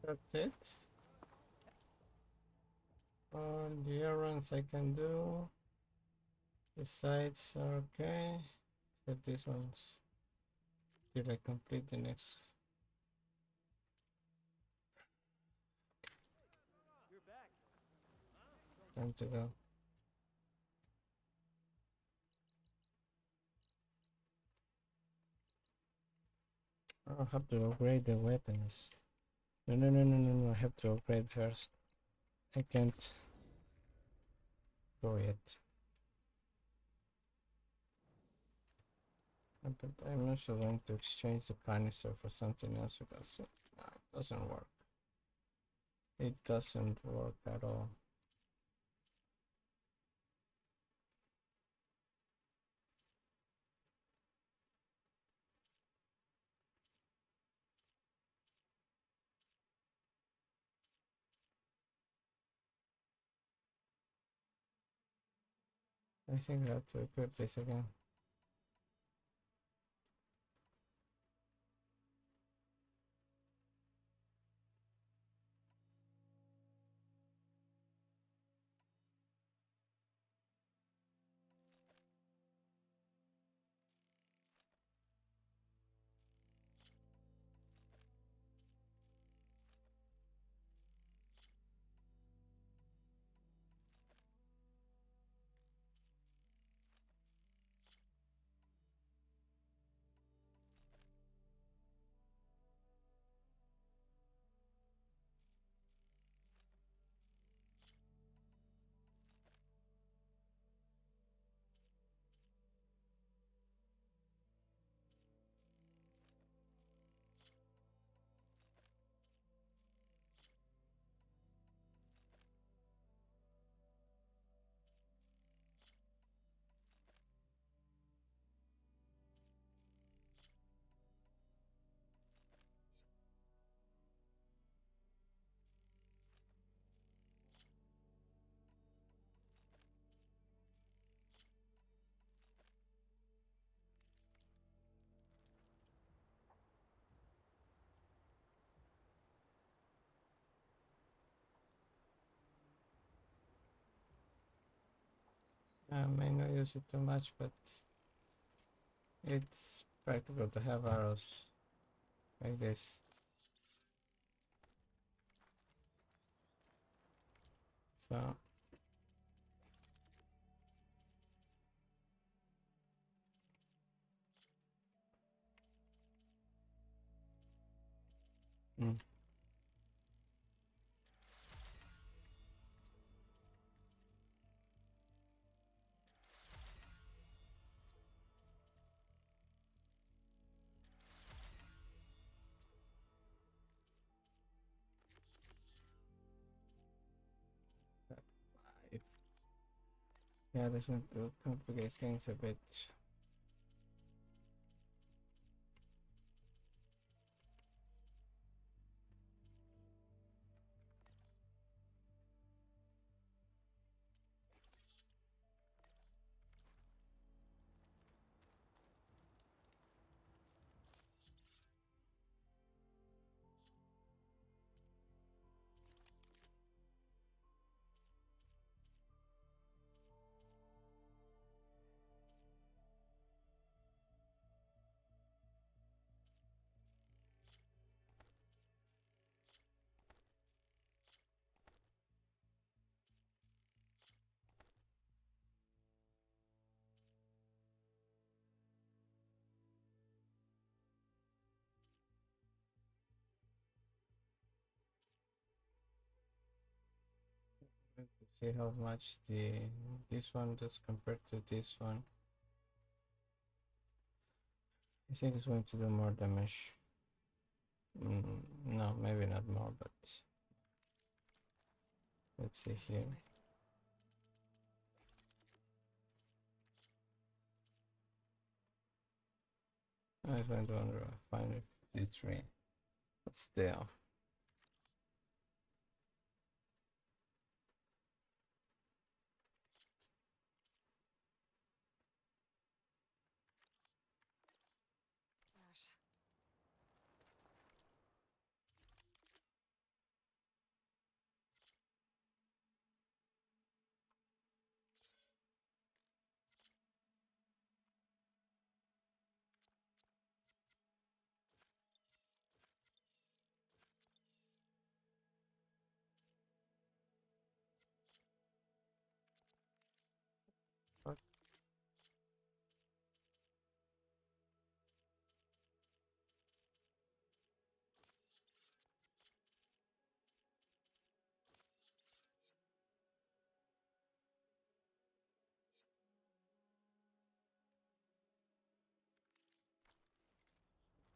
That's it. The errands I can do. The sites are okay. Except these ones. Till I complete the next. You're back. Time to go. I have to upgrade the weapons. No, I have to upgrade first. I can't go yet. But I'm also going to exchange the canister for something else because it doesn't work. It doesn't work at all. I think I have to equip this again. I may not use it too much, but it's practical to have arrows like this. So yeah, this one to complicate things a bit. To see how much this one does compared to this one. I think it's going to do more damage. No, maybe not more, but let's see here. I was going to find 53, but still. What?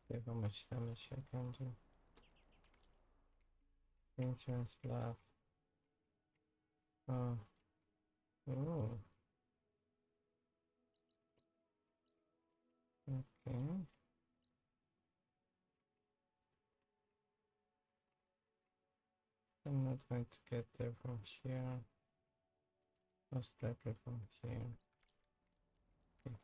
See how much damage I can do. Insurance left. Oh. Oh. Okay. I'm not going to get there from here. Most likely from here. Okay.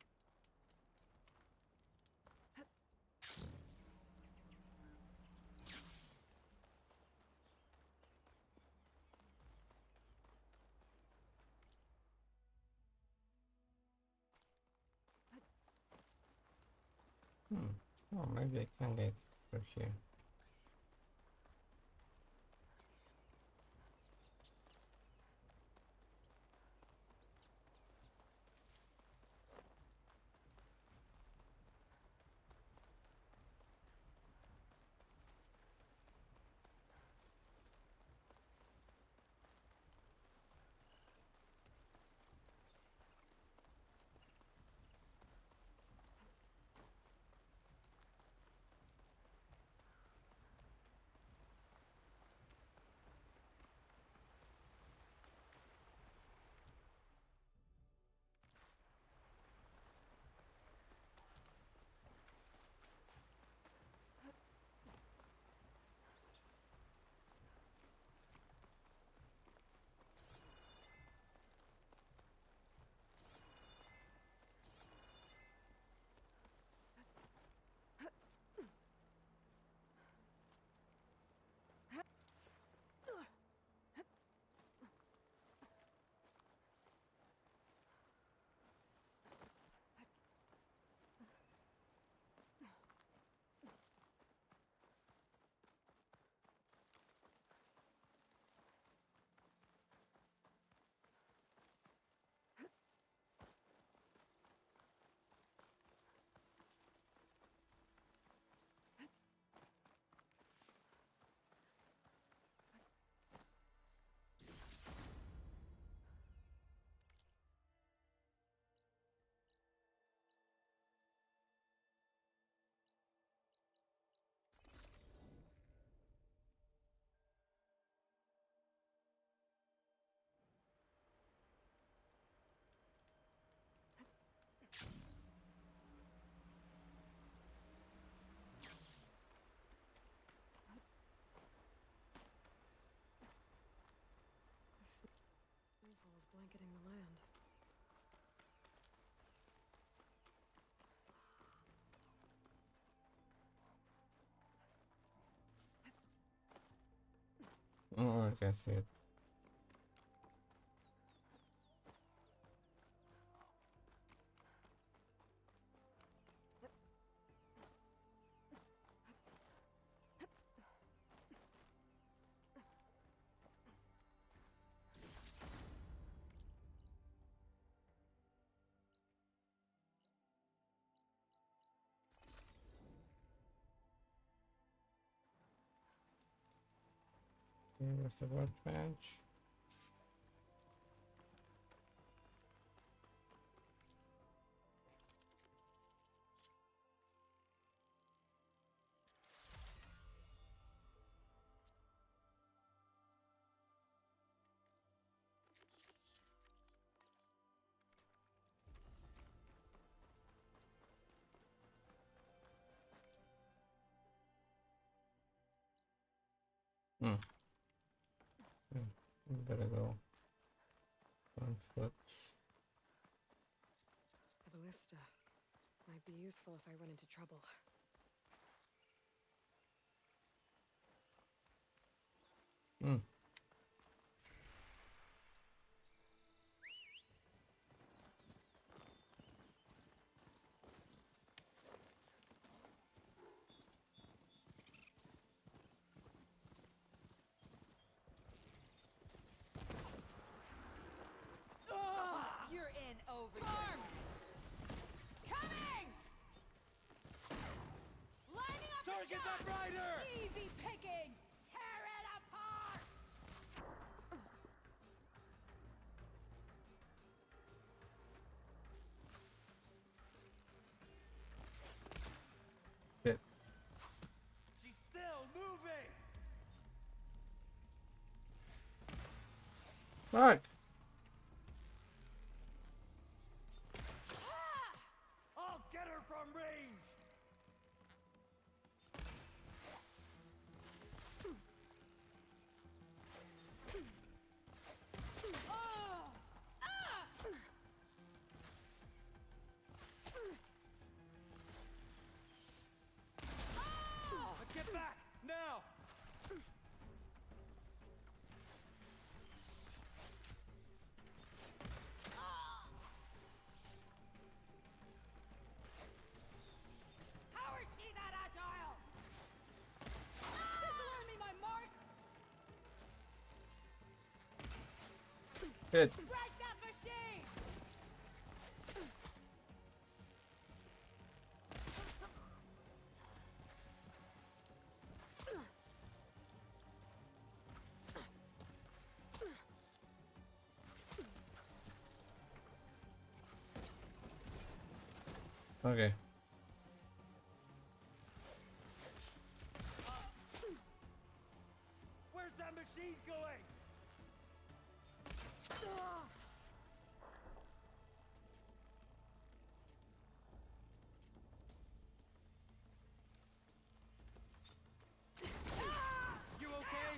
Oh, maybe I can get through here. blanketing the land. Oh, I can see it. Here's the workbench. Hmm. We better go on foot. A ballista. Might be useful if I run into trouble. Hmm. You're in overtime. Coming! Lining up Target's a shot! up, Ryder! Easy pickings! Tear it apart! Shit. She's still moving! Fuck! I'll get her from range! Get back! Now! How is she that agile? This'll earn me my mark! Hit. Break that machine! Okay. Where's that machine going? You okay?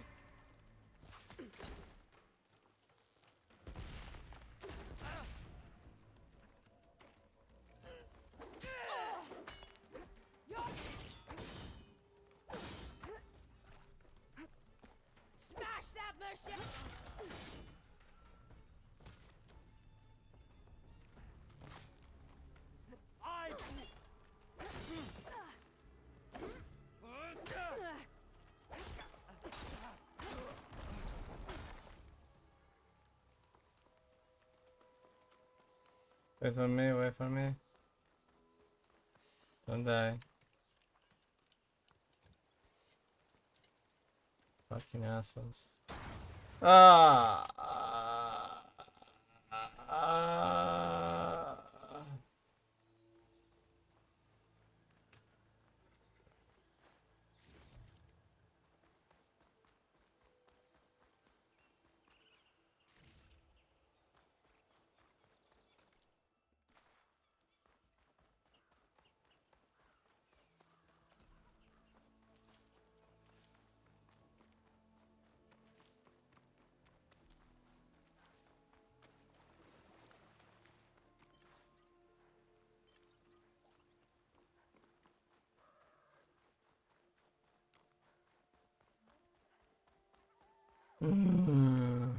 Smash that machine! I... Wait for me, wait for me. Don't die. Fucking assholes. Ah! Mm.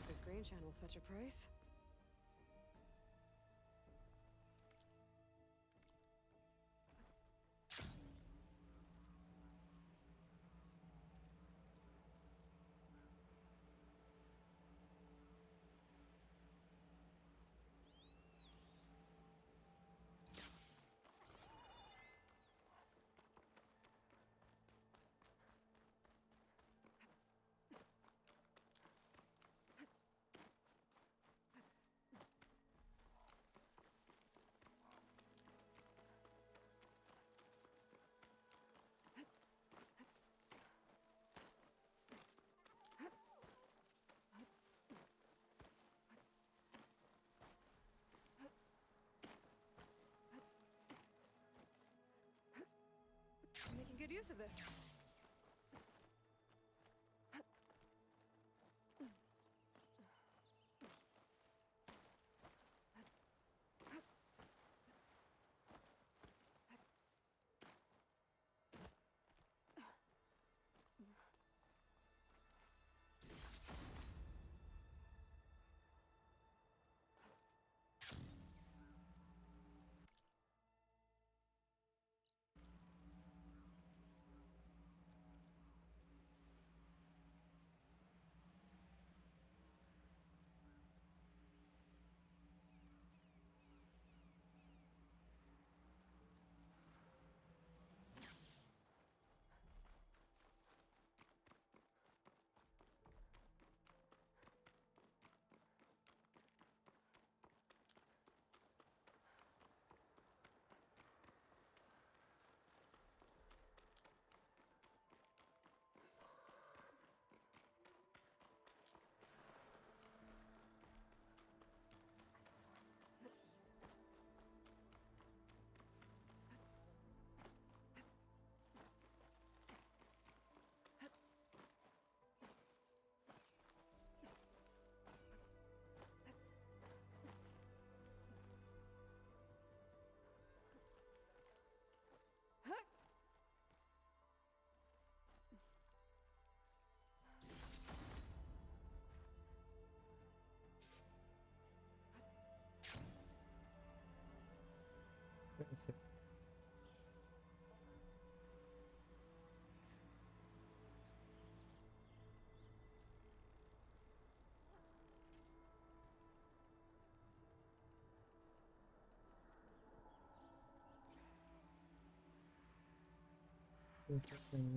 This grain channel will fetch a price. I'm making good use of this.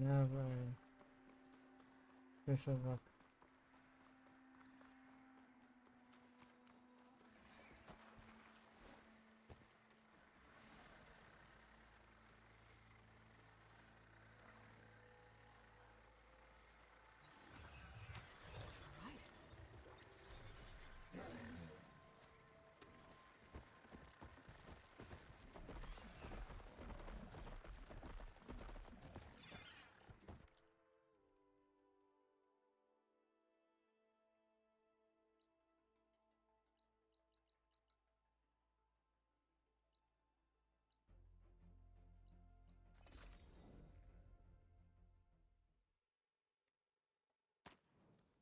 Never. Piece of rock.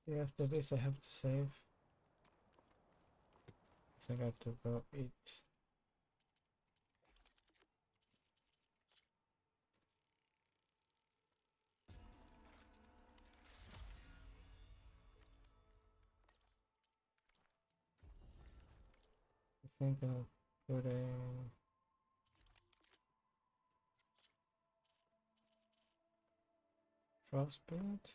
Yeah, after this I have to save. So I got to go eat. think I'll put a frostbite.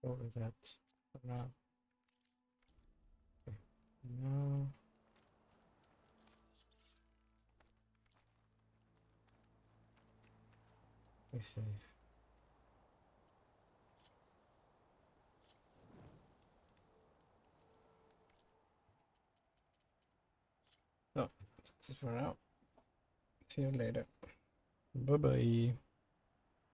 Go with that for now. Okay. Now we save. So that's it for now. See you later. Bye bye.